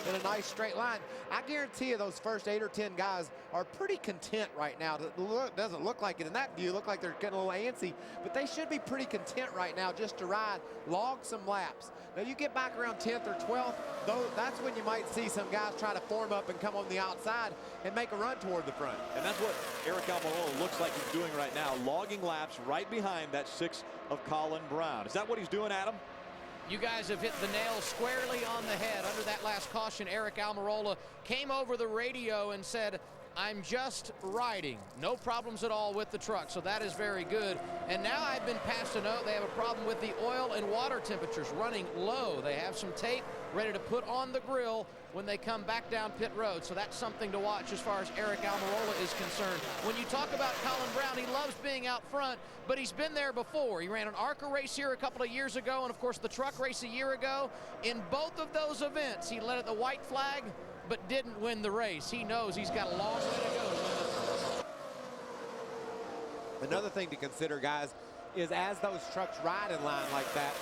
in a nice straight line. I guarantee you those first 8 or 10 guys are pretty content right now. It doesn't look like it in that view. Look like they're getting a little antsy, but they should be pretty content right now just to ride, log some laps. Now you get back around 10th or 12th, though, that's when you might see some guys try to form up and come on the outside and make a run toward the front. And that's what Eric Almirola looks like he's doing right now, logging laps right behind that 6 of Colin Brown. Is that what he's doing, Adam? You guys have hit the nail squarely on the head. Under that last caution, Eric Almirola came over the radio and said, I'm just riding. No problems at all with the truck, so that is very good. And now I've been passed a note. They have a problem with the oil and water temperatures running low. They have some tape ready to put on the grill when they come back down pit road. So that's something to watch as far as Eric Almirola is concerned. When you talk about Colin Brown, he loves being out front, but he's been there before. He ran an ARCA race here a couple of years ago, and of course the truck race a year ago. In both of those events, he led at the white flag, but didn't win the race. He knows he's got a long way to go to win this race. Another thing to consider, guys, is as those trucks ride in line like that,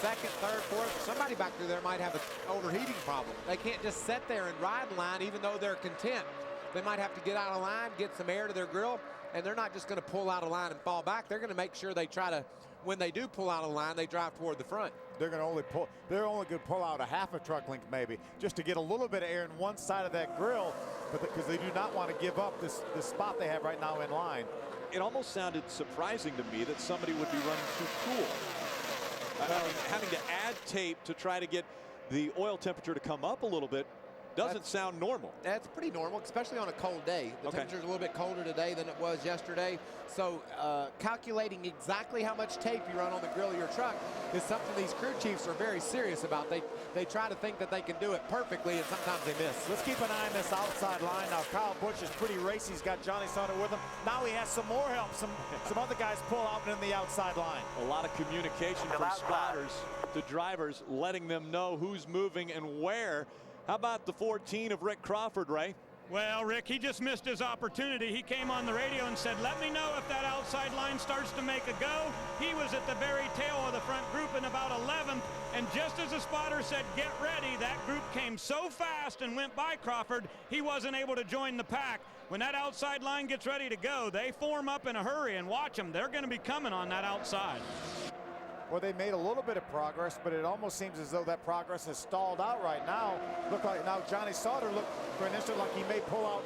second, third, fourth, somebody back through there might have an overheating problem. They can't just sit there and ride in line even though they're content. They might have to get out of line, get some air to their grill, and they're not just going to pull out of line and fall back. They're going to make sure they try to, when they do pull out of line, they drive toward the front. They're only going to pull out a half a truck length maybe, just to get a little bit of air in one side of that grill, but because they do not want to give up this spot they have right now in line. It almost sounded surprising to me that somebody would be running too cool. Having to add tape to try to get the oil temperature to come up a little bit doesn't sound normal. That's pretty normal, especially on a cold day. The temperature's a little bit colder today than it was yesterday. So calculating exactly how much tape you run on the grill of your truck is something these crew chiefs are very serious about. They try to think that they can do it perfectly, and sometimes they miss. Let's keep an eye on this outside line. Now Kyle Busch is pretty racy. He's got Johnny Sauter with him. Now he has some more help. Some other guys pull out in the outside line. A lot of communication from spotters to drivers, letting them know who's moving and where. How about the 14 of Rick Crawford, Ray? Well, Rick, he just missed his opportunity. He came on the radio and said, let me know if that outside line starts to make a go. He was at the very tail of the front group in about 11th, and just as the spotter said, get ready, that group came so fast and went by Crawford, he wasn't able to join the pack. When that outside line gets ready to go, they form up in a hurry, and watch them. They're going to be coming on that outside. Well, they made a little bit of progress, but it almost seems as though that progress has stalled out right now. Look like now Johnny Sauter looked for an instant like he may pull out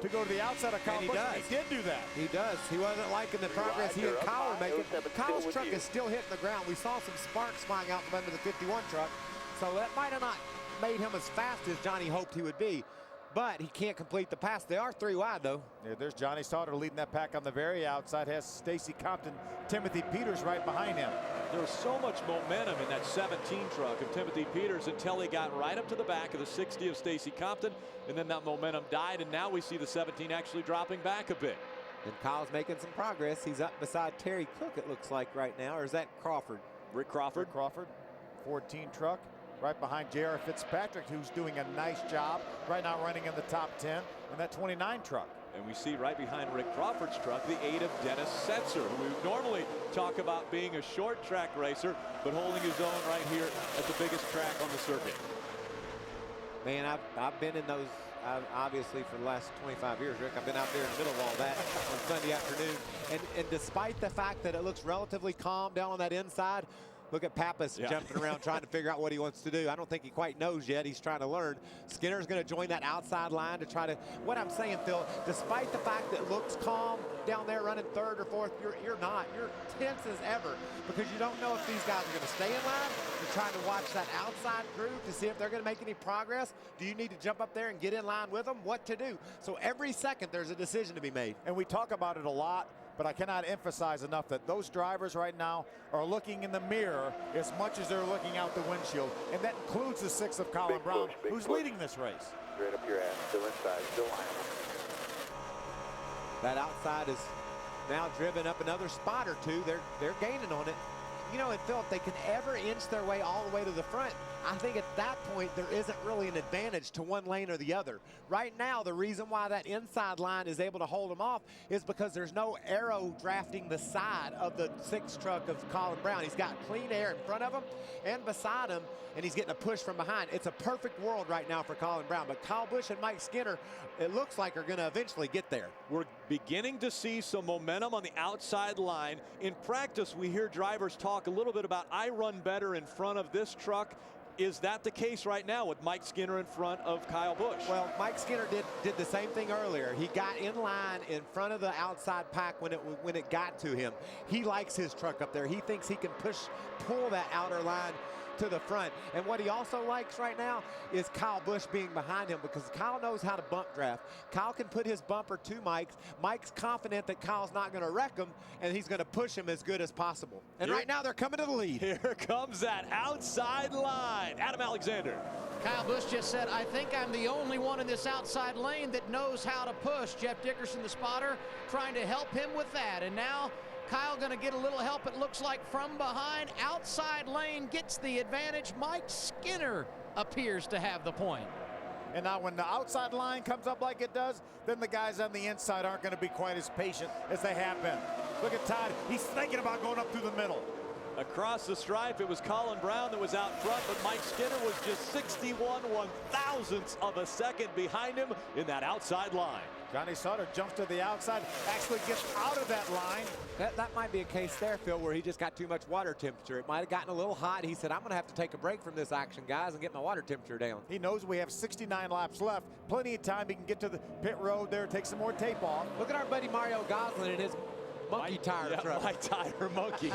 to go to the outside of Kyle Busch. He did do that. He does. He wasn't liking the progress he and Kyle were making. Kyle's truck is still hitting the ground. We saw some sparks flying out from under the 51 truck, so that might have not made him as fast as Johnny hoped he would be. But he can't complete the pass. They are 3 wide, though. Yeah, there's Johnny Sauter leading that pack on the very outside. Has Stacy Compton, Timothy Peters right behind him. There was so much momentum in that 17 truck of Timothy Peters until he got right up to the back of the 60 of Stacy Compton, and then that momentum died, and now we see the 17 actually dropping back a bit. And Kyle's making some progress. He's up beside Terry Cook, it looks like, right now. Or is that Crawford? Rick Crawford. Rick Crawford, 14 truck. Right behind J.R. Fitzpatrick, who's doing a nice job right now running in the top 10 in that 29 truck. And we see right behind Rick Crawford's truck the 8 of Dennis Setzer, who we normally talk about being a short track racer, but holding his own right here at the biggest track on the circuit. Man, I've been in those, obviously, for the last 25 years, Rick. I've been out there in the middle of all that on Sunday afternoon. And despite the fact that it looks relatively calm down on that inside, look at Pappas jumping around trying to figure out what he wants to do. I don't think he quite knows yet. He's trying to learn. Skinner's going to join that outside line to try to, what I'm saying, Phil, despite the fact that it looks calm down there running third or fourth, you're not. You're tense as ever because you don't know if these guys are going to stay in line. You're trying to watch that outside group to see if they're going to make any progress. Do you need to jump up there and get in line with them? What to do? So every second there's a decision to be made. And we talk about it a lot. but I cannot emphasize enough that those drivers right now are looking in the mirror as much as they're looking out the windshield, and that includes the 6 of Colin Brown, who's leading this race. Straight up your ass, still inside, still lying. That outside is now driven up another spot or two. They're gaining on it. You know, and Phil, if they can ever inch their way all the way to the front, I think at that point there isn't really an advantage to one lane or the other. Right now, the reason why that inside line is able to hold them off is because there's no arrow drafting the side of the 6 truck of Colin Brown. He's got clean air in front of him and beside him, and he's getting a push from behind. It's a perfect world right now for Colin Brown, but Kyle Busch and Mike Skinner, it looks like, are going to eventually get there. We're beginning to see some momentum on the outside line. In practice, we hear drivers talk a little bit about, I run better in front of this truck. Is that the case right now with Mike Skinner in front of Kyle Busch? Well, Mike Skinner did the same thing earlier. He got in line in front of the outside pack when it got to him. He likes his truck up there. He thinks he can pull that outer line to the front. And what he also likes right now is Kyle Busch being behind him, because Kyle knows how to bump draft. Kyle can put his bumper to Mike's. Mike's confident that Kyle's not going to wreck him, and he's going to push him as good as possible. And right now they're coming to the lead. Here comes that outside line. Adam Alexander. Kyle Busch just said, I think I'm the only one in this outside lane that knows how to push. Jeff Dickerson, the spotter, trying to help him with that. And now Kyle going to get a little help, it looks like, from behind. Outside lane gets the advantage. Mike Skinner appears to have the point. And now when the outside line comes up like it does, then the guys on the inside aren't going to be quite as patient as they have been. Look at Todd. He's thinking about going up through the middle. Across the stripe, it was Colin Brown that was out front, but Mike Skinner was just 61/1000ths of a second behind him in that outside line. Johnny Sutter jumps to the outside, actually gets out of that line. That might be a case there, Phil, where he just got too much water temperature. It might have gotten a little hot. He said, I'm going to have to take a break from this action, guys, and get my water temperature down. He knows we have 69 laps left. Plenty of time. He can get to the pit road there, take some more tape off. Look at our buddy Mario Goslin and his monkey tire truck. My Tire Monkey.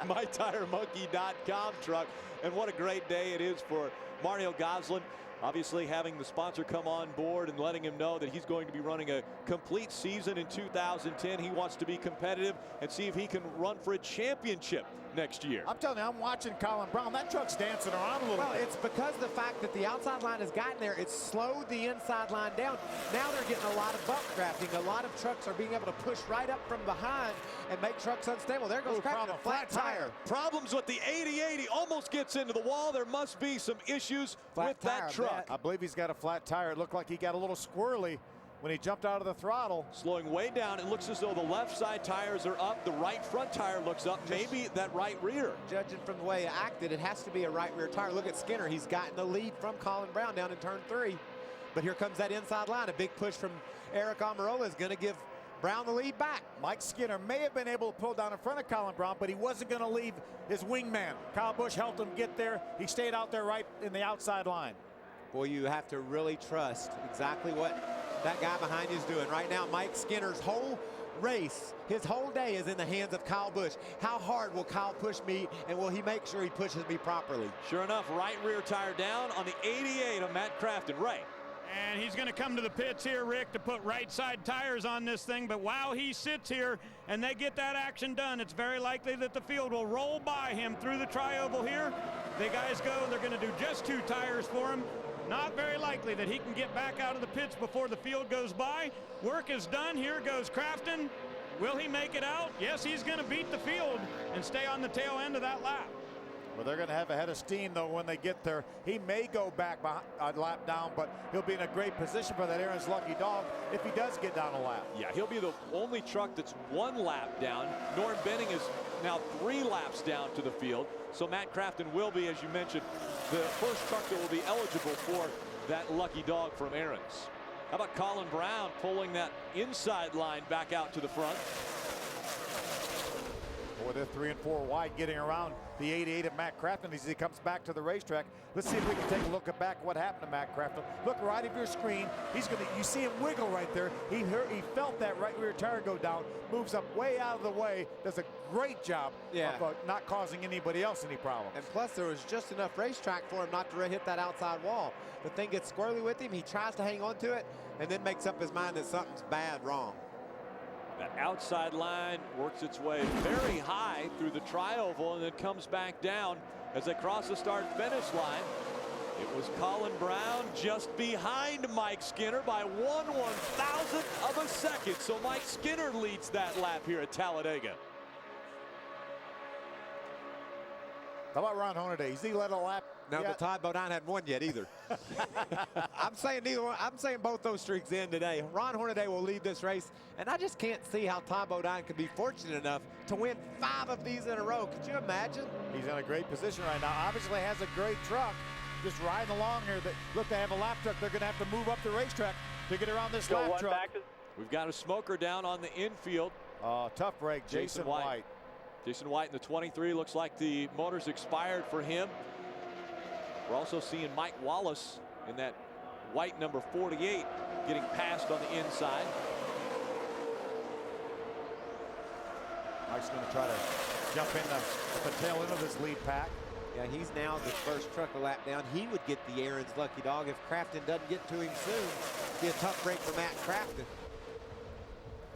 MyTireMonkey.com truck. And what a great day it is for Mario Goslin. Obviously having the sponsor come on board and letting him know that he's going to be running a complete season in 2010. He wants to be competitive and see if he can run for a championship next year. I'm telling you, I'm watching Colin Brown. That truck's dancing around a little bit. Well, it's because of the fact that the outside line has gotten there. It's slowed the inside line down. Now they're getting a lot of bump drafting. A lot of trucks are being able to push right up from behind and make trucks unstable. There goes Crafton, a flat tire. Problems with the 80-80. Almost gets into the wall. There must be some issues with that truck. I believe he's got a flat tire. It looked like he got a little squirrely when he jumped out of the throttle. Slowing way down. It looks as though the left side tires are up. The right front tire looks up. Maybe that right rear. Judging from the way it acted, it has to be a right rear tire. Look at Skinner. He's gotten the lead from Colin Brown down in turn 3. But here comes that inside line. A big push from Eric Almirola is going to give Brown the lead back. Mike Skinner may have been able to pull down in front of Colin Brown, but he wasn't going to leave his wingman. Kyle Busch helped him get there. He stayed out there right in the outside line. Boy, you have to really trust exactly what that guy behind you is doing. Right now, Mike Skinner's whole race, his whole day is in the hands of Kyle Busch. How hard will Kyle push me, and will he make sure he pushes me properly? Sure enough, right rear tire down on the 88 of Matt Crafton. Ray. And he's going to come to the pits here, Rick, to put right side tires on this thing. But while he sits here and they get that action done, it's very likely that the field will roll by him through the tri-oval here. The guys go, they're going to do just 2 tires for him. Not very likely that he can get back out of the pits before the field goes by. Work is done. Here goes Crafton. Will he make it out? Yes, he's going to beat the field and stay on the tail end of that lap. Well, they're going to have a head of steam, though, when they get there. He may go back behind, a lap down, but he'll be in a great position for that Aaron's lucky dog if he does get down a lap. Yeah, he'll be the only truck that's 1 lap down. Norm Benning is now 3 laps down to the field. So Matt Crafton will be, as you mentioned, the first truck that will be eligible for that lucky dog from Aaron's. How about Colin Brown pulling that inside line back out to the front? Boy, they're 3 and 4 wide getting around the 88 of Matt Crafton as he comes back to the racetrack. Let's see if we can take a look at back what happened to Matt Crafton. Look right at your screen. You see him wiggle right there. He felt that right rear tire go down, moves up way out of the way, does a great job of not causing anybody else any problems. And plus, there was just enough racetrack for him not to hit that outside wall. The thing gets squirrely with him. He tries to hang on to it and then makes up his mind that something's bad wrong. That outside line works its way very high through the tri-oval and then comes back down as they cross the start-finish line. It was Colin Brown just behind Mike Skinner by 1/1000th of a second. So Mike Skinner leads that lap here at Talladega. How about Ron Hornaday? Has he led a lap? No, but Todd Bodine hadn't won yet either. I'm saying neither one. I'm saying both those streaks end today. Ron Hornaday will lead this race, and I just can't see how Todd Bodine could be fortunate enough to win 5 of these in a row. Could you imagine? He's in a great position right now. Obviously has a great truck. Just riding along here. Look, they have a lap truck. They're going to have to move up the racetrack to get around this lap truck. We've got a smoker down on the infield. Tough break, Jason White. Jason White in the 23. Looks like the motor's expired for him. We're also seeing Mike Wallace in that white number 48 getting passed on the inside. Mike's going to try to jump in the tail end of this lead pack. Yeah, he's now the first truck a lap down. He would get the Aaron's lucky dog if Crafton doesn't get to him soon. Be a tough break for Matt Crafton.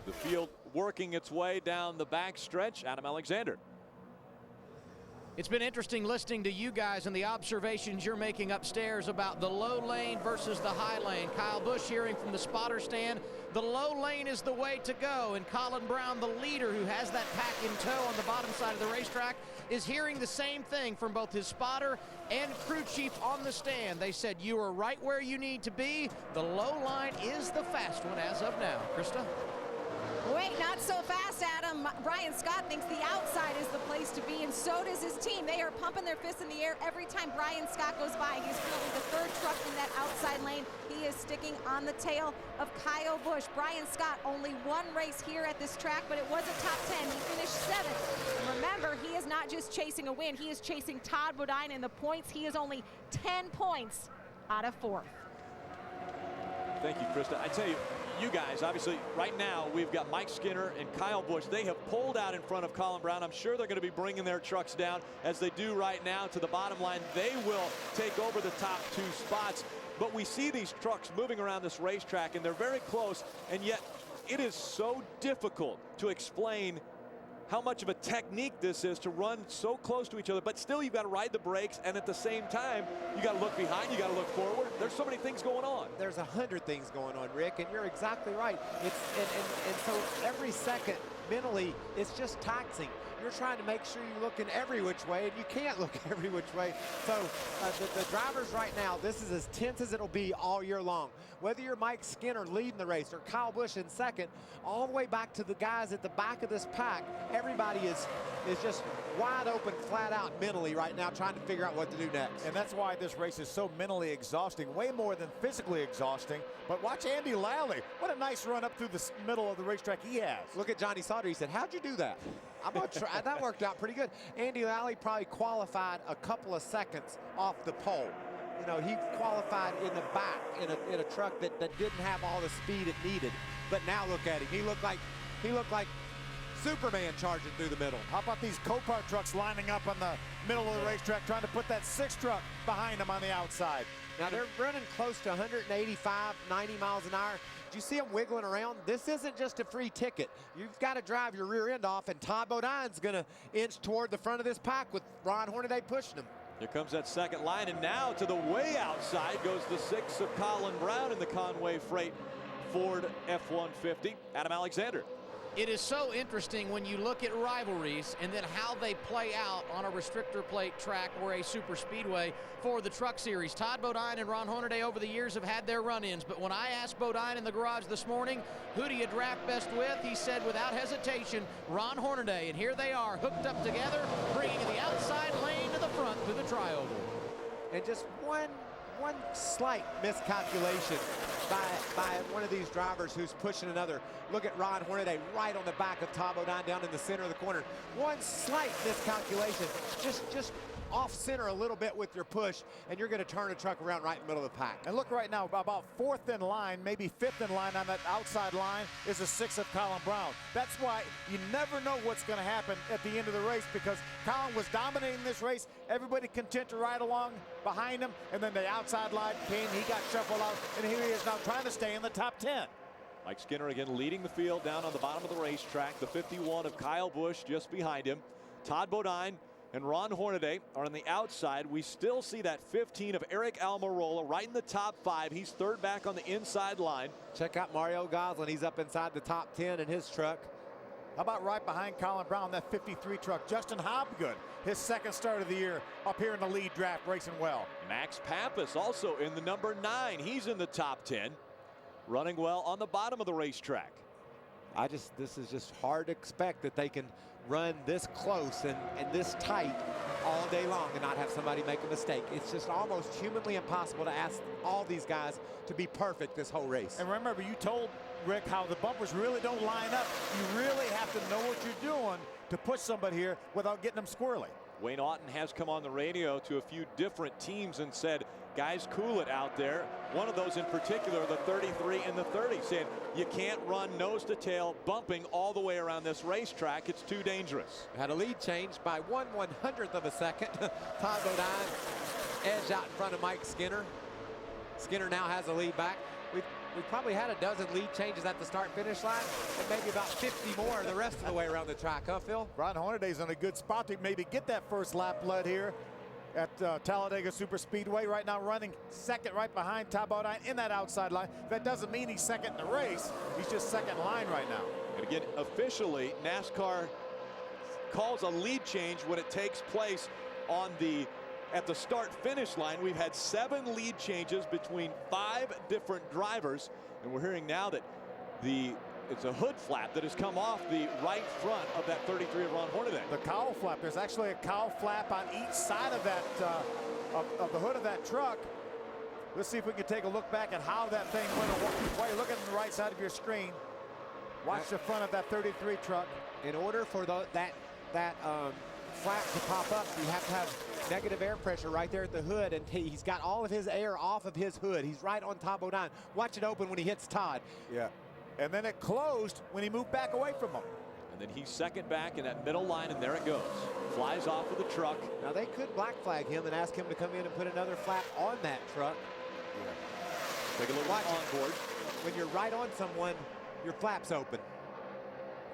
The field working its way down the back stretch. Adam Alexander. It's been interesting listening to you guys and the observations you're making upstairs about the low lane versus the high lane. Kyle Busch hearing from the spotter stand, the low lane is the way to go. And Colin Brown, the leader who has that pack in tow on the bottom side of the racetrack, is hearing the same thing from both his spotter and crew chief on the stand. They said you are right where you need to be. The low line is the fast one as of now. Krista? Wait, not so fast, Adam. Brian Scott thinks the outside is the place to be, and so does his team. They are pumping their fists in the air every time Brian Scott goes by. He's currently the 3rd truck in that outside lane. He is sticking on the tail of Kyle Busch. Brian Scott, only 1 race here at this track, but it was a top 10. He finished 7th. And remember, he is not just chasing a win. He is chasing Todd Bodine in the points. He is only 10 points out of 4th. Thank you, Krista. I tell you, you guys, obviously, right now, we've got Mike Skinner and Kyle Busch. They have pulled out in front of Colin Brown. I'm sure they're going to be bringing their trucks down as they do right now to the bottom line. They will take over the top 2 spots. But we see these trucks moving around this racetrack, and they're very close, and yet it is so difficult to explain how much of a technique this is to run so close to each other, but still you've got to ride the brakes, and at the same time you got to look behind, you got to look forward. There's so many things going on. There's 100 things going on, Rick, and you're exactly right. It's and so every second mentally it's just taxing. You're trying to make sure you look in every which way, and you can't look every which way. So the drivers right now, this is as tense as it'll be all year long. Whether you're Mike Skinner leading the race or Kyle Busch in second, all the way back to the guys at the back of this pack, everybody is just wide open, flat out mentally right now, trying to figure out what to do next. And that's why this race is so mentally exhausting, way more than physically exhausting. But watch Andy Lally. What a nice run up through the middle of the racetrack he has. Look at Johnny Sauter. He said, how'd you do that? I'm going to try. That worked out pretty good. Andy Lally probably qualified a couple of seconds off the pole. You know, he qualified in the back in a truck that didn't have all the speed it needed. But now look at him. He looked like Superman charging through the middle. How about these Copart trucks lining up on the middle of the racetrack, trying to put that 6th truck behind them on the outside? Now they're running close to 185, 90 miles an hour. Do you see them wiggling around? This isn't just a free ticket. You've got to drive your rear end off, and Todd Bodine's going to inch toward the front of this pack with Ron Hornaday pushing him. Here comes that second line, and now to the way outside goes the 6 of Colin Brown in the Conway Freight Ford F-150. Adam Alexander. It is so interesting when you look at rivalries and then how they play out on a restrictor plate track or a super speedway for the truck series. Todd Bodine and Ron Hornaday over the years have had their run-ins, but when I asked Bodine in the garage this morning, who do you draft best with, he said without hesitation, Ron Hornaday. And here they are hooked up together, bringing the outside lane to the front through the tri-oval. And just one slight miscalculation by one of these drivers who's pushing another. Look at Ron Hornaday right on the back of Todd Bodine down in the center of the corner. One slight miscalculation, just off center a little bit with your push, and you're going to turn a truck around right in the middle of the pack. And look right now, about 4th in line, maybe 5th in line on that outside line is a 6 of Colin Brown. That's why you never know what's going to happen at the end of the race, because Colin was dominating this race. Everybody content to ride along behind him, and then the outside line came, he got shuffled out, and here he is now trying to stay in the top 10. Mike Skinner again leading the field down on the bottom of the racetrack. The 51 of Kyle Busch just behind him. Todd Bodine and Ron Hornaday are on the outside. We still see that 15 of Eric Almirola right in the top 5. He's third back on the inside line. Check out Mario Goslin. He's up inside the top 10 in his truck. How about right behind Colin Brown, that 53 truck? Justin Hobgood, his second start of the year, up here in the lead draft, racing well. Max Pappas also in the number 9. He's in the top 10, running well on the bottom of the racetrack. This is just hard to expect that they can run this close and this tight all day long and not have somebody make a mistake. It's just almost humanly impossible to ask all these guys to be perfect this whole race. And remember, you told Rick how the bumpers really don't line up. You really have to know what you're doing to push somebody here without getting them squirrely. Wayne Auton has come on the radio to a few different teams and said, guys, cool it out there. One of those in particular, the 33 and the 30, saying you can't run nose to tail bumping all the way around this racetrack. It's too dangerous. Had a lead change by 1/100th of a second. Todd Bodine edge out in front of Mike Skinner. Skinner now has a lead back. We've probably had a dozen lead changes at the start-finish line and maybe about 50 more the rest of the way around the track, huh, Phil? Ron Hornaday's in a good spot to maybe get that first lap led here at Talladega Superspeedway. Right now running second right behind Todd Bodine in that outside line. That doesn't mean he's second in the race. He's just second in line right now. And again, officially, NASCAR calls a lead change when it takes place at the start-finish line. We've had 7 lead changes between 5 different drivers, and we're hearing now that it's a hood flap that has come off the right front of that 33 of Ron Hornaday. The cowl flap. There's actually a cowl flap on each side of that of the hood of that truck. Let's see if we can take a look back at how that thing went. While you're looking at the right side of your screen, watch the front of that 33 truck. In order for that flap to pop up, you have to have negative air pressure right there at the hood, and he's got all of his air off of his hood. He's right on Todd Bodine. Watch it open when he hits Todd. Yeah. And then it closed when he moved back away from him. And then he's second back in that middle line, and there it goes. Flies off of the truck. Now they could black flag him and ask him to come in and put another flap on that truck. Yeah. Take a look at on board. When you're right on someone, your flap's open.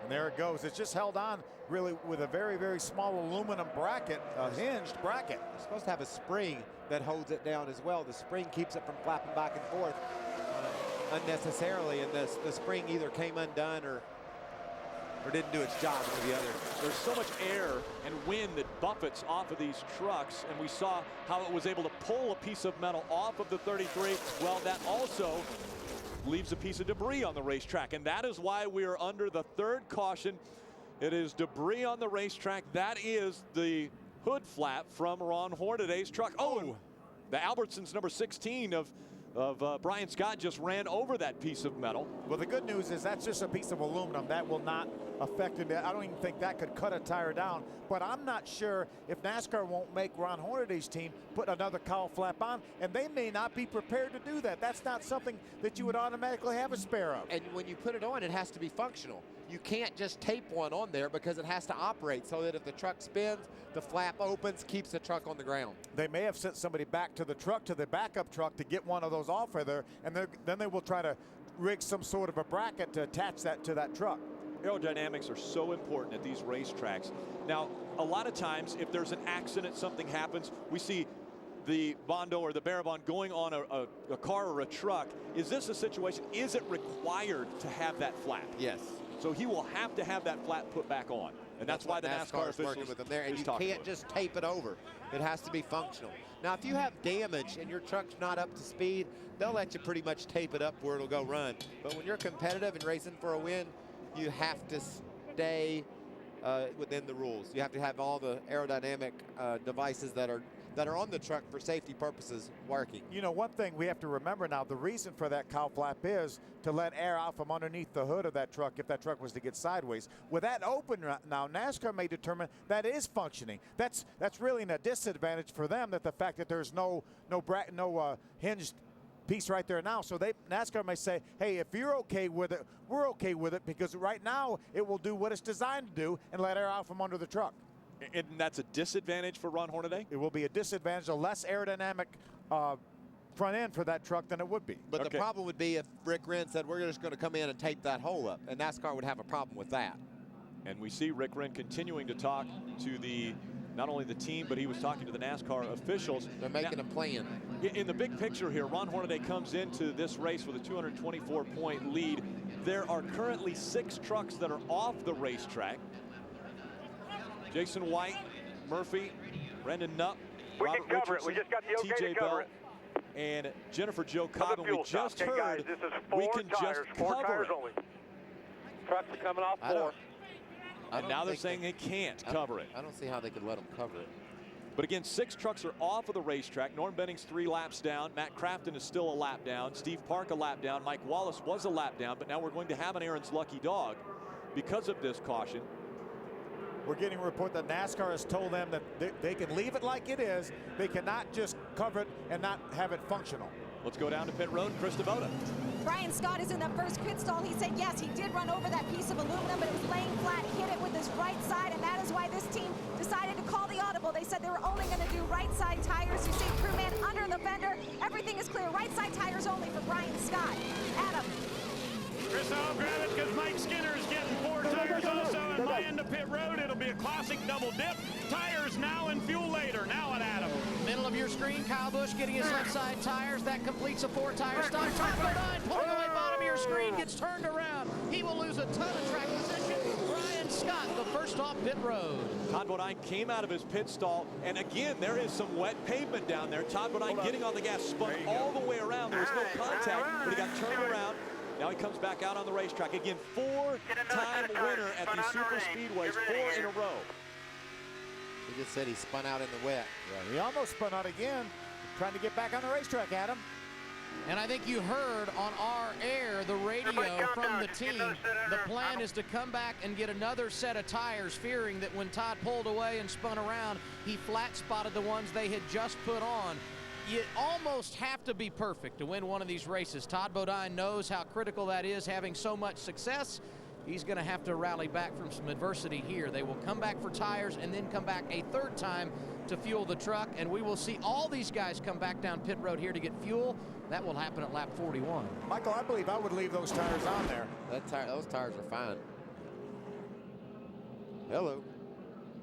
And there it goes. It's just held on really with a very, very small aluminum bracket, a hinged bracket. You're supposed to have a spring that holds it down as well. The spring keeps it from flapping back and forth unnecessarily, and the spring either came undone or didn't do its job, one or the other. There's so much air and wind that buffets off of these trucks, and we saw how it was able to pull a piece of metal off of the 33. Well, that also leaves a piece of debris on the racetrack, and that is why we are under the 3rd caution. It is debris on the racetrack. That is the hood flap from Ron Hornaday's truck. Oh, the Albertsons number 16 of Brian Scott just ran over that piece of metal. Well, the good news is that's just a piece of aluminum. That will not affect him. I don't even think that could cut a tire down. But I'm not sure if NASCAR won't make Ron Hornaday's team put another cowl flap on, and they may not be prepared to do that. That's not something that you would automatically have a spare of. And when you put it on, it has to be functional. You can't just tape one on there because it has to operate so that if the truck spins, the flap opens, keeps the truck on the ground. They may have sent somebody back to the truck, to the backup truck, to get one of those off of there, and then they will try to rig some sort of a bracket to attach that to that truck. Aerodynamics are so important at these racetracks. Now, a lot of times, if there's an accident, something happens, we see the Bondo or the Barabon going on a car or a truck. Is this a situation? Is it required to have that flap? Yes. So he will have to have that flap put back on. And that's why the NASCAR is working with them there. And you can't about just tape it over. It has to be functional. Now, if you have damage and your truck's not up to speed, they'll let you pretty much tape it up where it'll go run. But when you're competitive and racing for a win, you have to stay within the rules. You have to have all the aerodynamic devices that are on the truck for safety purposes working. You know, one thing we have to remember now, the reason for that cowl flap is to let air out from underneath the hood of that truck if that truck was to get sideways. With that open now, NASCAR may determine that is functioning. That's really a disadvantage for them, that the fact that there's no hinged piece right there now. So NASCAR may say, hey, if you're okay with it, we're okay with it, because right now it will do what it's designed to do and let air out from under the truck. And that's a disadvantage for Ron Hornaday? It will be a disadvantage, a less aerodynamic front end for that truck than it would be. But the problem would be if Rick Wren said, we're just going to come in and tape that hole up, and NASCAR would have a problem with that. And we see Rick Wren continuing to talk to not only the team, but he was talking to the NASCAR officials. They're making a plan. In the big picture here, Ron Hornaday comes into this race with a 224-point lead. There are currently 6 trucks that are off the racetrack. Jason White, Murphy, Brendan Nupp, Robert Richardson, We just got the okay TJ to cover Bell, it. and Jennifer Jo Cobb. We just Okay, heard guys, this is we 4 can tires, just 4 cover tires it. only. Trucks are coming off 4. And now they're saying they can't cover it. I don't see how they could let them cover it. But again, 6 trucks are off of the racetrack. Norm Benning's 3 laps down. Matt Crafton is still a lap down. Steve Park a lap down. Mike Wallace was a lap down, but now we're going to have an Aaron's lucky dog because of this caution. We're getting a report that NASCAR has told them that they can leave it like it is. They cannot just cover it and not have it functional. Let's go down to pit road. Chris DeVota. Brian Scott is in the first pit stall. He said, yes, he did run over that piece of aluminum, but it was laying flat, hit it with his right side, and that is why this team decided to call the audible. They said they were only going to do right side tires. You see crewman under the fender. Everything is clear. Right side tires only for Brian Scott. Adam. Chris, I'll grab it because Mike Skinner is getting 4 tires also in my end of pit road. It'll be a classic double dip. Tires now and fuel later. Now at Adam. Middle of your screen, Kyle Busch getting his left side tires. That completes a 4-tire stop. Top of 9, pulling away bottom of your screen, gets turned around. He will lose a ton of track position. Brian Scott, the first off pit road. Todd Bodine came out of his pit stall, and again, there is some wet pavement down there. Todd Bodine getting on the gas, spun all the way around. There was no contact, but he got turned around. Now he comes back out on the racetrack. Again, 4-time winner at the Superspeedways, 4 in a row. He just said he spun out in the wet. Yeah, he almost spun out again, trying to get back on the racetrack, Adam. And I think you heard on our air, the radio from the team, the plan is to come back and get another set of tires, fearing that when Todd pulled away and spun around, he flat spotted the ones they had just put on. You almost have to be perfect to win one of these races. Todd Bodine knows how critical that is, having so much success. He's going to have to rally back from some adversity here. They will come back for tires and then come back a 3rd time to fuel the truck, and we will see all these guys come back down pit road here to get fuel. That will happen at lap 41. Michael, I believe I would leave those tires on there. Those tires are fine. Hello.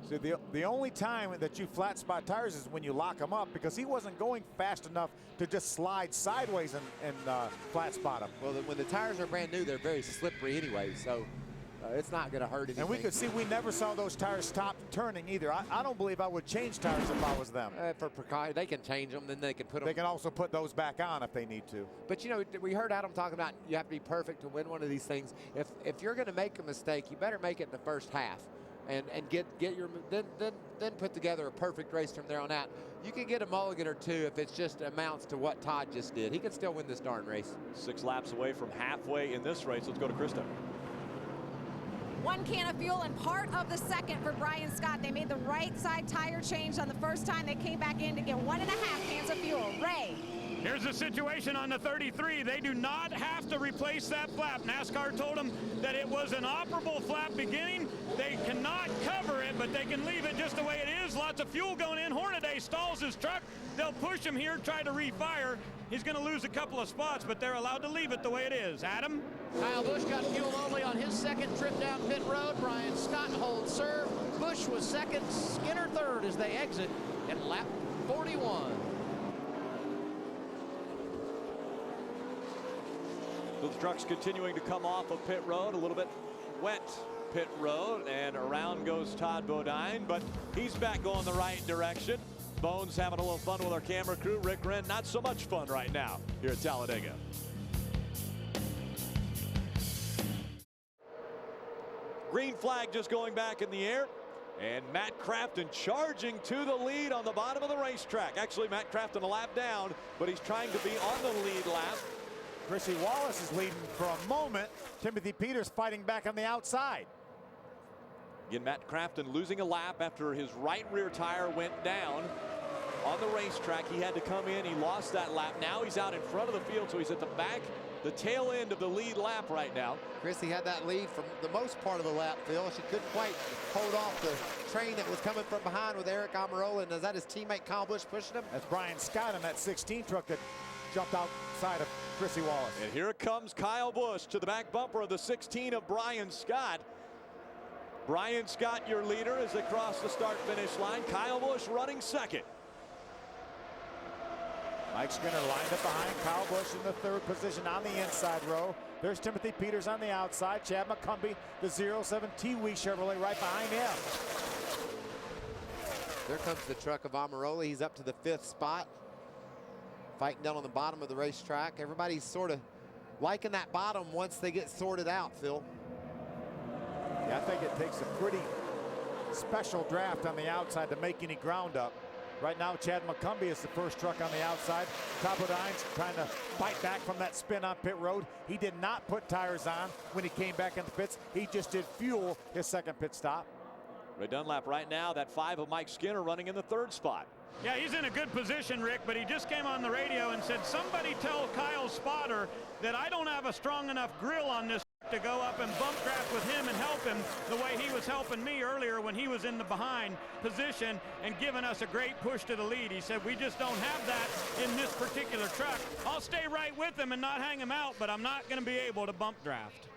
So the only time that you flat spot tires is when you lock them up, because he wasn't going fast enough to just slide sideways and flat spot them. Well, when the tires are brand new, they're very slippery anyway, so it's not going to hurt anything. And we could see we never saw those tires stop turning either. I don't believe I would change tires if I was them. For precaution, they can change them, then they can put them. They can also put those back on if they need to. But you know, we heard Adam talking about you have to be perfect to win one of these things. If you're going to make a mistake, you better make it in the first half. And get your then put together a perfect race from there on out. You can get a mulligan or 2 if it's just amounts to what Todd just did. He can still win this darn race. 6 laps away from halfway in this race. Let's go to Krista. 1 can of fuel and part of the second for Brian Scott. They made the right side tire change on the first time. They came back in to get 1.5 cans of fuel. Ray. Here's the situation on the 33. They do not have to replace that flap. NASCAR told them that it was an operable flap beginning. They cannot cover it, but they can leave it just the way it is. Lots of fuel going in. Hornaday stalls his truck. They'll push him here, try to refire. He's going to lose a couple of spots, but they're allowed to leave it the way it is. Adam? Kyle Busch got fuel only on his 2nd trip down pit road. Brian Scott holds serve. Busch was 2nd, Skinner 3rd as they exit at lap 41. So the truck's continuing to come off of pit road, a little bit wet pit road, and around goes Todd Bodine, but he's back going the right direction. Bones having a little fun with our camera crew. Rick Wren, not so much fun right now here at Talladega. Green flag just going back in the air, and Matt Crafton charging to the lead on the bottom of the racetrack. Actually, Matt Crafton a lap down, but he's trying to be on the lead lap. Chrissy Wallace is leading for a moment. Timothy Peters fighting back on the outside. Again, Matt Crafton losing a lap after his right rear tire went down on the racetrack. He had to come in. He lost that lap. Now he's out in front of the field, so he's at the back, the tail end of the lead lap right now. Chrissy had that lead from the most part of the lap, Phil. She couldn't quite hold off the train that was coming from behind with Eric Almirola. And is that his teammate Kyle Busch pushing him? That's Brian Scott in that 16 truck that jumped outside of Chrissy Wallace. And here comes Kyle Busch to the back bumper of the 16 of Brian Scott. Brian Scott, your leader, is across the start-finish line. Kyle Busch running second. Mike Skinner lined up behind Kyle Busch in the third position on the inside row. There's Timothy Peters on the outside. Chad McCumbee, the 07 T-Wee Chevrolet, right behind him. There comes the truck of Amarola. He's up to the 5th spot. Fighting down on the bottom of the racetrack. Everybody's sort of liking that bottom once they get sorted out, Phil. Yeah, I think it takes a pretty special draft on the outside to make any ground up. Right now, Chad McCumbee is the first truck on the outside. Top of Dine's trying to fight back from that spin on pit road. He did not put tires on when he came back in the pits. He just did fuel his second pit stop. Ray Dunlap right now, that 5 of Mike Skinner running in the 3rd spot. Yeah, he's in a good position, Rick, but he just came on the radio and said, somebody tell Kyle Spotter that I don't have a strong enough grill on this to go up and bump draft with him and help him the way he was helping me earlier when he was in the behind position and giving us a great push to the lead. He said, we just don't have that in this particular truck. I'll stay right with him and not hang him out, but I'm not going to be able to bump draft.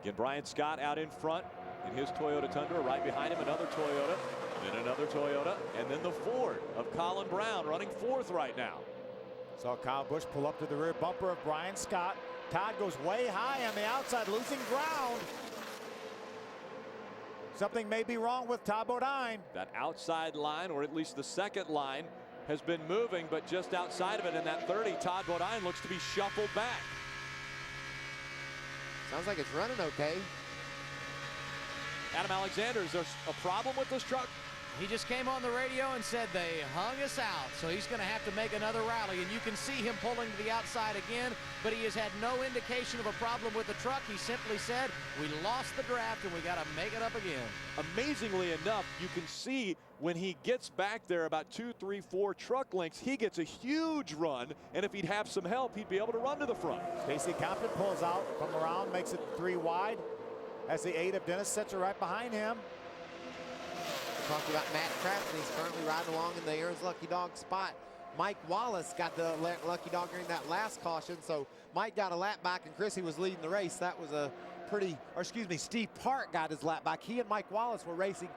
Again, Brian Scott out in front in his Toyota Tundra. Right behind him, another Toyota, then another Toyota, and then the Ford of Colin Brown running 4th right now. Saw Kyle Busch pull up to the rear bumper of Brian Scott. Todd goes way high on the outside, losing ground. Something may be wrong with Todd Bodine. That outside line, or at least the second line, has been moving, but just outside of it in that 30, Todd Bodine looks to be shuffled back. Sounds like it's running okay. Adam Alexander, is there a problem with this truck? He just came on the radio and said they hung us out, so he's going to have to make another rally. And you can see him pulling to the outside again, but he has had no indication of a problem with the truck. He simply said, we lost the draft and we got to make it up again. Amazingly enough, you can see when he gets back there about 2, 3, 4 truck lengths, he gets a huge run, and if he'd have some help, he'd be able to run to the front. Casey Compton pulls out from around, makes it 3 wide. As the 8 of Dennis Setzer right behind him. Talking about Matt Crafton, he's currently riding along in the Aaron's Lucky Dog spot. Mike Wallace got the Lucky Dog during that last caution, so Mike got a lap back and Chrissy was leading the race. That was a pretty, or excuse me, Steve Park got his lap back. He and Mike Wallace were racing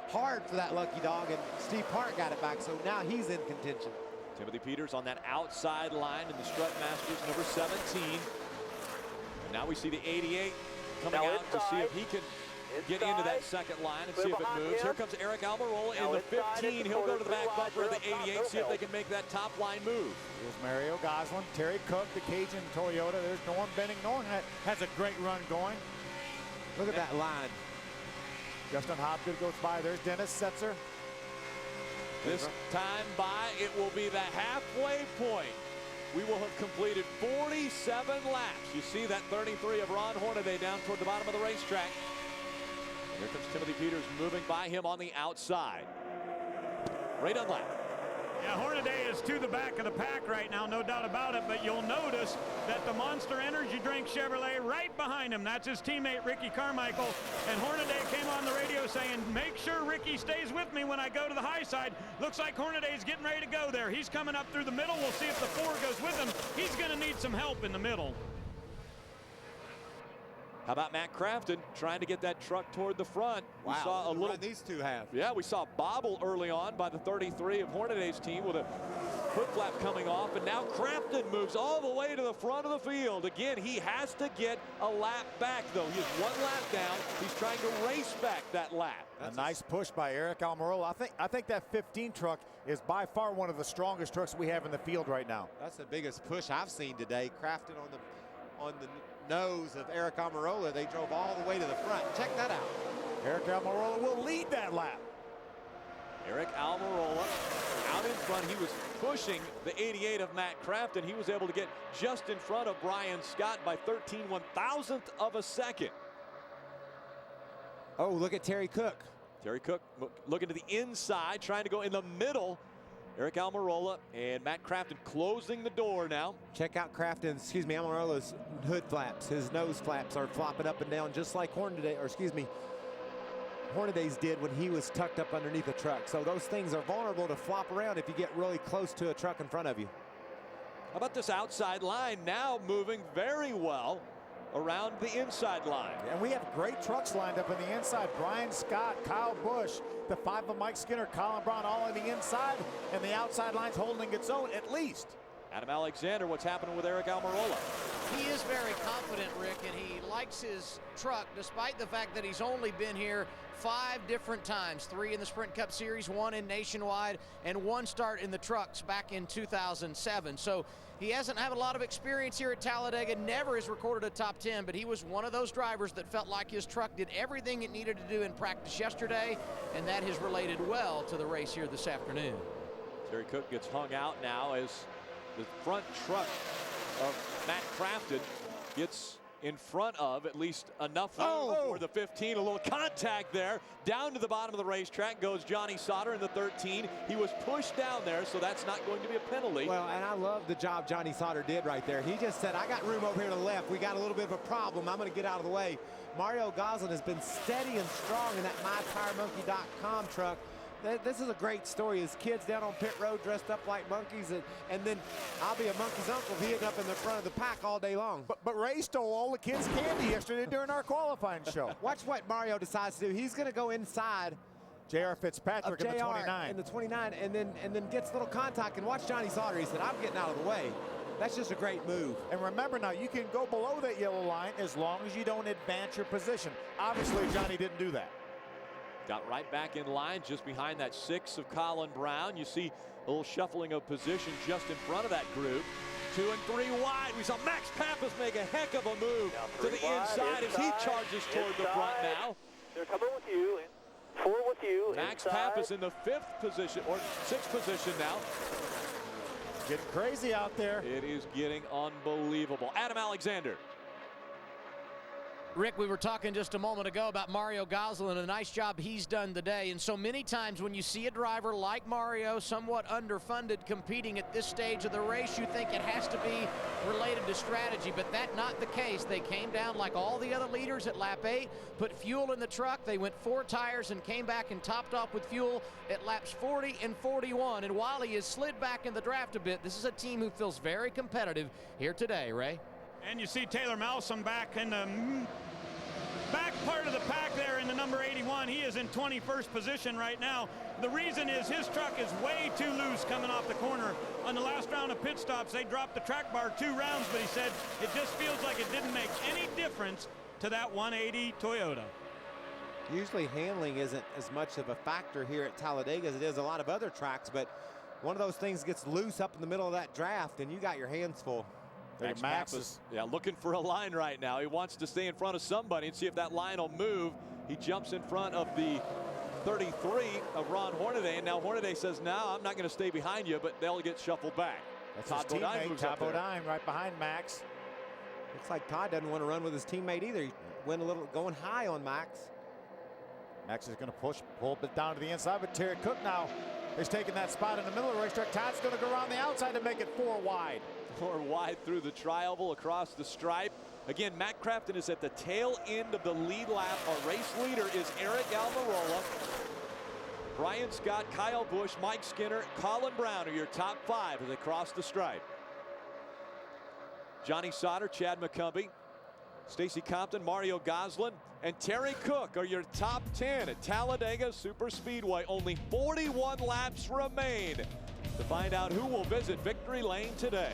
hard for that Lucky Dog, and Steve Park got it back, so now he's in contention. Timothy Peters on that outside line in the Strut Masters number 17. And now we see the 88 coming out to see if he can get into that second line and see if it moves. Here comes Eric Almirola in the 15. He'll go to the back bumper of the 88, see if they can make that top line move. Here's Mario Goslin, Terry Cook, the Cajun Toyota. There's Norm Benning. Norm has a great run going. Look at that line. Justin Hopgood goes by. There's Dennis Setzer. This time by, it will be the halfway point. We will have completed 47 laps. You see that 33 of Ron Hornaday down toward the bottom of the racetrack. Here comes Timothy Peters moving by him on the outside. Ray Dunlap. Yeah, Hornaday is to the back of the pack right now, no doubt about it, but you'll notice that the Monster Energy Drink Chevrolet right behind him, that's his teammate Ricky Carmichael, and Hornaday came on the radio saying, make sure Ricky stays with me when I go to the high side. Looks like Hornaday's getting ready to go there. He's coming up through the middle. We'll see if the 4 goes with him. He's going to need some help in the middle. How about Matt Crafton trying to get that truck toward the front? Wow, we saw a little. These two have. Yeah, we saw a bobble early on by the 33 of Hornaday's team with a foot flap coming off, and now Crafton moves all the way to the front of the field. Again, he has to get a lap back, though. He's 1 lap down. He's trying to race back that lap. That's a nice push by Eric Almirola. I think that 15 truck is by far one of the strongest trucks we have in the field right now. That's the biggest push I've seen today. Crafton on the nose of Eric Almirola. They drove all the way to the front. Check that out. Eric Almirola will lead that lap. Eric Almirola out in front. He was pushing the 88 of Matt Crafton. He was able to get just in front of Brian Scott by 13/1000th of a second. Oh, look at Terry Cook. Terry Cook looking to the inside, trying to go in the middle. Eric Almirola and Matt Crafton closing the door now. Check out Crafton's, excuse me, Almirola's hood flaps. His nose flaps are flopping up and down just like Hornaday's did when he was tucked up underneath the truck. So those things are vulnerable to flop around if you get really close to a truck in front of you. How about this outside line now moving very well around the inside line? And we have great trucks lined up on the inside. Brian Scott, Kyle Busch, the 5 of Mike Skinner, Colin Brown all on the inside, and the outside line's holding its own at least. Adam Alexander, what's happening with Eric Almirola? He is very confident, Rick, and he likes his truck despite the fact that he's only been here 5 different times, 3 in the Sprint Cup Series, 1 in Nationwide, and 1 start in the trucks back in 2007. So he hasn't had a lot of experience here at Talladega, never has recorded a top 10, but he was one of those drivers that felt like his truck did everything it needed to do in practice yesterday, and that has related well to the race here this afternoon. Terry Cook gets hung out now as the front truck of Matt Crafton gets in front of at least enough room for the 15. A little contact there. Down to the bottom of the racetrack goes Johnny Sauter in the 13. He was pushed down there, so that's not going to be a penalty. Well, and I love the job Johnny Sauter did right there. He just said, I got room over here to the left. We got a little bit of a problem. I'm going to get out of the way. Mario Goslin has been steady and strong in that MyTireMonkey.com truck. This is a great story. His kids down on pit road dressed up like monkeys, and then I'll be a monkey's uncle. He ended up in the front of the pack all day long. But Ray stole all the kids' candy yesterday during our qualifying show. Watch what Mario decides to do. He's going to go inside J.R. Fitzpatrick in the 29. In the 29, and then gets a little contact. And watch Johnny Sauter. He said, I'm getting out of the way. That's just a great move. And remember now, you can go below that yellow line as long as you don't advance your position. Obviously, Johnny didn't do that. Got right back in line just behind that 6 of Colin Brown. You see a little shuffling of position just in front of that group. 2 and 3 wide. We saw Max Pappas make a heck of a move to the inside as he charges toward the front now. They're coming with you. 4 with you. Max inside. Pappas in the 5th position, or 6th position now. Getting crazy out there. It is getting unbelievable. Adam Alexander. Rick, we were talking just a moment ago about Mario Goslin and a nice job he's done today. And so many times when you see a driver like Mario, somewhat underfunded, competing at this stage of the race, you think it has to be related to strategy, but that's not the case. They came down like all the other leaders at lap 8, put fuel in the truck. They went 4 tires and came back and topped off with fuel at laps 40 and 41. And while he has slid back in the draft a bit, this is a team who feels very competitive here today, Ray. And you see Taylor Malsom back in the back part of the pack there in the number 81. He is in 21st position right now. The reason is his truck is way too loose coming off the corner. On the last round of pit stops, they dropped the track bar 2 rounds, but he said it just feels like it didn't make any difference to that 180 Toyota. Usually handling isn't as much of a factor here at Talladega as it is a lot of other tracks, but one of those things gets loose up in the middle of that draft, and you got your hands full. Max Pappas, looking for a line right now. He wants to stay in front of somebody and see if that line will move. He jumps in front of the 33 of Ron Hornaday, and now Hornaday says, no, I'm not going to stay behind you, but they'll get shuffled back. That's Todd his Bodine teammate, moves Todd up there. Bodine right behind Max. Looks like Todd doesn't want to run with his teammate either. He went a little going high on Max. Max is going to pull a bit down to the inside, but Terry Cook now is taking that spot in the middle of the racetrack. Todd's going to go around the outside and make it 4 wide. 4 wide through the tri-oval across the stripe. Again, Matt Crafton is at the tail end of the lead lap. Our race leader is Eric Almirola. Brian Scott, Kyle Busch, Mike Skinner, Colin Brown are your top 5 as they cross the stripe. Johnny Sauter, Chad McCumbee, Stacy Compton, Mario Goslin, and Terry Cook are your top 10 at Talladega Superspeedway. Only 41 laps remain to find out who will visit Victory Lane today.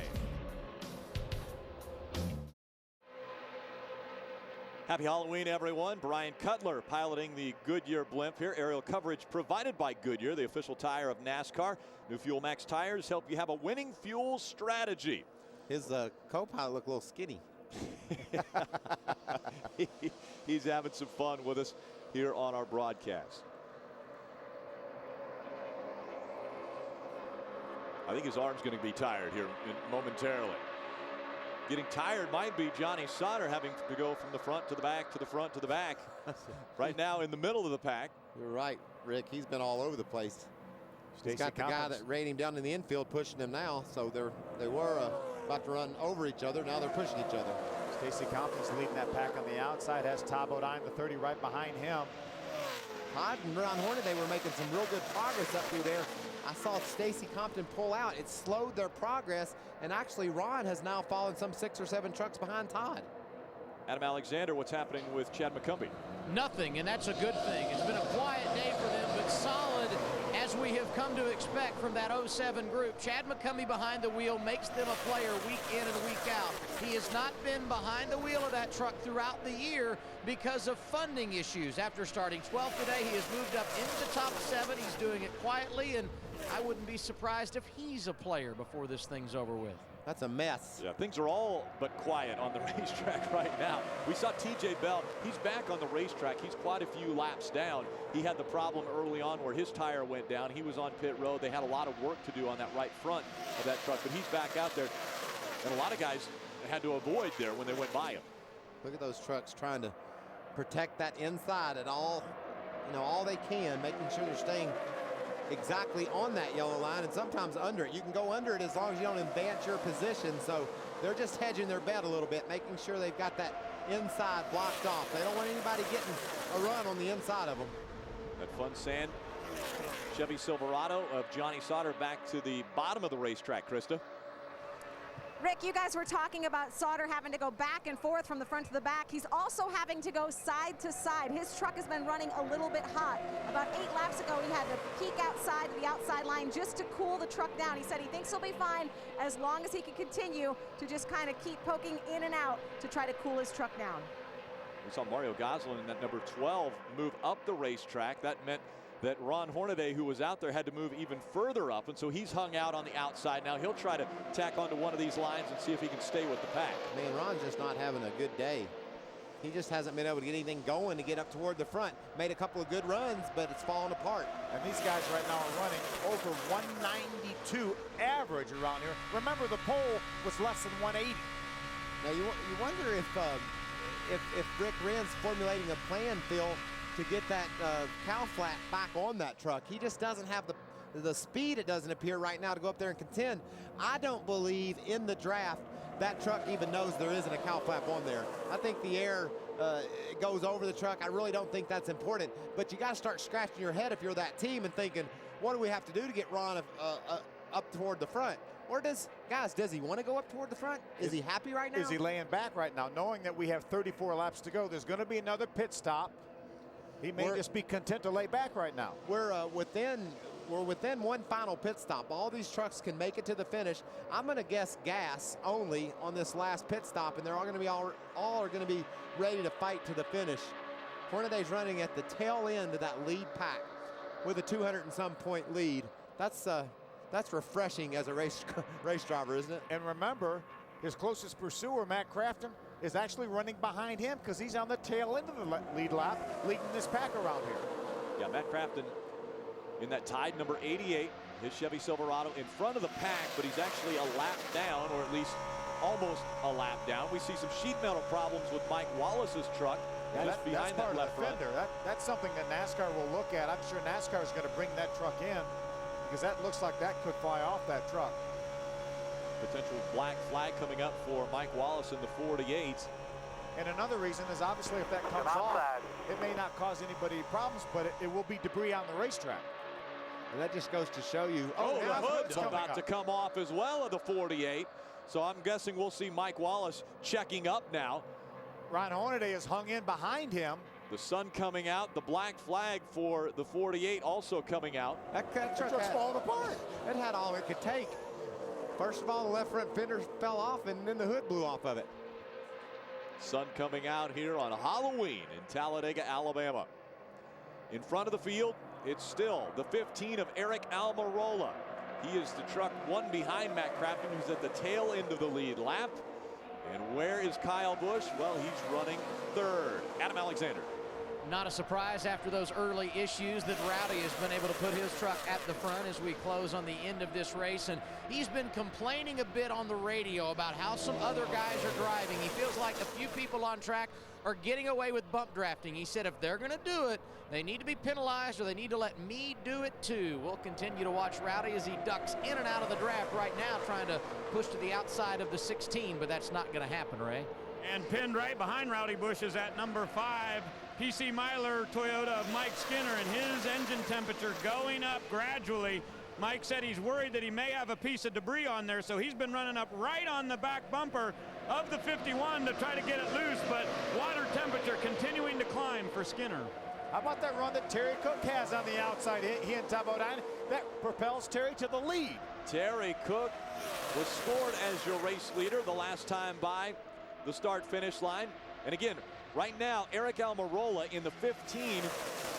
Happy Halloween, everyone. Brian Cutler piloting the Goodyear blimp here. Aerial coverage provided by Goodyear, the official tire of NASCAR. New Fuel Max tires help you have a winning fuel strategy. His co-pilot looked a little skinny. He's having some fun with us here on our broadcast. I think his arm's going to be tired here momentarily. Getting tired might be Johnny Sauter having to go from the front to the back to the front to the back. Right now in the middle of the pack. You're right, Rick. He's been all over the place. He's got the guy that ran him down in the infield pushing him now. So they were about to run over each other. Now they're pushing each other. Stacy Compton's leading that pack on the outside. Has Todd Bodine, the 30, right behind him. Todd and Ron Hornaday were making some real good progress up through there. I saw Stacy Compton pull out. It slowed their progress, and actually Ron has now fallen some 6 or 7 trucks behind Todd. Adam Alexander, what's happening with Chad McCumbee? Nothing, and that's a good thing. It's been a quiet day for them, but solid as we have come to expect from that 07 group. Chad McCumbee behind the wheel makes them a player week in and week out. He has not been behind the wheel of that truck throughout the year because of funding issues. After starting 12th today, he has moved up into the top 7. He's doing it quietly, and I wouldn't be surprised if he's a player before this thing's over with. That's a mess. Yeah, things are all but quiet on the racetrack right now. We saw TJ Bell. He's back on the racetrack. He's quite a few laps down. He had the problem early on where his tire went down. He was on pit road. They had a lot of work to do on that right front of that truck, but he's back out there. And a lot of guys had to avoid there when they went by him. Look at those trucks trying to protect that inside at all, all they can, making sure they're staying exactly on that yellow line and sometimes under it. You can go under it as long as you don't advance your position. So they're just hedging their bet a little bit, making sure they've got that inside blocked off. They don't want anybody getting a run on the inside of them. That fun sand Chevy Silverado of Johnny Sauter back to the bottom of the racetrack, Krista. Rick, you guys were talking about Sauter having to go back and forth from the front to the back. He's also having to go side to side. His truck has been running a little bit hot. About 8 laps ago, he had to peek outside to the outside line just to cool the truck down. He said he thinks he'll be fine as long as he can continue to just kind of keep poking in and out to try to cool his truck down. We saw Mario Goslin in that number 12 move up the racetrack. That meant that Ron Hornaday, who was out there, had to move even further up, and so he's hung out on the outside. Now he'll try to tack onto one of these lines and see if he can stay with the pack. Man, Ron's just not having a good day. He just hasn't been able to get anything going to get up toward the front. Made a couple of good runs, but it's falling apart. And these guys right now are running over 192 average around here. Remember, the pole was less than 180. Now you wonder if Rick Wren's formulating a plan, Phil, to get that cow flat back on that truck. He just doesn't have the speed, it doesn't appear right now, to go up there and contend. I don't believe in the draft that truck even knows there isn't a cow flap on there. I think the air goes over the truck. I really don't think that's important, but you got to start scratching your head if you're that team and thinking, what do we have to do to get Ron up toward the front? Or does he want to go up toward the front? Is he happy right now? Is he laying back right now, knowing that we have 34 laps to go? There's going to be another pit stop. He may just be content to lay back right now. We're within one final pit stop. All these trucks can make it to the finish. I'm going to guess gas only on this last pit stop, and they're all going to be all are going to be ready to fight to the finish. Hornaday's running at the tail end of that lead pack with a 200 and some point lead. That's refreshing as a race driver, isn't it? And remember, his closest pursuer, Matt Crafton, is actually running behind him because he's on the tail end of the lead lap, leading this pack around here. Yeah, Matt Crafton in that tied number 88, his Chevy Silverado in front of the pack, but he's actually a lap down, or at least almost a lap down. We see some sheet metal problems with Mike Wallace's truck just behind that left fender. That's something that NASCAR will look at. I'm sure NASCAR is going to bring that truck in because that looks like that could fly off that truck. Potential black flag coming up for Mike Wallace in the 48. And another reason is obviously if that comes off, it may not cause anybody problems, but it will be debris on the racetrack. And that just goes to show you. Oh, the hood's about to come off as well of the 48. So I'm guessing we'll see Mike Wallace checking up now. Ron Hornaday is hung in behind him. The sun coming out, the black flag for the 48 also coming out. That truck's falling apart. It had all it could take. First of all, the left front fender fell off, and then the hood blew off of it. Sun coming out here on Halloween in Talladega, Alabama. In front of the field, it's still the 15 of Eric Almirola. He is the truck one behind Matt Crafton, who's at the tail end of the lead lap. And where is Kyle Busch? Well, he's running third. Adam Alexander. Not a surprise after those early issues that Rowdy has been able to put his truck at the front as we close on the end of this race. And he's been complaining a bit on the radio about how some other guys are driving. He feels like a few people on track are getting away with bump drafting. He said if they're going to do it, they need to be penalized or they need to let me do it too. We'll continue to watch Rowdy as he ducks in and out of the draft right now, trying to push to the outside of the 16, but that's not going to happen, Ray. And pinned right behind Rowdy Busch is at number 5, PC Myler Toyota of Mike Skinner, and his engine temperature going up gradually Mike said he's worried that he may have a piece of debris on there, so he's been running up right on the back bumper of the 51 to try to get it loose, but water temperature continuing to climb for Skinner. How about that run that Terry Cook has on the outside? He and Talladega, that propels Terry to the lead. Terry Cook was scored as your race leader the last time by the start-finish line. And again, right now, Eric Almirola in the 15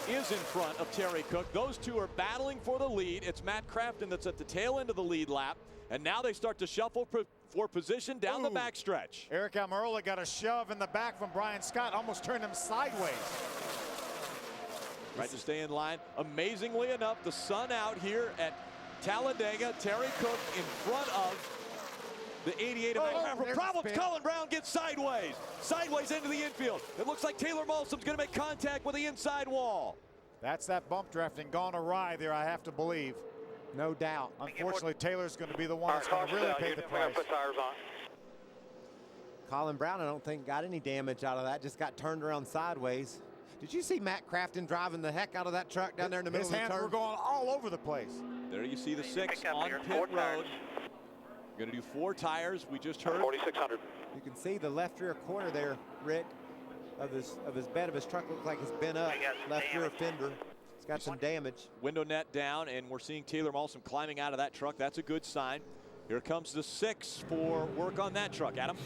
is in front of Terry Cook. Those two are battling for the lead. It's Matt Crafton that's at the tail end of the lead lap. And now they start to shuffle for position down the backstretch. Eric Almirola got a shove in the back from Brian Scott, almost turned him sideways. Right to stay in line. Amazingly enough, the sun out here at Talladega. Terry Cook in front of the 88 of Matt. Problems. Colin Brown gets sideways into the infield. It looks like Taylor Malsom's going to make contact with the inside wall. That's that bump drafting gone awry there, I have to believe. No doubt. Unfortunately, Taylor's going to be the one that's going to really pay the price. Put tires on. Colin Brown, I don't think, got any damage out of that. Just got turned around sideways. Did you see Matt Crafton driving the heck out of that truck down there in the middle of the turn? His hands were going all over the place. There you see the 6 on pit road. Going to do 4 tires. We just heard 4,600. You can see the left rear corner there, Rick, of his bed of his truck looks like it's bent up. Left rear fender. It's got some damage. Window net down, and we're seeing Taylor Malsom climbing out of that truck. That's a good sign. Here comes the 6 for work on that truck. Adam.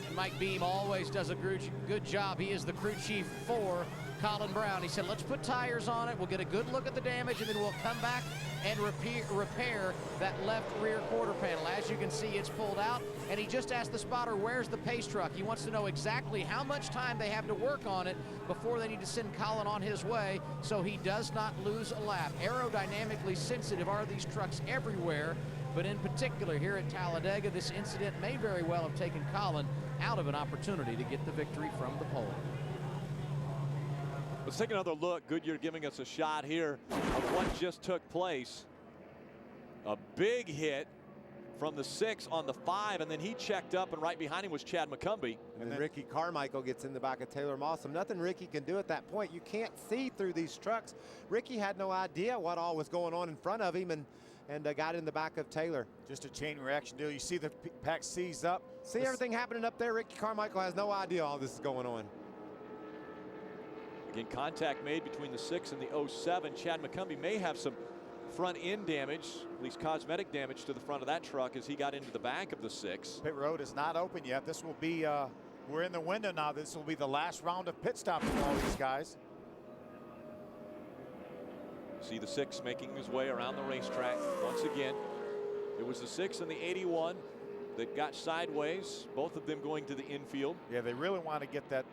And Mike Beam always does a good job. He is the crew chief for Colin Brown. He said, let's put tires on it. We'll get a good look at the damage, and then we'll come back and repair that left rear quarter panel. As you can see, it's pulled out, and he just asked the spotter, where's the pace truck? He wants to know exactly how much time they have to work on it before they need to send Colin on his way so he does not lose a lap. Aerodynamically sensitive are these trucks everywhere, but in particular here at Talladega, this incident may very well have taken Colin out of an opportunity to get the victory from the pole. Let's take another look. Goodyear giving us a shot here of what just took place. A big hit from the 6 on the 5, and then he checked up, and right behind him was Chad McCumbee. And then Ricky Carmichael gets in the back of Taylor Malsom. Nothing Ricky can do at that point. You can't see through these trucks. Ricky had no idea what all was going on in front of him, and got in the back of Taylor. Just a chain reaction deal. You see the pack seized up. See everything happening up there. Ricky Carmichael has no idea all this is going on. Again, contact made between the 6 and the 07. Chad McCumbee may have some front end damage, at least cosmetic damage to the front of that truck as he got into the back of the 6. Pit road is not open yet. This will be, we're in the window now. This will be the last round of pit stops for all these guys. See the 6 making his way around the racetrack once again. It was the 6 and the 81 that got sideways, both of them going to the infield. Yeah, they really want to get that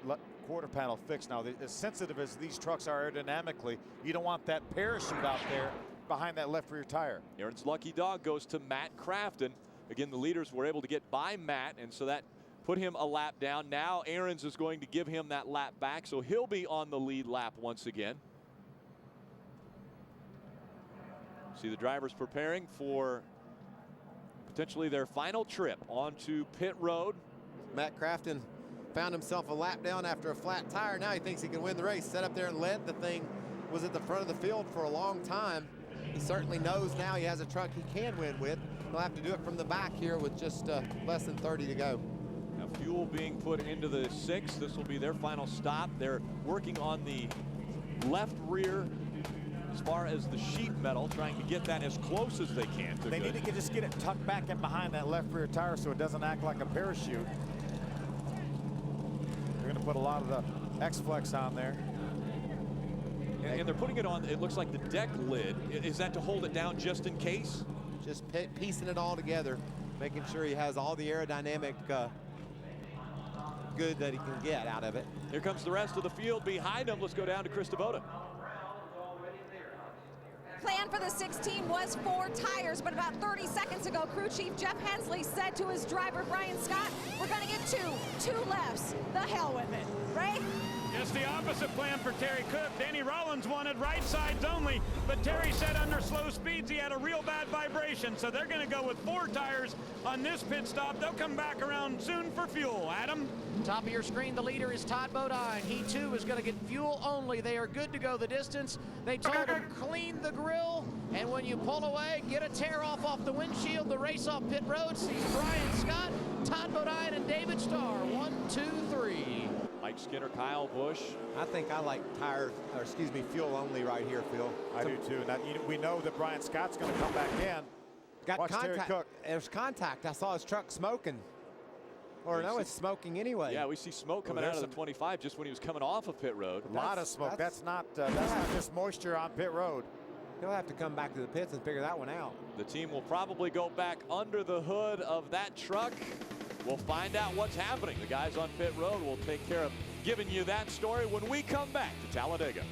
quarter panel fixed now. As sensitive as these trucks are aerodynamically, you don't want that parachute out there behind that left rear tire. Aaron's lucky dog goes to Matt Crafton. Again, the leaders were able to get by Matt, and so that put him a lap down. Now Aaron's is going to give him that lap back, so he'll be on the lead lap once again. See the drivers preparing for potentially their final trip onto pit road. Matt Crafton found himself a lap down after a flat tire. Now he thinks he can win the race. Set up there and led the thing. Was at the front of the field for a long time. He certainly knows now he has a truck he can win with. He'll have to do it from the back here with just less than 30 to go. Now fuel being put into the 6. This will be their final stop. They're working on the left rear as far as the sheet metal, trying to get that as close as they can to They good. need to just get it tucked back in behind that left rear tire so it doesn't act like a parachute. They're going to put a lot of the X-Flex on there. And they're putting it on, it looks like the deck lid. Is that to hold it down just in case? Just piecing it all together, making sure he has all the aerodynamic good that he can get out of it. Here comes the rest of the field behind him. Let's go down to Chris Devoda. Plan for the 16 was 4 tires, but about 30 seconds ago, crew chief Jeff Hensley said to his driver, Brian Scott, we're going to get two lefts. The hell with it, right? Just the opposite plan for Terry Cook. Danny Rollins wanted right sides only, but Terry said under slow speeds he had a real bad vibration, so they're going to go with 4 tires on this pit stop. They'll come back around soon for fuel. Adam? Top of your screen, the leader is Todd Bodine. He too is going to get fuel only. They are good to go the distance. They told him clean the grill, and when you pull away, get a tear off the windshield. The race off pit road sees Brian Scott, Todd Bodine, and David Starr. 1, 2, 3. Mike Skinner, Kyle Busch. I think I like fuel only right here, Phil. I do too. And we know that Brian Scott's going to come back in. Got Watch Terry contact. Cook. There's contact. I saw his truck smoking. Or no, it's smoking anyway. Yeah, we see smoke coming out of the 25 just when he was coming off of pit road. A lot of smoke. That's not just moisture on pit road. He'll have to come back to the pits and figure that one out. The team will probably go back under the hood of that truck. We'll find out what's happening. The guys on pit road will take care of giving you that story when we come back to Talladega.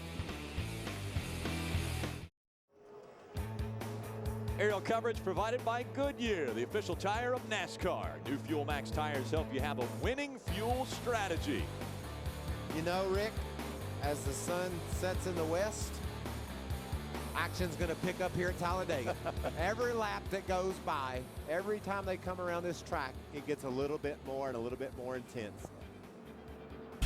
Aerial coverage provided by Goodyear, the official tire of NASCAR. New Fuel Max tires help you have a winning fuel strategy. You know, Rick, as the sun sets in the west, action's going to pick up here at Talladega. Every lap that goes by, every time they come around this track, it gets a little bit more and a little bit more intense.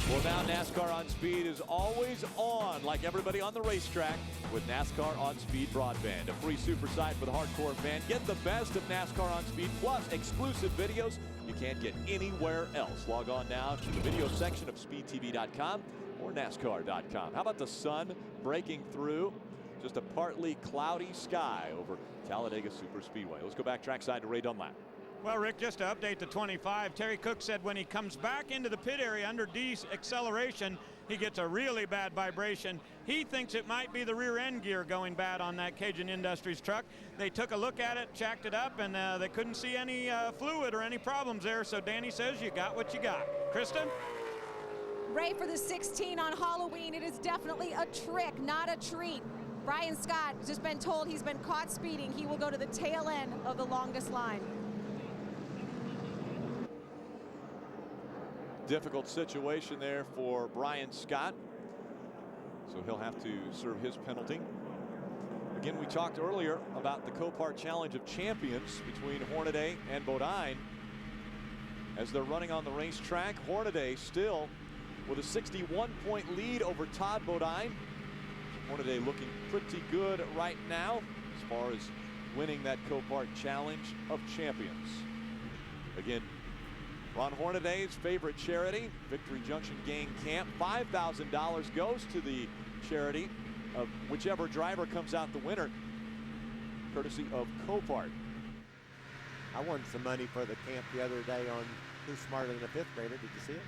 Well, now NASCAR On Speed is always on, like everybody on the racetrack, with NASCAR On Speed broadband, a free super site for the hardcore fan. Get the best of NASCAR On Speed, plus exclusive videos you can't get anywhere else. Log on now to the video section of speedtv.com or NASCAR.com. How about the sun breaking through? Just a partly cloudy sky over Talladega Superspeedway. Let's go back trackside to Ray Dunlap. Well, Rick, just to update the 25, Terry Cook said when he comes back into the pit area under deceleration, he gets a really bad vibration. He thinks it might be the rear end gear going bad on that Cajun Industries truck. They took a look at it, checked it up, and they couldn't see any fluid or any problems there. So Danny says you got what you got. Kristen? Ray, for the 16 on Halloween, it is definitely a trick, not a treat. Brian Scott has just been told he's been caught speeding. He will go to the tail end of the longest line. Difficult situation there for Brian Scott, so he'll have to serve his penalty. Again, we talked earlier about the Copart Challenge of Champions between Hornaday and Bodine. As they're running on the racetrack, Hornaday still with a 61-point lead over Todd Bodine. Hornaday looking pretty good right now as far as winning that Copart Challenge of Champions. Again, Ron Hornaday's favorite charity, Victory Junction Gang Camp. $5,000 goes to the charity of whichever driver comes out the winner, courtesy of Copart. I won some money for the camp the other day on Who's Smarter Than a Fifth Grader. Did you see it?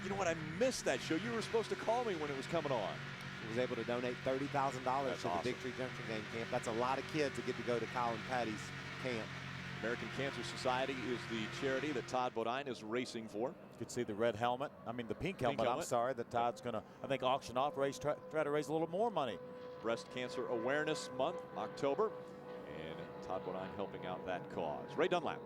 You know what? I missed that show. You were supposed to call me when it was coming on. I was able to donate $30,000 to the Victory Junction Gang Camp. That's a lot of kids that get to go to Colin Patty's camp. American Cancer Society is the charity that Todd Bodine is racing for. You can see the red helmet. I mean, the pink helmet. I'm sorry, that Todd's going to, I think, auction off, try to raise a little more money. Breast Cancer Awareness Month, October. And Todd Bodine helping out that cause. Ray Dunlap.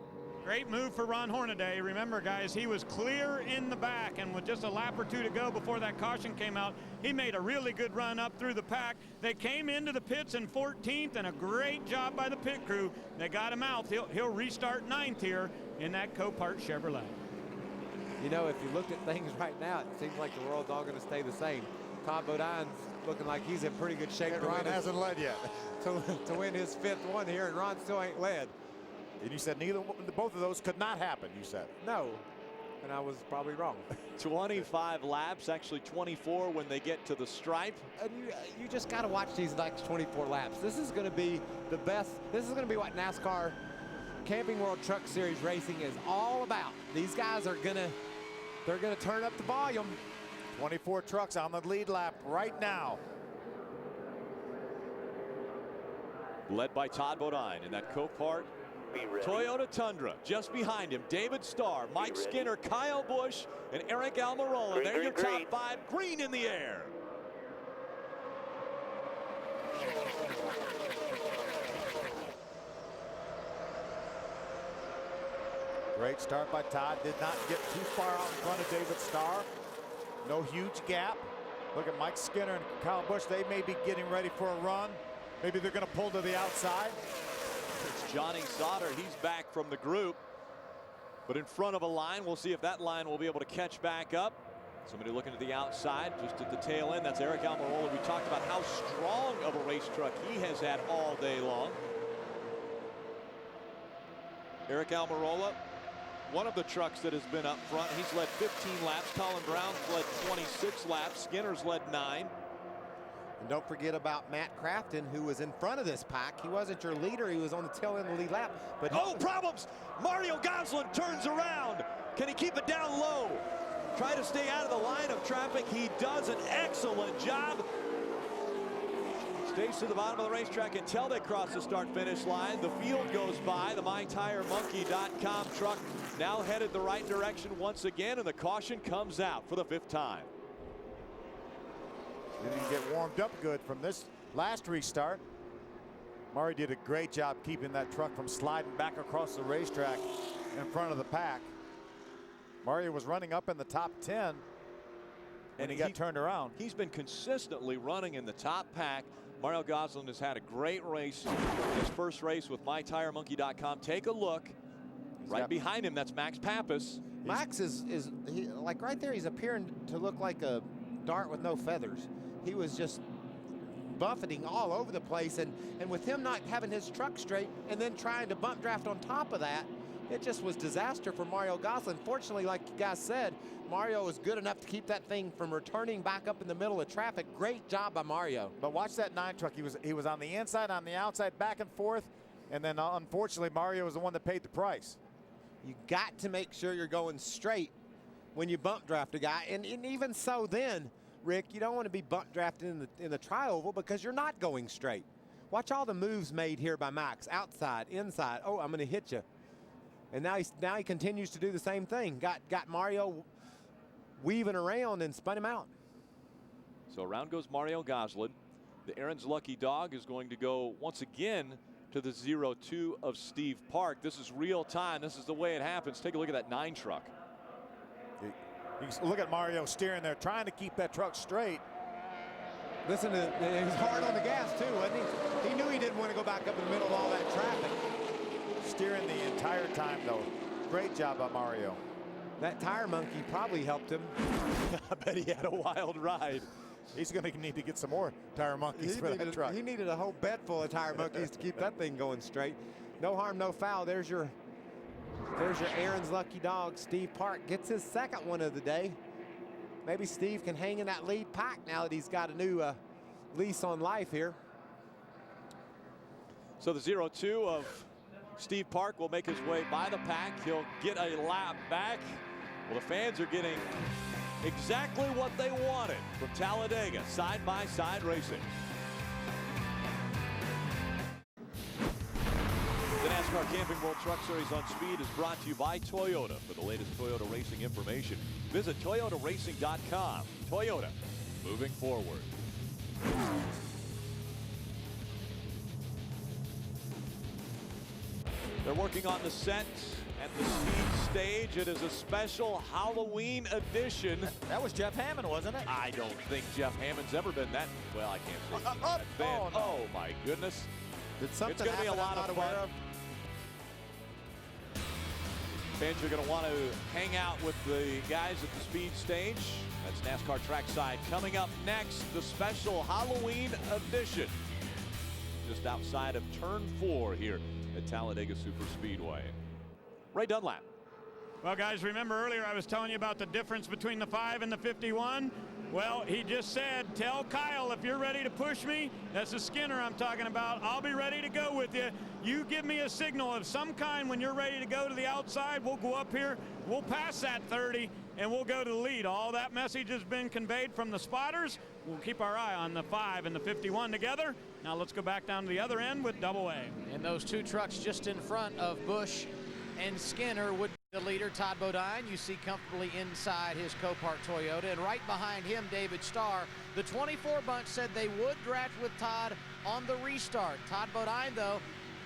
Great move for Ron Hornaday. Remember, guys, he was clear in the back, and with just a lap or two to go before that caution came out, he made a really good run up through the pack. They came into the pits in 14th, and a great job by the pit crew. They got him out. He'll restart 9th here in that Copart Chevrolet. You know, if you look at things right now, it seems like the world's all going to stay the same. Todd Bodine's looking like he's in pretty good shape. Ron hasn't led yet. to win his 5th one here, and Ron still ain't led. And you said both of those could not happen, you said. No, and I was probably wrong. 25 laps, actually 24 when they get to the stripe. And you just got to watch these next 24 laps. This is going to be the best. This is going to be what NASCAR Camping World Truck Series racing is all about. These guys are going to turn up the volume. 24 trucks on the lead lap right now. Led by Todd Bodine in that Copart Toyota Tundra. Just behind him, David Starr, Mike Skinner, Kyle Busch, and Eric Almirola. They're your top 5. Green in the air. Great start by Todd. Did not get too far out in front of David Starr. No huge gap. Look at Mike Skinner and Kyle Busch. They may be getting ready for a run. Maybe they're going to pull to the outside. It's Johnny Sauter. He's back from the group, but in front of a line. We'll see if that line will be able to catch back up. Somebody looking to the outside, just at the tail end. That's Eric Almirola. We talked about how strong of a race truck he has had all day long. Eric Almirola, one of the trucks that has been up front. He's led 15 laps. Colin Brown's led 26 laps. Skinner's led 9. And don't forget about Matt Crafton, who was in front of this pack. He wasn't your leader. He was on the tail end of the lead lap. But oh, problems! Mario Goslin turns around. Can he keep it down low? Try to stay out of the line of traffic. He does an excellent job. Stays to the bottom of the racetrack until they cross the start-finish line. The field goes by. The MyTireMonkey.com truck now headed the right direction once again, and the caution comes out for the 5th time. Didn't get warmed up good from this last restart. Murray did a great job keeping that truck from sliding back across the racetrack in front of the pack. Murray was running up in the top 10 and he got turned around. He's been consistently running in the top pack. Mario Goslin has had a great race. His first race with MyTireMonkey.com. Take a look. Right behind him, that's Max Pappas. Max is like right there. He's appearing to look like a dart with no feathers. He was just buffeting all over the place, and with him not having his truck straight and then trying to bump draft on top of that, it just was disaster for Mario Goslin. Fortunately, like you guys said, Mario was good enough to keep that thing from returning back up in the middle of traffic. Great job by Mario. But watch that 9 truck. He was on the inside, on the outside, back and forth, and then unfortunately Mario was the one that paid the price. You got to make sure you're going straight when you bump draft a guy, and even so then, Rick, you don't want to be bump drafting in the tri-oval because you're not going straight. Watch all the moves made here by Max. Outside, inside. Oh, I'm going to hit you. And now he continues to do the same thing. Got Mario weaving around and spun him out. So around goes Mario Goslin. The Aaron's Lucky Dog is going to go once again to the 0-2 of Steve Park. This is real time. This is the way it happens. Take a look at that 9 truck. Look at Mario steering there, trying to keep that truck straight. Listen to he was hard on the gas too, wasn't he? He knew he didn't want to go back up in the middle of all that traffic. Steering the entire time though. Great job by Mario. That tire monkey probably helped him. I bet he had a wild ride. He's going to need to get some more tire monkeys for that truck. He needed a whole bed full of tire monkeys to keep that thing going straight. No harm, no foul. There's your Aaron's Lucky Dog. Steve Park gets his 2nd one of the day. Maybe Steve can hang in that lead pack now that he's got a new lease on life here. So the 0-2 of Steve Park will make his way by the pack. He'll get a lap back. Well, the fans are getting exactly what they wanted from Talladega, side-by-side racing. The NASCAR Camping World Truck Series on Speed is brought to you by Toyota. For the latest Toyota racing information, visit toyotaracing.com. Toyota, moving forward. They're working on the set at the speed stage. It is a special Halloween edition. That was Jeff Hammond, wasn't it? I don't think Jeff Hammond's ever been that, well, I can't say that thin. Oh, no. Oh my goodness. Did something it's going to be a lot of fun. Fans are going to want to hang out with the guys at the speed stage. That's NASCAR Trackside. Coming up next, the special Halloween edition. Just outside of turn 4 here at Talladega Superspeedway. Ray Dunlap. Well, guys, remember earlier I was telling you about the difference between the 5 and the 51? Well, he just said, tell Kyle if you're ready to push me. That's the Skinner I'm talking about. I'll be ready to go with you. You give me a signal of some kind when you're ready to go to the outside. We'll go up here. We'll pass that 30, and we'll go to the lead. All that message has been conveyed from the spotters. We'll keep our eye on the 5 and the 51 together. Now let's go back down to the other end with Double A. And those 2 trucks just in front of Busch and Skinner would be the leader, Todd Bodine. You see comfortably inside his Copart Toyota, and right behind him, David Starr. The 24 bunch said they would draft with Todd on the restart. Todd Bodine, though,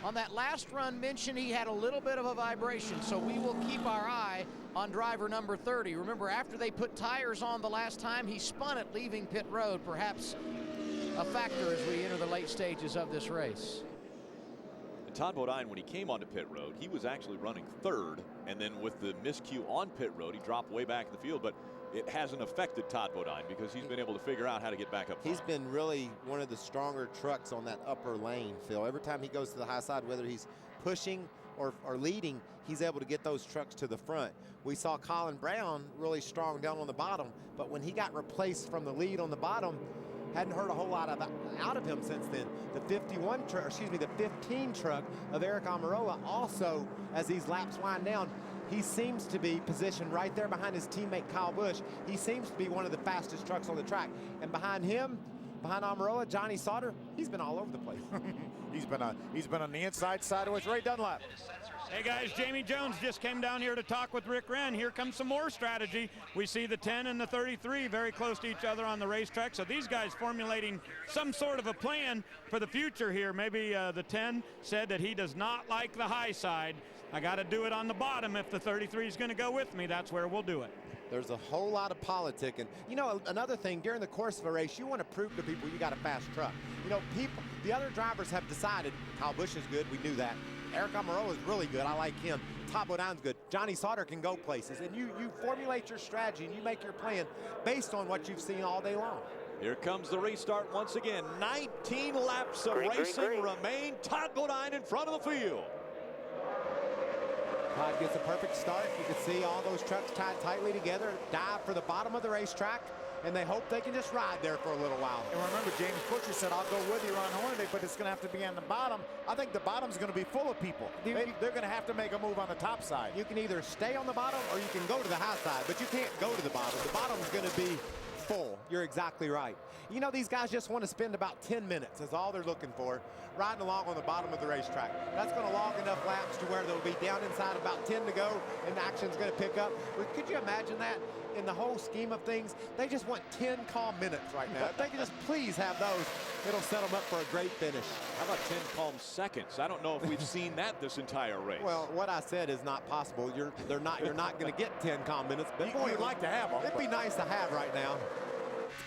on that last run mentioned he had a little bit of a vibration, so we will keep our eye on driver number 30. Remember, after they put tires on the last time, he spun it leaving pit road, perhaps a factor as we enter the late stages of this race. And Todd Bodine, when he came onto pit road, he was actually running third, and then with the miscue on pit road, he dropped way back in the field, but it hasn't affected Todd Bodine because he's been able to figure out how to get back up front. He's been really one of the stronger trucks on that upper lane, Phil. Every time he goes to the high side, whether he's pushing or leading, he's able to get those trucks to the front. We saw Colin Brown really strong down on the bottom, but when he got replaced from the lead on the bottom, hadn't heard a whole lot out of him since then. The 15 truck of Eric Almirola also, as these laps wind down, he seems to be positioned right there behind his teammate Kyle Busch. He seems to be one of the fastest trucks on the track. And behind him, behind Almirola, Johnny Sauter, he's been all over the place. He's been on the inside side with Ray Dunlap. Hey guys, Jamie Jones just came down here to talk with Rick Wren. Here comes some more strategy. We see the 10 and the 33 very close to each other on the racetrack. So these guys formulating some sort of a plan for the future here. Maybe the 10 said that he does not like the high side. I got to do it on the bottom. If the 33 is going to go with me, that's where we'll do it. There's a whole lot of politicking. You know, another thing, during the course of a race, you want to prove to people you got a fast truck. You know, the other drivers have decided Kyle Busch is good. We knew that. Eric Almirola is really good. I like him. Todd Bodine's good. Johnny Sauter can go places. And you formulate your strategy and you make your plan based on what you've seen all day long. Here comes the restart once again. 19 laps of racing remain. Todd Bodine in front of the field. Todd gets a perfect start. You can see all those trucks tied tightly together, dive for the bottom of the racetrack, and they hope they can just ride there for a little while. And remember, James Butcher said, I'll go with you on Hornaday, but it's going to have to be on the bottom. I think the bottom's going to be full of people. They're going to have to make a move on the top side. You can either stay on the bottom or you can go to the high side, but you can't go to the bottom. The bottom's going to be full. You're exactly right. You know, these guys just want to spend about 10 minutes is all they're looking for, riding along on the bottom of the racetrack. That's going to log enough laps to where they'll be down inside about 10 to go, and the action's going to pick up. But could you imagine that? In the whole scheme of things, they just want 10 calm minutes right now. If they can just please have those, it'll set them up for a great finish. How about 10 calm seconds? I don't know if we've seen that this entire race. Well, what I said is not possible. You're not going to get 10 calm minutes. But boy, you'd like to have them. It'd be nice to have right now.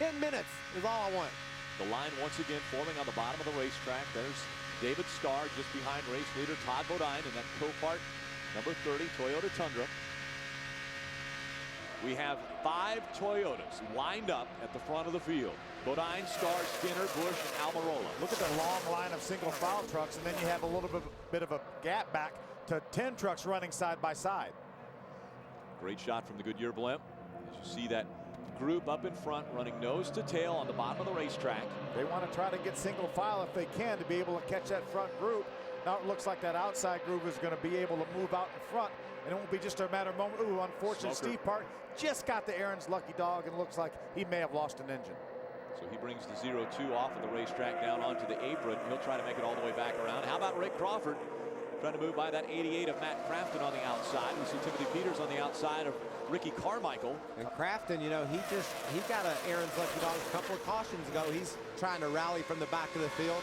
10 minutes is all I want. The line once again forming on the bottom of the racetrack. There's David Starr just behind race leader Todd Bodine in that Copart number 30 Toyota Tundra. We have 5 Toyotas lined up at the front of the field. Bodine, Starr, Skinner, Busch, and Almirola. Look at the long line of single file trucks, and then you have a little bit of a gap back to 10 trucks running side by side. Great shot from the Goodyear blimp. As you see that group up in front running nose to tail on the bottom of the racetrack. They want to try to get single file if they can to be able to catch that front group. Now it looks like that outside group is going to be able to move out in front, and it won't be just a matter of moment. Ooh, unfortunate. Smoker. Steve Park just got the Aaron's lucky dog, and looks like he may have lost an engine. So he brings the 0-2 off of the racetrack down onto the apron. He'll try to make it all the way back around. How about Rick Crawford trying to move by that 88 of Matt Crafton on the outside? We see Timothy Peters on the outside of Ricky Carmichael. And Crafton, you know, he got an Aaron's lucky dog a couple of cautions ago. He's trying to rally from the back of the field.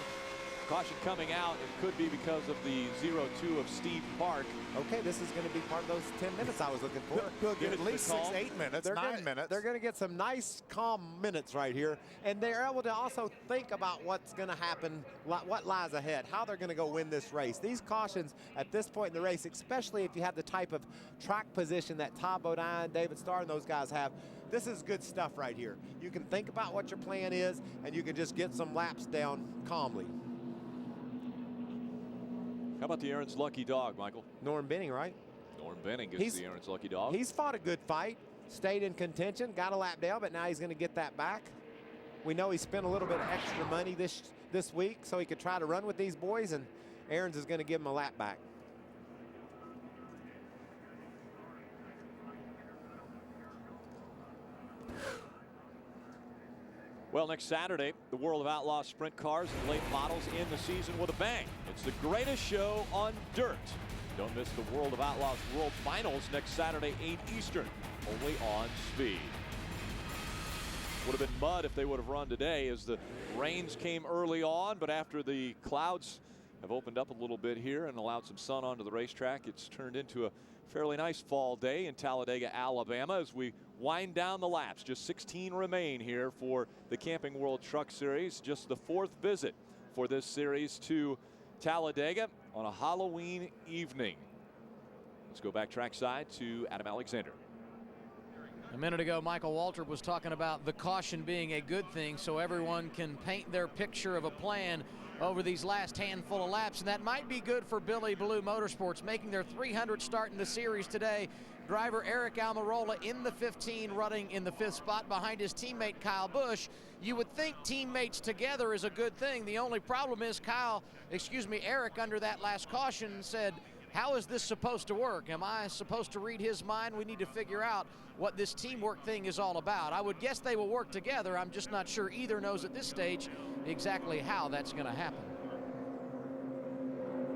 Caution coming out. It could be because of the 0-2 of Steve Park. Okay, this is going to be part of those 10 minutes I was looking for. He'll get at least 6-8 minutes, 9 minutes. They're going to get some nice, calm minutes right here. And they're able to also think about what's going to happen, what lies ahead, how they're going to go win this race. These cautions at this point in the race, especially if you have the type of track position that Todd Bodine, David Starr, and those guys have, this is good stuff right here. You can think about what your plan is, and you can just get some laps down calmly. How about the Aaron's lucky dog, Michael? Norm Benning, right? Norm Benning gets the Aaron's lucky dog. He's fought a good fight, stayed in contention, got a lap down, but now he's going to get that back. We know he spent a little bit of extra money this week so he could try to run with these boys, and Aaron's is going to give him a lap back. Well, next Saturday, the World of Outlaw sprint cars and late models in the season with a bang. It's the greatest show on dirt. Don't miss the World of Outlaws World Finals next Saturday, 8 Eastern, only on Speed. Would have been mud if they would have run today as the rains came early on, but after the clouds have opened up a little bit here and allowed some sun onto the racetrack. It's turned into a fairly nice fall day in Talladega, Alabama, as we wind down the laps. Just 16 remain here for the Camping World Truck Series. Just the 4th visit for this series to Talladega on a Halloween evening. Let's go back trackside to Adam Alexander. A minute ago, Michael Waltrip was talking about the caution being a good thing so everyone can paint their picture of a plan over these last handful of laps, and that might be good for Billy Blue Motorsports, making their 300th start in the series today. Driver Eric Almirola in the 15, running in the 5th spot behind his teammate Kyle Busch. You would think teammates together is a good thing. The only problem is Eric, under that last caution said, how is this supposed to work? Am I supposed to read his mind? We need to figure out what this teamwork thing is all about. I would guess they will work together. I'm just not sure either knows at this stage exactly how that's going to happen.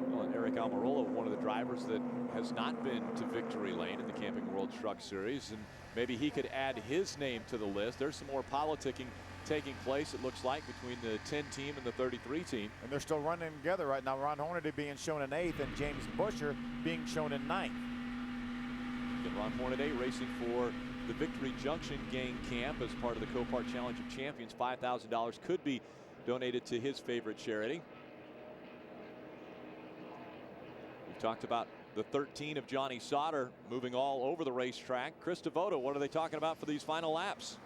Well, and Eric Almirola, one of the drivers that has not been to victory lane in the Camping World Truck Series, and maybe he could add his name to the list. There's some more politicking taking place, it looks like, between the 10 team and the 33 team. And they're still running together right now. Ron Hornaday being shown in 8th and James Busher being shown in 9th. And Ron Hornaday racing for the Victory Junction Gang Camp as part of the Copart Challenge of Champions. $5,000 could be donated to his favorite charity. We've talked about the 13 of Johnny Sauter moving all over the racetrack. Chris Devoto, what are they talking about for these final laps?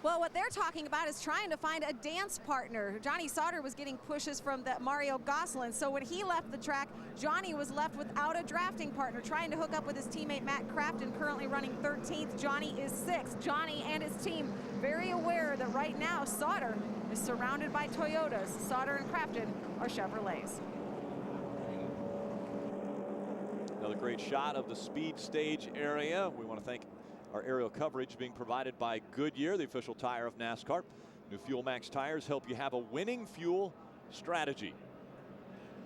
Well, what they're talking about is trying to find a dance partner. Johnny Sauter was getting pushes from the Mario Gosselin, so when he left the track, Johnny was left without a drafting partner, trying to hook up with his teammate Matt Crafton, currently running 13th. Johnny is 6th. Johnny and his team very aware that right now Sauter is surrounded by Toyotas. Sauter and Crafton are Chevrolets. Another great shot of the speed stage area. We want to thank our aerial coverage being provided by Goodyear, the official tire of NASCAR. New Fuel Max tires help you have a winning fuel strategy.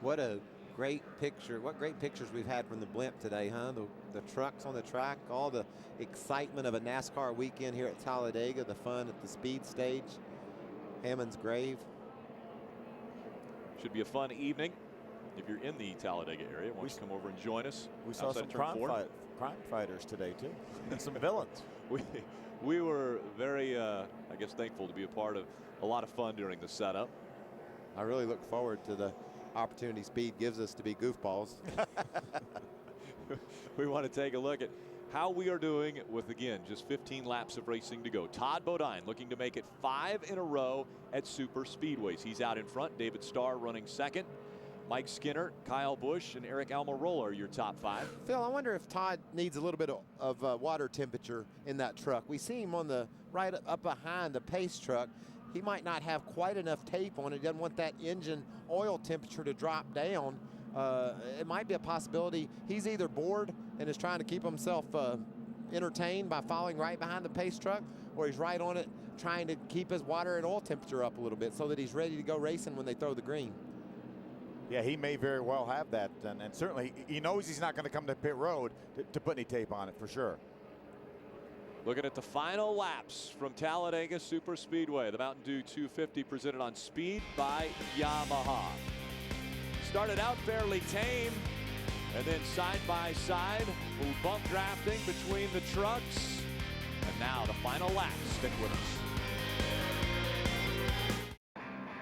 What a great picture. What great pictures we've had from the blimp today, huh? The trucks on the track, all the excitement of a NASCAR weekend here at Talladega, the fun at the speed stage, Hammond's Grave. Should be a fun evening. If you're in the Talladega area, why don't you come over and join us? We saw some crime fighters today too, and some villains. We were very, I guess, thankful to be a part of a lot of fun during the setup. I really look forward to the opportunity speed gives us to be goofballs. We want to take a look at how we are doing with, again, just 15 laps of racing to go. Todd Bodine looking to make it 5 in a row at Superspeedways. He's out in front. David Starr running 2nd. Mike Skinner, Kyle Busch, and Eric Almirola are your top 5. Phil, I wonder if Todd needs a little bit of water temperature in that truck. We see him on the right up behind the pace truck. He might not have quite enough tape on it. He doesn't want that engine oil temperature to drop down. It might be a possibility he's either bored and is trying to keep himself entertained by following right behind the pace truck, or he's right on it trying to keep his water and oil temperature up a little bit so that he's ready to go racing when they throw the green. Yeah, he may very well have that, and certainly he knows he's not going to come to pit road to put any tape on it for sure. Looking at the final laps from Talladega Superspeedway, the Mountain Dew 250 presented on speed by Yamaha. Started out fairly tame, and then side by side, little bump drafting between the trucks, and now the final laps. Stick with us.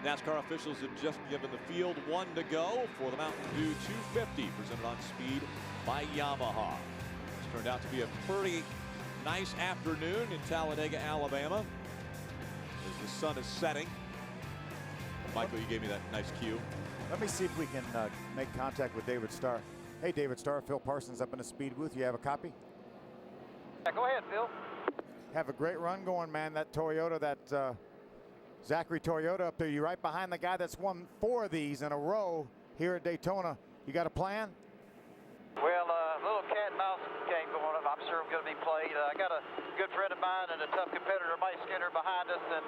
NASCAR officials have just given the field 1 to go for the Mountain Dew 250 presented on speed by Yamaha. It's turned out to be a pretty nice afternoon in Talladega, Alabama, as the sun is setting. Michael, you gave me that nice cue. Let me see if we can make contact with David Starr. Hey, David Starr, Phil Parsons up in the speed booth. You have a copy? Yeah, go ahead, Phil. Have a great run going, man. That Toyota, that Zachary Toyota up there. You're right behind the guy that's won 4 of these in a row here at Daytona. You got a plan? Well, a little cat and mouse game going on. I'm sure I'm going to be played. I got a good friend of mine and a tough competitor, Mike Skinner, behind us, and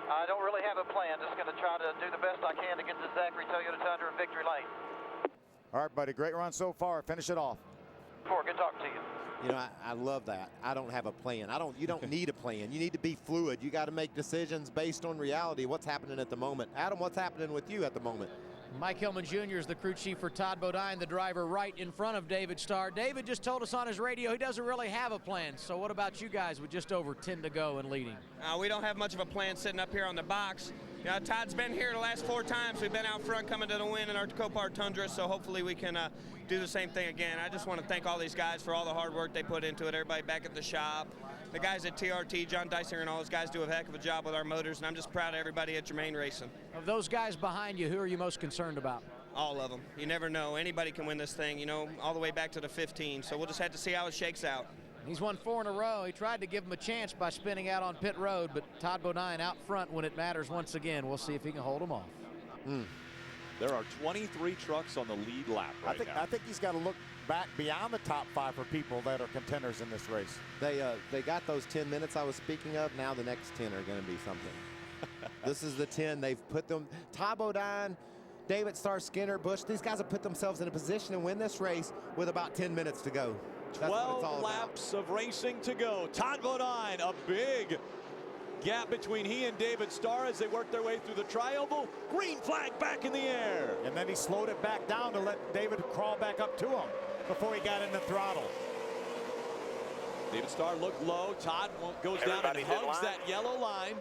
I don't really have a plan. Just going to try to do the best I can to get to Zachary Toyota Tundra in victory lane. All right, buddy. Great run so far. Finish it off. Good talking to you. You know, I love that. I don't have a plan. You don't need a plan. You need to be fluid. You got to make decisions based on reality, what's happening at the moment. Adam, what's happening with you at the moment? Mike Hillman Jr. is the crew chief for Todd Bodine, the driver right in front of David Starr. David just told us on his radio he doesn't really have a plan. So what about you guys with just over 10 to go and leading? We don't have much of a plan sitting up here on the box. You know, Todd's been here the last 4 times. We've been out front coming to the win in our Copart Tundra, so hopefully we can do the same thing again. I just want to thank all these guys for all the hard work they put into it, everybody back at the shop. The guys at TRT, John Dysinger and all those guys do a heck of a job with our motors, and I'm just proud of everybody at Germain Racing. Of those guys behind you, who are you most concerned about? All of them. You never know. Anybody can win this thing, you know, all the way back to the 15, so we'll just have to see how it shakes out. He's won 4 in a row. He tried to give him a chance by spinning out on pit road, but Todd Bodine out front when it matters once again. We'll see if he can hold him off. There are 23 trucks on the lead lap right now. I think he's got to look back beyond the top 5 for people that are contenders in this race. They got those 10 minutes I was speaking of. Now the next 10 are going to be something. This is the 10. They've put them. Todd Bodine, David Starr, Skinner, Busch. These guys have put themselves in a position to win this race with about 10 minutes to go. 12 laps of racing to go. Todd Bodine, a big gap between he and David Starr as they work their way through the tri-oval. Green flag back in the air. And then he slowed it back down to let David crawl back up to him before he got in the throttle. David Starr looked low. Todd goes down and hugs that yellow line.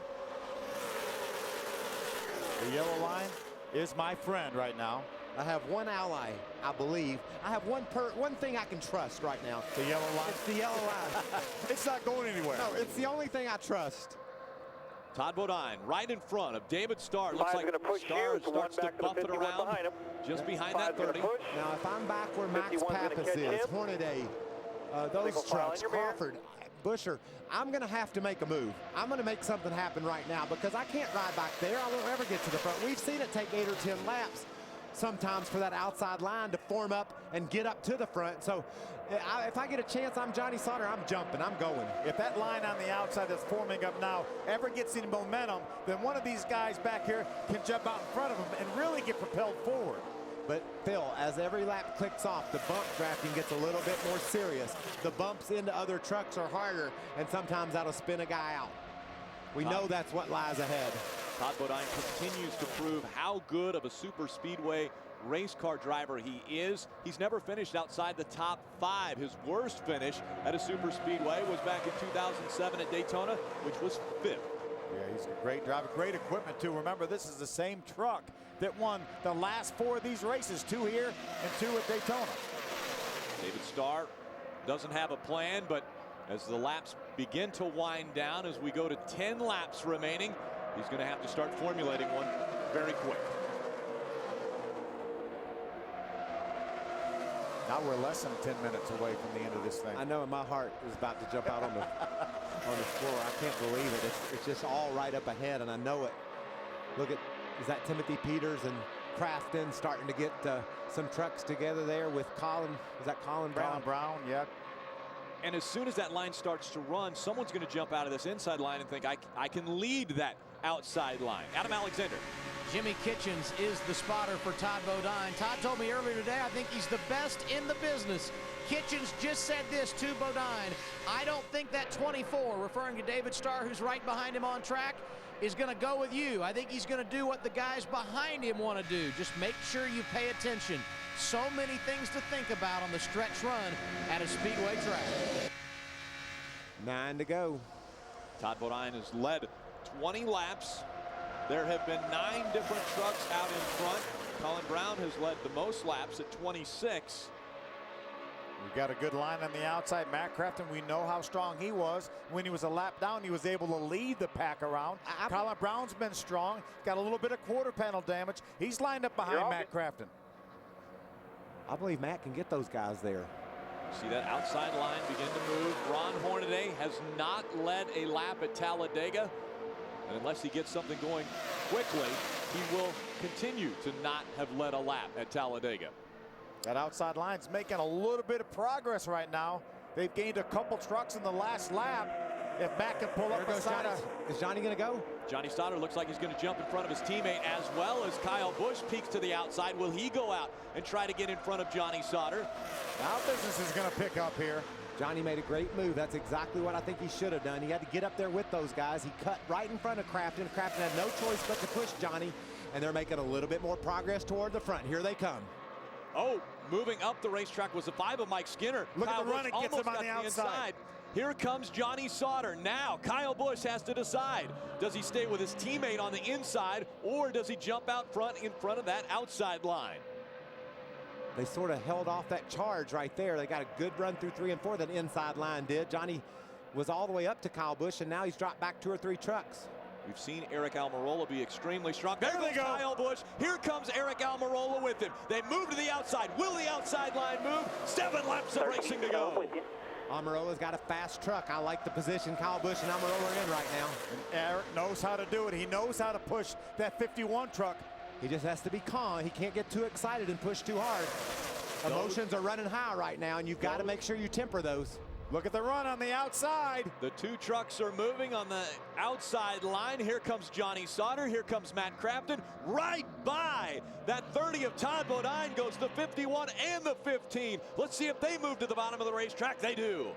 The yellow line is my friend right now. I have one ally, I believe. I have one thing I can trust right now. The yellow line? It's the yellow line. It's not going anywhere. No, it's the only thing I trust. Todd Bodine right in front of David Starr. Looks like Starr starts to buff it around just behind that 30. Now, if I'm back where Max Pappas is, Hornaday, those trucks, Crawford, Busher, I'm going to have to make a move. I'm going to make something happen right now because I can't ride back there. I won't ever get to the front. We've seen it take 8 or 10 laps sometimes for that outside line to form up and get up to the front. So if I get a chance, I'm Johnny Sauter, I'm jumping, I'm going. If that line on the outside that's forming up now ever gets any momentum, then one of these guys back here can jump out in front of him and really get propelled forward. But Phil, as every lap clicks off, the bump drafting gets a little bit more serious. The bumps into other trucks are harder, and sometimes that'll spin a guy out. We know that's what lies ahead. Todd Bodine continues to prove how good of a super speedway race car driver he is. He's never finished outside the top 5. His worst finish at a super speedway was back in 2007 at Daytona, which was 5th. Yeah, he's a great driver, great equipment too. Remember, this is the same truck that won the last 4 of these races, 2 here and 2 at Daytona. David Starr doesn't have a plan, but as the laps begin to wind down, as we go to 10 laps remaining, he's going to have to start formulating one very quick. Now we're less than 10 minutes away from the end of this thing. I know, and my heart is about to jump out on the floor. I can't believe it. It's just all right up ahead, and I know it. Look at, is that Timothy Peters and Crafton starting to get some trucks together there with Colin? Is that Colin Brown? Colin Brown, yeah. And as soon as that line starts to run, someone's going to jump out of this inside line and think, I can lead that outside line. Adam Alexander. Jimmy Kitchens is the spotter for Todd Bodine. Todd told me earlier today, I think he's the best in the business. Kitchens just said this to Bodine. I don't think that 24, referring to David Starr, who's right behind him on track, is going to go with you. I think he's going to do what the guys behind him want to do. Just make sure you pay attention. So many things to think about on the stretch run at a speedway track. 9 to go. Todd Bodine has led 20 laps. There have been 9 different trucks out in front. Colin Brown has led the most laps at 26. We've got a good line on the outside. Matt Crafton, we know how strong he was. When he was a lap down, he was able to lead the pack around. Colin Brown's been strong. Got a little bit of quarter panel damage. He's lined up behind Matt Crafton. I believe Matt can get those guys there. See that outside line begin to move. Ron Hornaday has not led a lap at Talladega. And unless he gets something going quickly, he will continue to not have led a lap at Talladega. That outside line's making a little bit of progress right now. They've gained a couple trucks in the last lap. If Matt can pull up beside us. Is Johnny going to go? Johnny Stoddard looks like he's going to jump in front of his teammate, as well as Kyle Busch peeks to the outside. Will he go out and try to get in front of Johnny Sauter? Now business is going to pick up here. Johnny made a great move. That's exactly what I think he should have done. He had to get up there with those guys. He cut right in front of Crafton. Crafton had no choice but to push Johnny, and they're making a little bit more progress toward the front. Here they come. Oh, moving up the racetrack was the 5 of Mike Skinner. Look Kyle at the run, it gets almost him on got the outside. Here comes Johnny Sauter. Now Kyle Busch has to decide. Does he stay with his teammate on the inside, or does he jump out front in front of that outside line? They sort of held off that charge right there. They got a good run through 3 and 4. That inside line did. Johnny was all the way up to Kyle Busch, and now he's dropped back 2 or 3 trucks. We've seen Eric Almirola be extremely strong. There they goes go. Kyle Busch. Here comes Eric Almirola with him. They move to the outside. Will the outside line move? 7 laps of racing to go. Almirola's got a fast truck. I like the position Kyle Busch and Almirola are in right now. And Eric knows how to do it. He knows how to push that 51 truck. He just has to be calm. He can't get too excited and push too hard. Emotions are running high right now, and you've got to make sure you temper those. Look at the run on the outside. The 2 trucks are moving on the outside line. Here comes Johnny Sauter. Here comes Matt Crafton. Right by that 30 of Todd Bodine goes the 51 and the 15. Let's see if they move to the bottom of the racetrack. They do.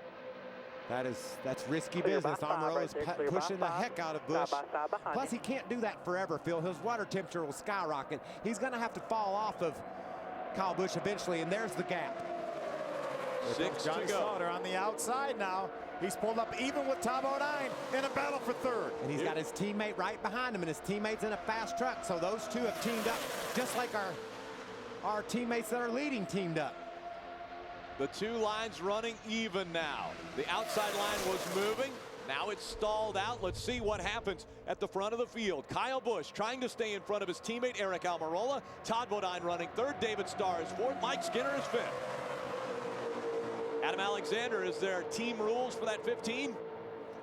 That's risky business. Almirola's pushing the heck out of Busch. Plus, he can't do that forever, Phil. His water temperature will skyrocket. He's going to have to fall off of Kyle Busch eventually, and there's the gap. 6 Johnny to go. Sauter on the outside now. He's pulled up even with Todd Bodine in a battle for 3rd. And he's got his teammate right behind him, and his teammate's in a fast truck. So those 2 have teamed up, just like our teammates that are leading teamed up. The 2 lines running even now. The outside line was moving. Now it's stalled out. Let's see what happens at the front of the field. Kyle Busch trying to stay in front of his teammate Eric Almirola. Todd Bodine running 3rd. David Starr is 4th. Mike Skinner is 5th. Adam Alexander, is there team rules for that 15?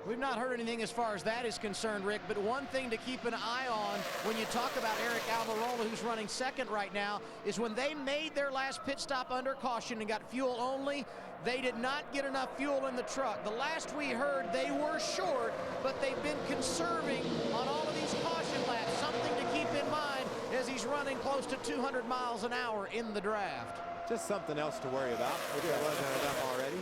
We've not heard anything as far as that is concerned, Rick, but one thing to keep an eye on when you talk about Eric Almirola, who's running 2nd right now, is when they made their last pit stop under caution and got fuel only, they did not get enough fuel in the truck. The last we heard, they were short, but they've been conserving on all of these caution laps, something to keep in mind as he's running close to 200 miles an hour in the draft. Just something else to worry about, if there wasn't enough already.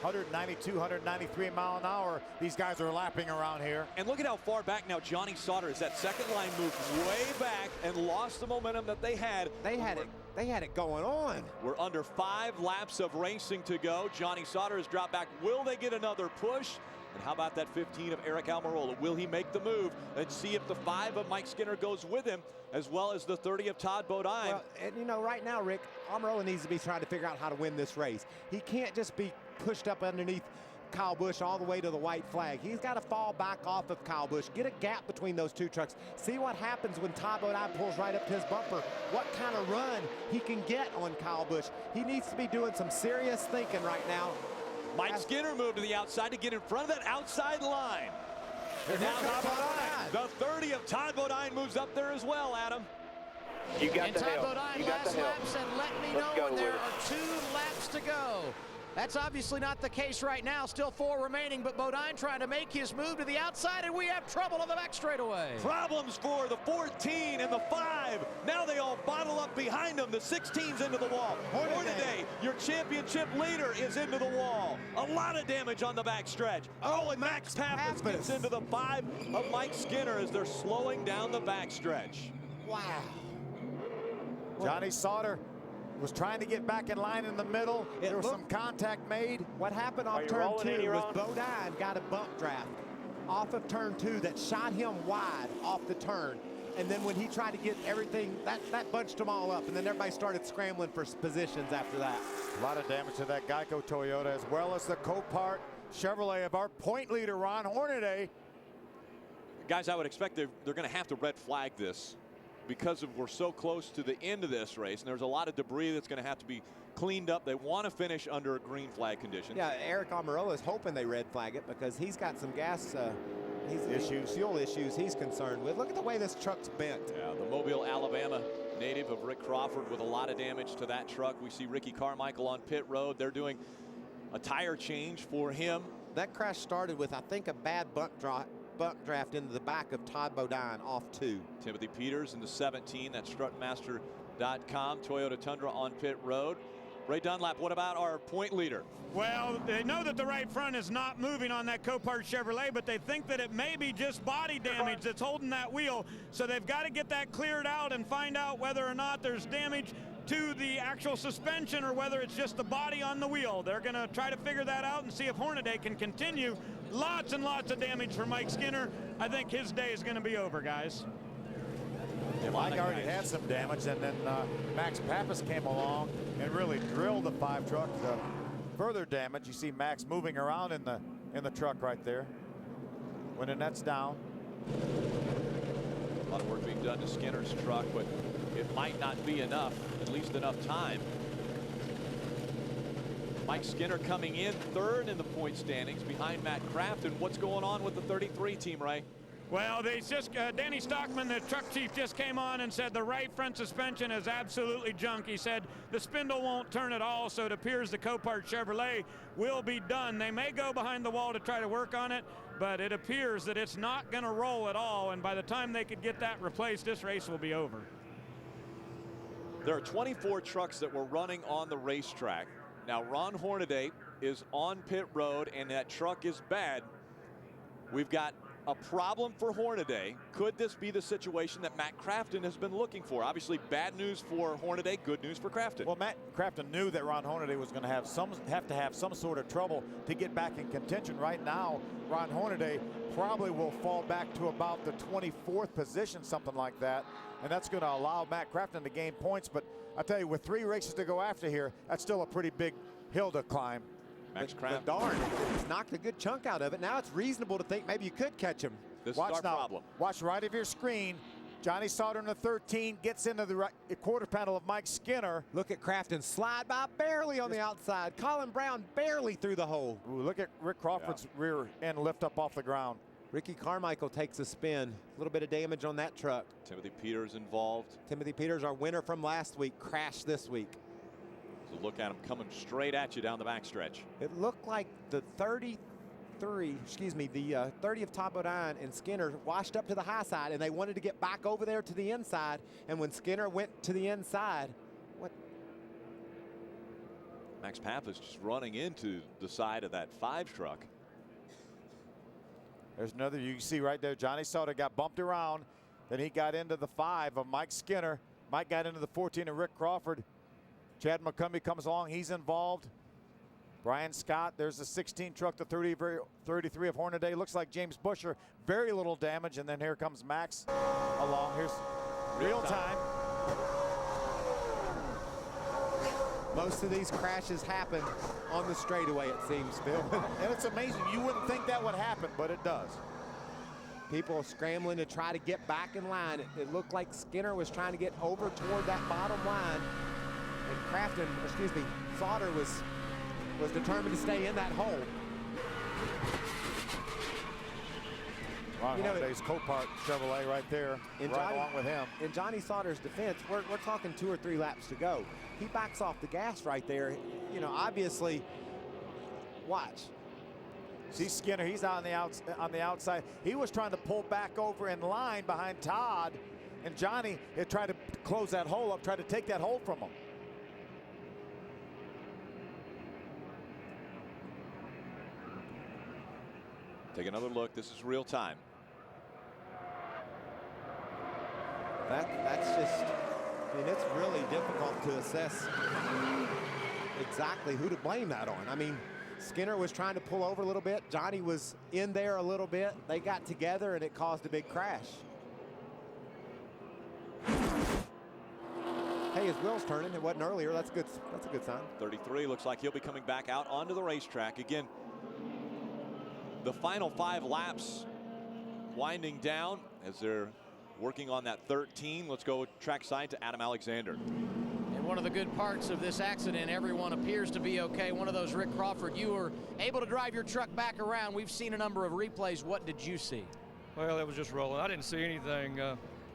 192, 193 mile an hour. These guys are lapping around here. And look at how far back now Johnny Sauter is. That 2nd line moved way back and lost the momentum that they had. They had it going on. We're under 5 laps of racing to go. Johnny Sauter has dropped back. Will they get another push? And how about that 15 of Eric Almirola? Will he make the move and see if the 5 of Mike Skinner goes with him, as well as the 30 of Todd Bodine? Well, and you know, right now, Rick, Almirola needs to be trying to figure out how to win this race. He can't just be pushed up underneath Kyle Busch all the way to the white flag. He's got to fall back off of Kyle Busch, get a gap between those 2 trucks, see what happens when Todd Bodine pulls right up to his bumper, what kind of run he can get on Kyle Busch. He needs to be doing some serious thinking right now. Mike Skinner moved to the outside to get in front of that outside line. And now the 30 of Todd Bodine moves up there as well, Adam. You got Todd Bodine last laps and let me know when there are 2 laps to go. That's obviously not the case right now. Still 4 remaining, but Bodine trying to make his move to the outside, and we have trouble on the back straightaway. Problems for the 14 and the 5. Now they all bottle up behind them. The 16's into the wall. Hornaday, your championship leader, is into the wall. A lot of damage on the back stretch. Oh, and Max Pappas gets into the 5 of Mike Skinner as they're slowing down the back stretch. Wow. Johnny Sauter was trying to get back in line in the middle. There was some contact made. What happened off turn 2 was Bodine got a bump draft off of turn 2 that shot him wide off the turn. And then when he tried to get everything, that bunched them all up. And then everybody started scrambling for positions after that. A lot of damage to that Geico Toyota, as well as the Copart Chevrolet of our point leader, Ron Hornaday. Guys, I would expect they're going to have to red flag this, because we're so close to the end of this race, and there's a lot of debris that's going to have to be cleaned up. They want to finish under green flag conditions. Yeah, Eric Almirola is hoping they red flag it because he's got some gas fuel issues he's concerned with. Look at the way this truck's bent. Yeah, the Mobile, Alabama native of Rick Crawford with a lot of damage to that truck. We see Ricky Carmichael on pit road. They're doing a tire change for him. That crash started with, I think, a bad bump draft into the back of Todd Bodine off 2. Timothy Peters in the 17. That's strutmaster.com. Toyota Tundra on pit road. Ray Dunlap, what about our point leader? Well, they know that the right front is not moving on that Copart Chevrolet, but they think that it may be just body damage that's holding that wheel. So they've got to get that cleared out and find out whether or not there's damage to the actual suspension or whether it's just the body on the wheel. They're going to try to figure that out and see if Hornaday can continue. Lots and lots of damage for Mike Skinner. I think his day is going to be over, guys. Yeah, Mike already had some damage, and then Max Pappas came along and really drilled the 5 truck. Further damage. You see Max moving around in the truck right there when the net's down. A lot of work being done to Skinner's truck, but it might not be enough, at least enough time. Mike Skinner coming in 3rd in the point standings behind Matt Kraft. And what's going on with the 33 team, Ray? Well, they just Danny Stockman, the truck chief, just came on and said the right front suspension is absolutely junk. He said the spindle won't turn at all, so it appears the Copart Chevrolet will be done. They may go behind the wall to try to work on it, but it appears that it's not going to roll at all, and by the time they could get that replaced, this race will be over. There are 24 trucks that were running on the racetrack. Now, Ron Hornaday is on pit road, and that truck is bad. We've got a problem for Hornaday. Could this be the situation that Matt Crafton has been looking for? Obviously, bad news for Hornaday, good news for Crafton. Well, Matt Crafton knew that Ron Hornaday was going to have some sort of trouble to get back in contention. Right now, Ron Hornaday probably will fall back to about the 24th position, something like that, and that's going to allow Matt Crafton to gain points. But I tell you, with 3 races to go after here, that's still a pretty big hill to climb. Max Kraft. Darn, it's knocked a good chunk out of it. Now it's reasonable to think maybe you could catch him. This is our problem. Watch right of your screen. Johnny Sauter in the 13 gets into the quarter panel of Mike Skinner. Look at Crafton slide by barely on the outside. Colin Brown barely through the hole. Ooh, look at Rick Crawford's rear end lift up off the ground. Ricky Carmichael takes a spin. A little bit of damage on that truck. Timothy Peters involved. Timothy Peters, our winner from last week, crashed this week. So look at him coming straight at you down the backstretch. It looked like the 30 of Top Bodine and Skinner washed up to the high side, and they wanted to get back over there to the inside. And when Skinner went to the inside, Max Pappas just running into the side of that 5 truck. There's another, you can see right there, Johnny Sauter got bumped around. Then he got into the 5 of Mike Skinner. Mike got into the 14 of Rick Crawford. Chad McCumbee comes along, he's involved. Brian Scott, there's the 16 truck, the 33 of Hornaday. Looks like James Busher, very little damage. And then here comes Max along. Here's real time. Most of these crashes happen on the straightaway, it seems, Phil. And it's amazing. You wouldn't think that would happen, but it does. People scrambling to try to get back in line. It looked like Skinner was trying to get over toward that bottom line. And Sauter was determined to stay in that hole. Ron Horday's Copart Chevrolet right there, along with him. In Johnny Sauter's defense, we're talking 2 or 3 laps to go. He backs off the gas right there. You know, obviously, watch. See Skinner, he's on the outside. He was trying to pull back over in line behind Todd, and Johnny had tried to close that hole up, tried to take that hole from him. Take another look. This is real time. That's just, I mean, it's really difficult to assess exactly who to blame that on. I mean, Skinner was trying to pull over a little bit. Johnny was in there a little bit. They got together and it caused a big crash. Hey, his wheel's turning. It wasn't earlier. That's good. That's a good sign. 33 looks like he'll be coming back out onto the racetrack again. The final 5 laps winding down as they're working on that 13. Let's go trackside to Adam Alexander. And one of the good parts of this accident, everyone appears to be okay. One of those, Rick Crawford, you were able to drive your truck back around. We've seen a number of replays. What did you see? Well, it was just rolling. I didn't see anything,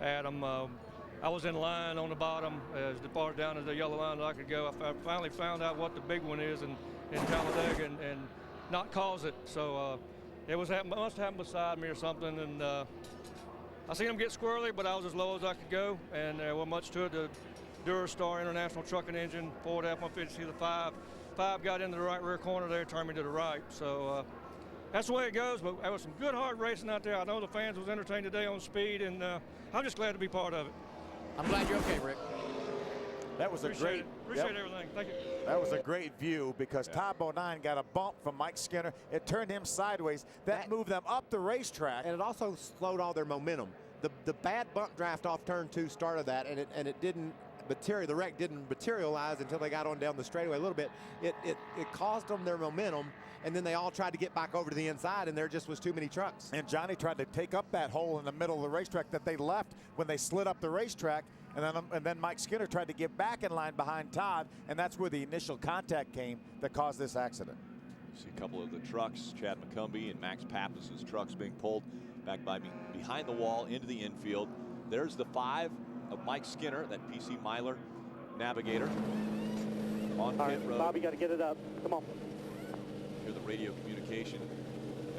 Adam. I was in line on the bottom as far down as the yellow line that I could go. I finally found out what the big one is in Talladega and not cause it. So it must have happened beside me or something. And I seen him get squirrely, but I was as low as I could go, and there wasn't much to it. The Durastar International Trucking Engine, Ford F-150, the 5. 5 got into the right rear corner there, turned me to the right. So that's the way it goes, but there was some good hard racing out there. I know the fans was entertained today on speed, and I'm just glad to be part of it. I'm glad you're okay, Rick. That was Appreciate everything. Thank you. That was a great view because Todd Bodine got a bump from Mike Skinner. It turned him sideways. That moved them up the racetrack. And it also slowed all their momentum. The bad bump draft off turn 2 started that, and it didn't material. The wreck didn't materialize until they got on down the straightaway a little bit. It caused them their momentum, and then they all tried to get back over to the inside, and there just was too many trucks. And Johnny tried to take up that hole in the middle of the racetrack that they left when they slid up the racetrack. And then Mike Skinner tried to get back in line behind Todd, and that's where the initial contact came that caused this accident. See a couple of the trucks, Chad McCumbee and Max Pappas's trucks being pulled back behind the wall into the infield. There's the 5 of Mike Skinner, that PC Myler Navigator on pit road. Bobby, got to get it up. Come on. Hear the radio communication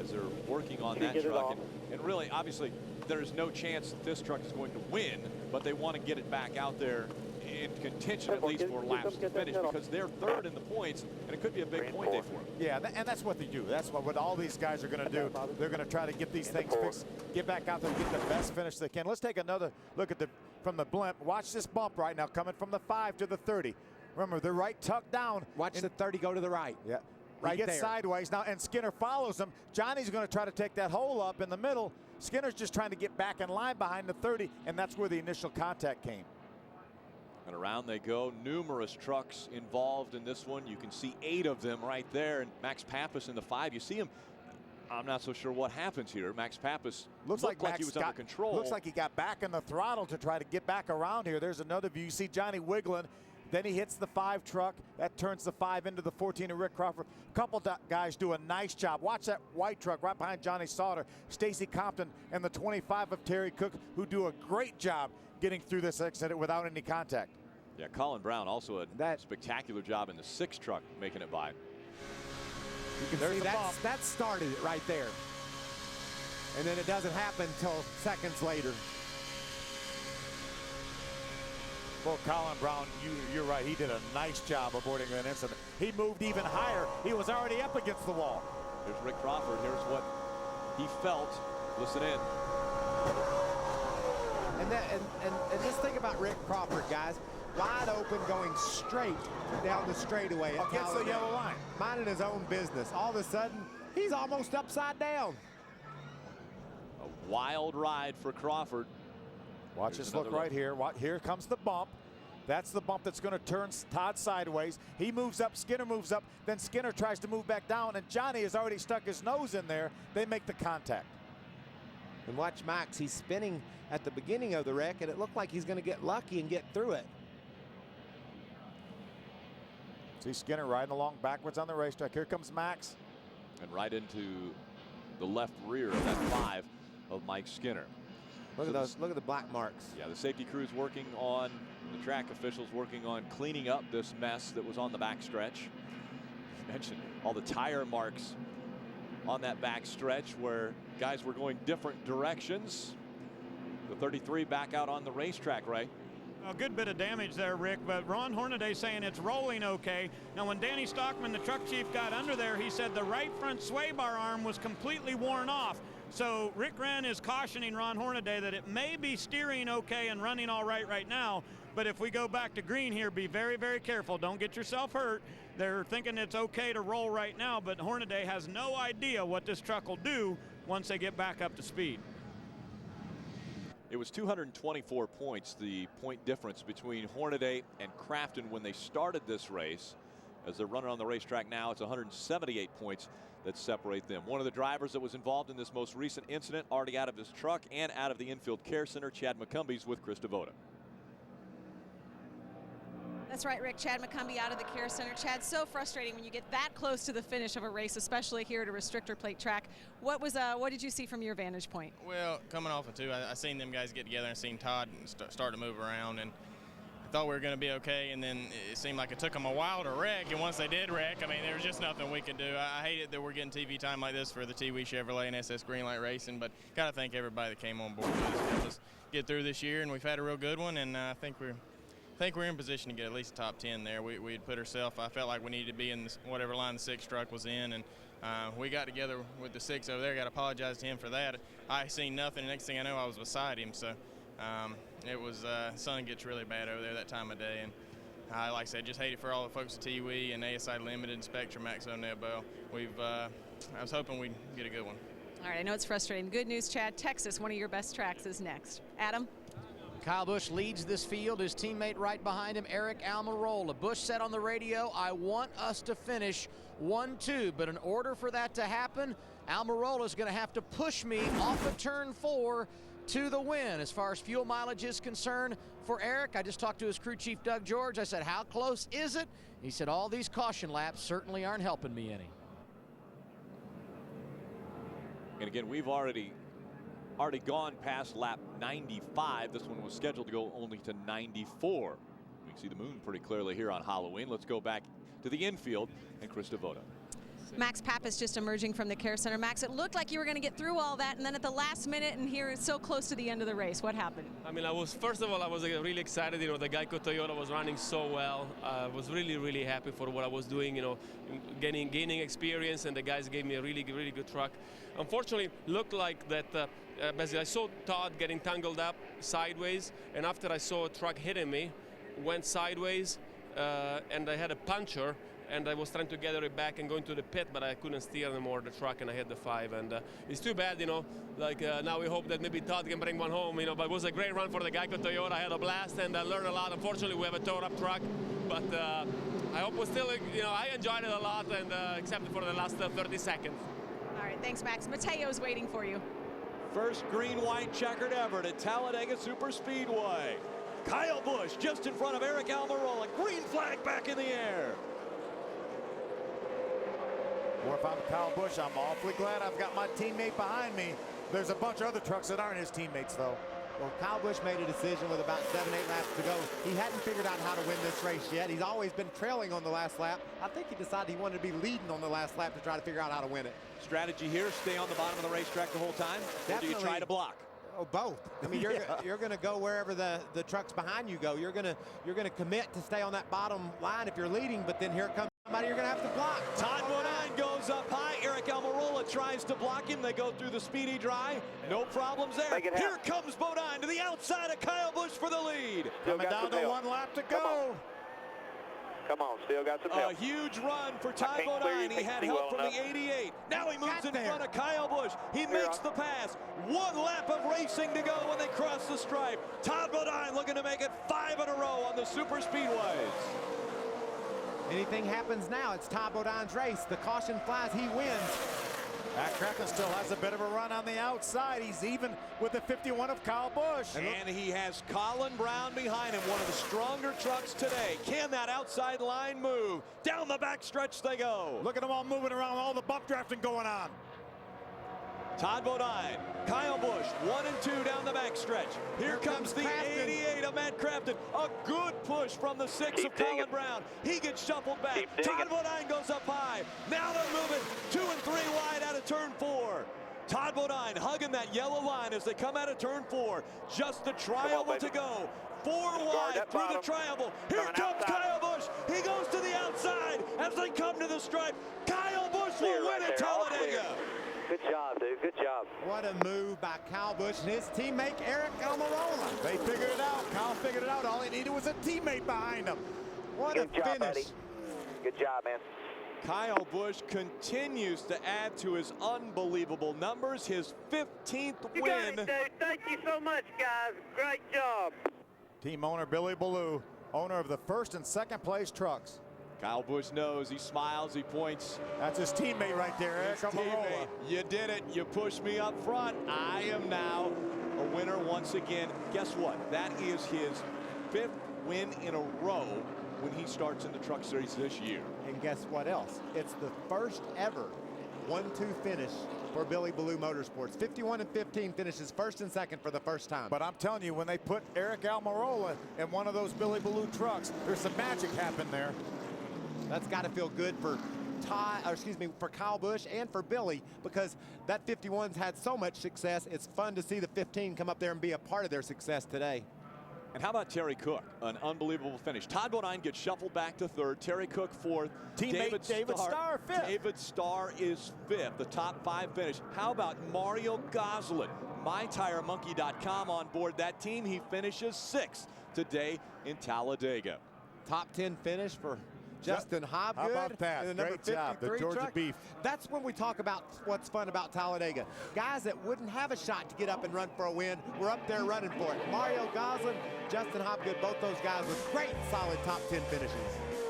as they're working on that truck. And really, obviously, there's no chance that this truck is going to win, but they want to get it back out there in contention at least for laps to finish because they're 3rd in the points, and it could be a big point day for them. Yeah, and that's what they do. That's what all these guys are going to do. They're going to try to get these things fixed, get back out there, get the best finish they can. Let's take another look at from the blimp. Watch this bump right now coming from the 5 to the 30. Remember, they're right tucked down. Watch the 30 go to the right. Yeah. Right he gets sideways now, and Skinner follows him. Johnny's going to try to take that hole up in the middle. Skinner's just trying to get back in line behind the 30, and that's where the initial contact came. And around they go. Numerous trucks involved in this one. You can see 8 of them right there. And Max Pappas in the 5. You see him. I'm not so sure what happens here. Max Pappas looks like he was under control. Looks like he got back in the throttle to try to get back around here. There's another view. You see Johnny wiggling. Then he hits the 5 truck. That turns the 5 into the 14 of Rick Crawford. A couple guys do a nice job. Watch that white truck right behind Johnny Sauter. Stacy Compton and the 25 of Terry Cook, who do a great job getting through this accident without any contact. Yeah, Colin Brown also a spectacular job in the 6 truck making it by. You can see that started it right there. And then it doesn't happen until seconds later. Well, Colin Brown, you're right. He did a nice job avoiding that incident. He moved even higher. He was already up against the wall. Here's Rick Crawford. Here's what he felt. Listen in. And just think about Rick Crawford, guys. Wide open, going straight down the straightaway against the yellow line, minding his own business. All of a sudden, he's almost upside down. A wild ride for Crawford. Watch this look right here. Here comes the bump. That's the bump that's going to turn Todd sideways. He moves up, Skinner moves up, then Skinner tries to move back down, and Johnny has already stuck his nose in there. They make the contact. And watch Max. He's spinning at the beginning of the wreck, and it looked like he's going to get lucky and get through it. See Skinner riding along backwards on the racetrack. Here comes Max. And right into the left rear of that 5 of Mike Skinner. Look at those. Look at the black marks. Yeah, the safety crew's working on, the track officials working on cleaning up this mess that was on the backstretch. You mentioned all the tire marks on that backstretch where guys were going different directions. The 33 back out on the racetrack, right? A good bit of damage there, Rick, but Ron Hornaday saying it's rolling okay. Now, when Danny Stockman, the truck chief, got under there, he said the right front sway bar arm was completely worn off. So Rick Wren is cautioning Ron Hornaday that it may be steering okay and running all right now, but if we go back to green here, be very, very careful. Don't get yourself hurt. They're thinking it's okay to roll right now, but Hornaday has no idea what this truck will do once they get back up to speed. It was 224 points, the point difference between Hornaday and Crafton when they started this race. As they're running on the racetrack now, it's 178 points that separate them. One of the drivers that was involved in this most recent incident, already out of his truck and out of the infield care center, Chad McCumbie's with Chris Devoda. That's right, Rick. Chad McCumbie out of the care center. Chad, so frustrating when you get that close to the finish of a race, especially here at a restrictor plate track. What did you see from your vantage point? Well, coming off of 2, I seen them guys get together and seen Todd start to move around, and I thought we were going to be okay, and then it seemed like it took them a while to wreck, and once they did wreck, I mean, there was just nothing we could do. I hate it that we're getting TV time like this for the T-Wee Chevrolet and SS Greenlight Racing, but got to thank everybody that came on board with us to help us get through this year, and we've had a real good one, and I think we're think we're in position to get at least top 10 there. We had put ourselves, I felt like we needed to be in whatever line the 6 truck was in, and we got together with the 6 over there. Got to apologize to him for that. I seen nothing. The next thing I know, I was beside him. So it was sun gets really bad over there that time of day, and like I said, just hate it for all the folks at TUE and ASI Limited and Spectrum Maxo Nebo. I was hoping we'd get a good one. All right, I know it's frustrating. Good news, Chad. Texas, one of your best tracks, is next. Adam? Kyle Busch leads this field. His teammate right behind him, Eric Almirola. Busch said on the radio, I want us to finish 1-2, but in order for that to happen, Almirola is going to have to push me off of turn 4 to the win. As far as fuel mileage is concerned for Eric, I just talked to his crew chief, Doug George. I said, how close is it? He said, all these caution laps certainly aren't helping me any. And again, we've already gone past lap 95. This one was scheduled to go only to 94. We can see the moon pretty clearly here on Halloween. Let's go back to the infield and Chris Devoto. Max Pappas just emerging from the care center. Max, it looked like you were going to get through all that, and then at the last minute, and here it's so close to the end of the race. What happened? I mean, first of all, I was really excited. You know, the Geico Toyota was running so well. I was really happy for what I was doing. You know, gaining experience, and the guys gave me a really good truck. Unfortunately, looked like that. Basically, I saw Todd getting tangled up sideways, and after I saw a truck hitting me, went sideways, and I had a puncture. And I was trying to gather it back and going to the pit, but I couldn't steer anymore the truck, and I hit the 5. And it's too bad, you know. Like now we hope that maybe Todd can bring one home, you know. But it was a great run for the Geico Toyota. I had a blast and I learned a lot. Unfortunately, we have a towed-up truck, but I hope we're still, you know, I enjoyed it a lot, and except for the last 30 seconds. All right, thanks, Max. Mateo's waiting for you. First green-white checkered ever at Talladega Superspeedway. Kyle Busch just in front of Eric Almirola. Green flag back in the air. Or if I'm Kyle Busch, I'm awfully glad I've got my teammate behind me. There's a bunch of other trucks that aren't his teammates, though. Well, Kyle Busch made a decision with about 7-8 laps to go. He hadn't figured out how to win this race yet. He's always been trailing on the last lap. I think he decided he wanted to be leading on the last lap to try to figure out how to win it. Strategy here, stay on the bottom of the racetrack the whole time? Definitely. Or do you try to block? Oh, both. I mean, you're going to go wherever the trucks behind you go. You're going to commit to stay on that bottom line if you're leading, but then here comes somebody you're going to have to block. Todd Bodine goes up high. Eric Almirola tries to block him. They go through the speedy dry. No problems there. Here comes Bodine to the outside of Kyle Busch for the lead. Coming down to 1 lap to go. Come on, still got some help. A huge run for Todd Bodine. He had help from the 88. Now he moves in front of Kyle Busch. He makes the pass. 1 lap of racing to go when they cross the stripe. Todd Bodine looking to make it 5 in a row on the super speedways. Anything happens now, it's Todd Bodine's race. The caution flies, he wins. Matt Crafton still has a bit of a run on the outside. He's even with the 51 of Kyle Busch. And he has Colin Brown behind him, one of the stronger trucks today. Can that outside line move? Down the backstretch they go. Look at them all moving around, all the bump drafting going on. Todd Bodine, Kyle Busch, 1 and 2 down the backstretch. Here comes the 88 of Matt Crafton. A good push from the 6 of Colin Brown. He gets shuffled back. Todd Bodine goes up high. Now they're moving 2 and 3 wide out of turn 4. Todd Bodine hugging that yellow line as they come out of turn 4. Just the triangle to go. 4 wide through the triangle. Here comes Kyle Busch. He goes to the outside as they come to the stripe. Kyle Busch will win at Talladega. Good job, dude. Good job. What a move by Kyle Busch and his teammate Eric Almirola. They figured it out. Kyle figured it out. All he needed was a teammate behind him. What a finish. Buddy. Good job, man. Kyle Busch continues to add to his unbelievable numbers. His 15th You win. got it, dude. Thank you so much, guys. Great job. Team owner Billy Ballou, owner of the 1st and 2nd place trucks. Kyle Busch knows, he smiles, he points. That's his teammate right there, Eric Almirola. You did it, you pushed me up front. I am now a winner once again. Guess what? That is his 5th win in a row when he starts in the Truck Series this year. And guess what else? It's the first ever 1-2 finish for Billy Ballou Motorsports. 51 and 15 finishes 1st and 2nd for the first time. But I'm telling you, when they put Eric Almirola in one of those Billy Ballou trucks, there's some magic happened there. That's got to feel good for for Kyle Busch and for Billy, because that 51's had so much success. It's fun to see the 15 come up there and be a part of their success today. And how about Terry Cook? An unbelievable finish. Todd Bodine gets shuffled back to third. Terry Cook fourth. Teammate David Starr fifth. David Starr is fifth. The top 5 finish. How about Mario Goslin? MyTireMonkey.com on board that team. He finishes 6th today in Talladega. Top 10 finish for Justin Hobgood. How about that? In the number Great job, the 53 Georgia truck. Beef. That's when we talk about what's fun about Talladega. Guys that wouldn't have a shot to get up and run for a win were up there running for it. Mario Goslin, Justin Hobgood, both those guys with great, solid top 10 finishes.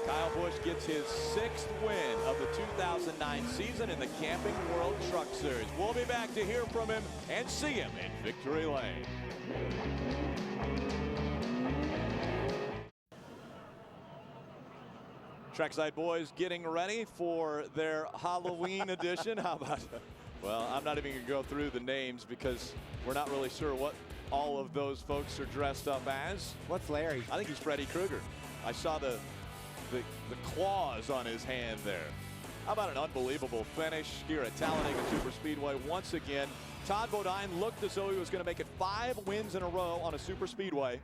Kyle Busch gets his 6th win of the 2009 season in the Camping World Truck Series. We'll be back to hear from him and see him in victory lane. Trackside boys getting ready for their Halloween edition. How about, well, I'm not even going to go through the names because we're not really sure what all of those folks are dressed up as. What's Larry? I think he's Freddy Krueger. I saw the claws on his hand there. How about an unbelievable finish here at Talladega Superspeedway once again. Todd Bodine looked as though he was going to make it 5 wins in a row on a Superspeedway.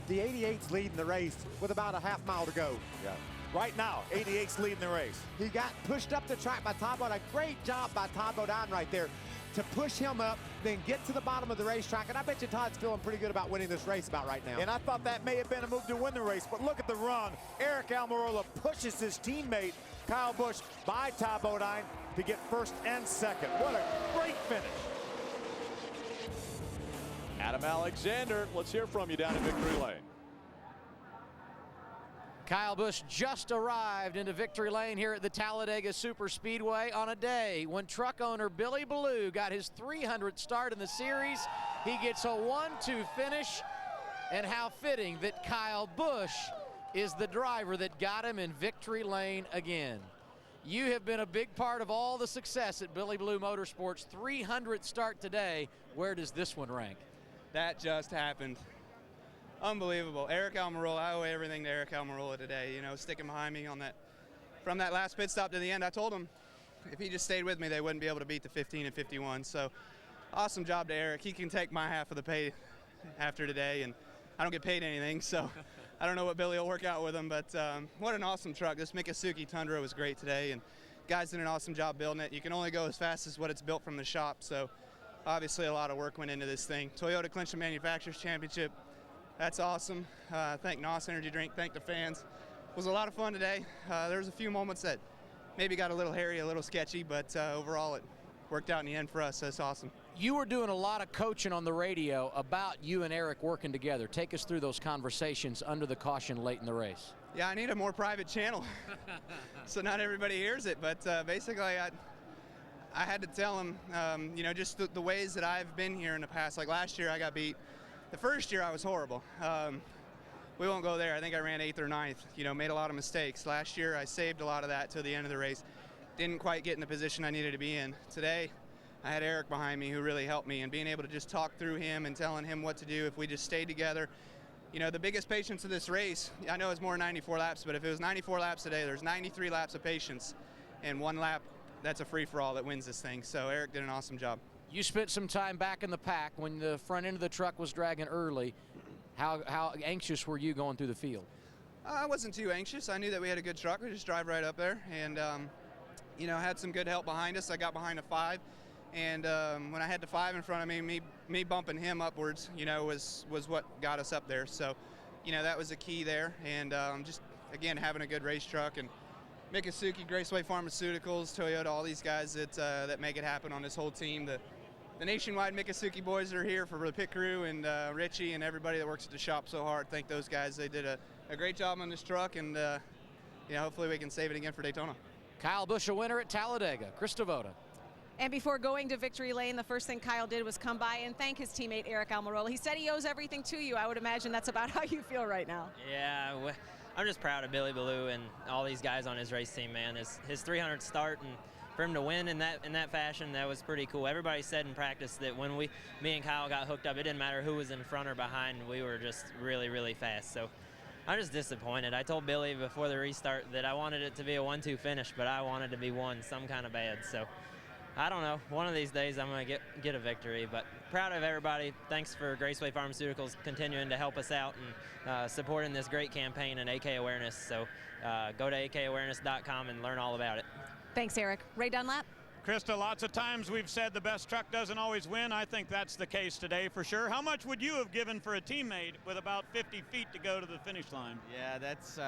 The 88's leading the race with about a half mile to go. Yeah. Right now, 88's leading the race. He got pushed up the track by Todd Bodine. Great job by Todd Bodine right there to push him up, then get to the bottom of the racetrack. And I bet you Todd's feeling pretty good about winning this race about right now. And I thought that may have been a move to win the race, but look at the run. Eric Almirola pushes his teammate, Kyle Busch, by Todd Bodine to get 1st and 2nd. What a great finish. Adam Alexander, let's hear from you down in victory lane. Kyle Busch just arrived into victory lane here at the Talladega Superspeedway on a day when truck owner Billy Ballou got his 300th start in the series. He gets a 1-2 finish, and how fitting that Kyle Busch is the driver that got him in victory lane again. You have been a big part of all the success at Billy Ballou Motorsports. 300th start today. Where does this one rank? That just happened. Unbelievable. Eric Almirola, I owe everything to Eric Almirola today, you know, sticking behind me on that. From that last pit stop to the end, I told him if he just stayed with me, they wouldn't be able to beat the 15 and 51. So awesome job to Eric. He can take my half of the pay after today, and I don't get paid anything, so I don't know what Billy will work out with him, but what an awesome truck. This Mikasuki Tundra was great today, and guys did an awesome job building it. You can only go as fast as what it's built from the shop, so obviously a lot of work went into this thing. Toyota clinched the Manufacturers Championship. That's awesome. Thank NOS Energy Drink, thank the fans. It was a lot of fun today. There was a few moments that maybe got a little hairy, a little sketchy, but overall it worked out in the end for us, so it's awesome. You were doing a lot of coaching on the radio about you and Eric working together. Take us through those conversations under the caution late in the race. Yeah, I need a more private channel, so not everybody hears it, but basically I had to tell him, you know, just the ways that I've been here in the past. Like last year I got beat. The first year I was horrible. We won't go there. I think I ran 8th or 9th, you know, made a lot of mistakes. Last year I saved a lot of that till the end of the race. Didn't quite get in the position I needed to be in. Today I had Eric behind me who really helped me, and being able to just talk through him and telling him what to do if we just stayed together. You know, the biggest patience of this race, I know it's more 94 laps, but if it was 94 laps today, there's 93 laps of patience, and 1 lap, that's a free-for-all that wins this thing. So Eric did an awesome job. You spent some time back in the pack when the front end of the truck was dragging early. How anxious were you going through the field? I wasn't too anxious. I knew that we had a good truck. We just drive right up there, and you know, had some good help behind us. I got behind a 5, and when I had the 5 in front of me, me bumping him upwards, you know, was what got us up there. So, you know, that was a key there, and just again having a good race truck, and Mikasuki, Graceway Pharmaceuticals, Toyota, all these guys that make it happen on this whole team. The nationwide Mikasuki boys are here for the pit crew, and Richie and everybody that works at the shop so hard. Thank those guys. They did a great job on this truck, and you know, hopefully we can save it again for Daytona. Kyle Busch, a winner at Talladega. Chris Devoda. And before going to victory lane, the first thing Kyle did was come by and thank his teammate Eric Almirola. He said he owes everything to you. I would imagine that's about how you feel right now. Yeah, I'm just proud of Billy Ballou and all these guys on his race team, man. His 300th start, and for him to win in that fashion, that was pretty cool. Everybody said in practice that when me and Kyle got hooked up, it didn't matter who was in front or behind. We were just really, really fast. So I'm just disappointed. I told Billy before the restart that I wanted it to be a 1-2 finish, but I wanted to be 1 some kind of bad. So I don't know. One of these days I'm going to get a victory, but proud of everybody. Thanks for Graceway Pharmaceuticals continuing to help us out and supporting this great campaign and AK awareness. So go to akawareness.com and learn all about it. Thanks, Eric. Ray Dunlap? Krista, lots of times we've said the best truck doesn't always win. I think that's the case today for sure. How much would you have given for a teammate with about 50 feet to go to the finish line? Yeah, that's,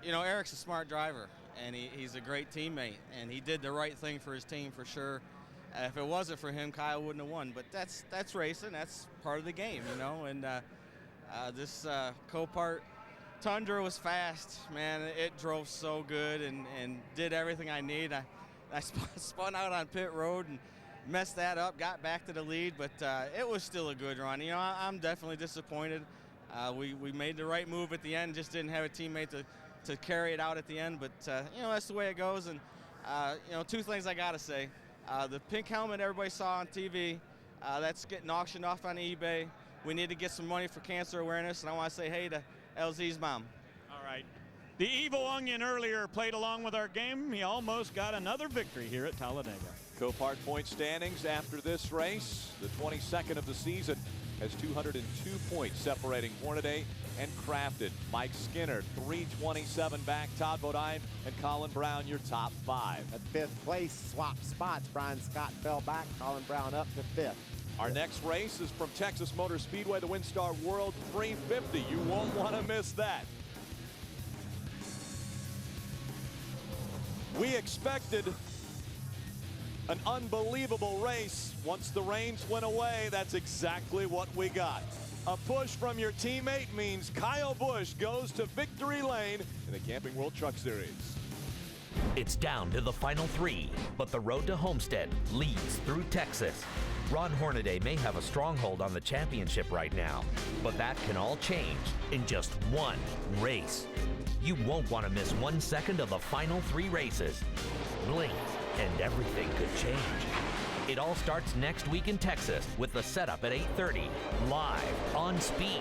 you know, Eric's a smart driver, and he's a great teammate, and he did the right thing for his team for sure. If it wasn't for him, Kyle wouldn't have won, but that's racing. That's part of the game, you know, and this Copart Tundra was fast, man. It drove so good and did everything I need. I spun out on pit road and messed that up, got back to the lead, but it was still a good run. You know, I'm definitely disappointed. We made the right move at the end, just didn't have a teammate to carry it out at the end, but you know, that's the way it goes. And you know, two things I gotta say. The pink helmet everybody saw on TV, that's getting auctioned off on eBay. We need to get some money for cancer awareness, and I want to say hey to LZ's mom. All right. The Evil Onion earlier played along with our game. He almost got another victory here at Talladega. Copart point standings after this race. The 22nd of the season has 202 points separating Hornaday and Crafton. Mike Skinner, 327 back. Todd Bodine and Colin Brown, your top 5. At 5th place, swap spots. Brian Scott fell back. Colin Brown up to 5th. Our next race is from Texas Motor Speedway, the WinStar World 350. You won't want to miss that. We expected an unbelievable race. Once the rains went away, that's exactly what we got. A push from your teammate means Kyle Busch goes to victory lane in the Camping World Truck Series. It's down to the final 3, but the road to Homestead leads through Texas. Ron Hornaday may have a stronghold on the championship right now, but that can all change in just one race. You won't want to miss 1 second of the final 3 races. Blink, and everything could change. It all starts next week in Texas with the setup at 8:30, live on Speed.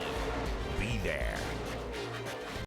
Be there.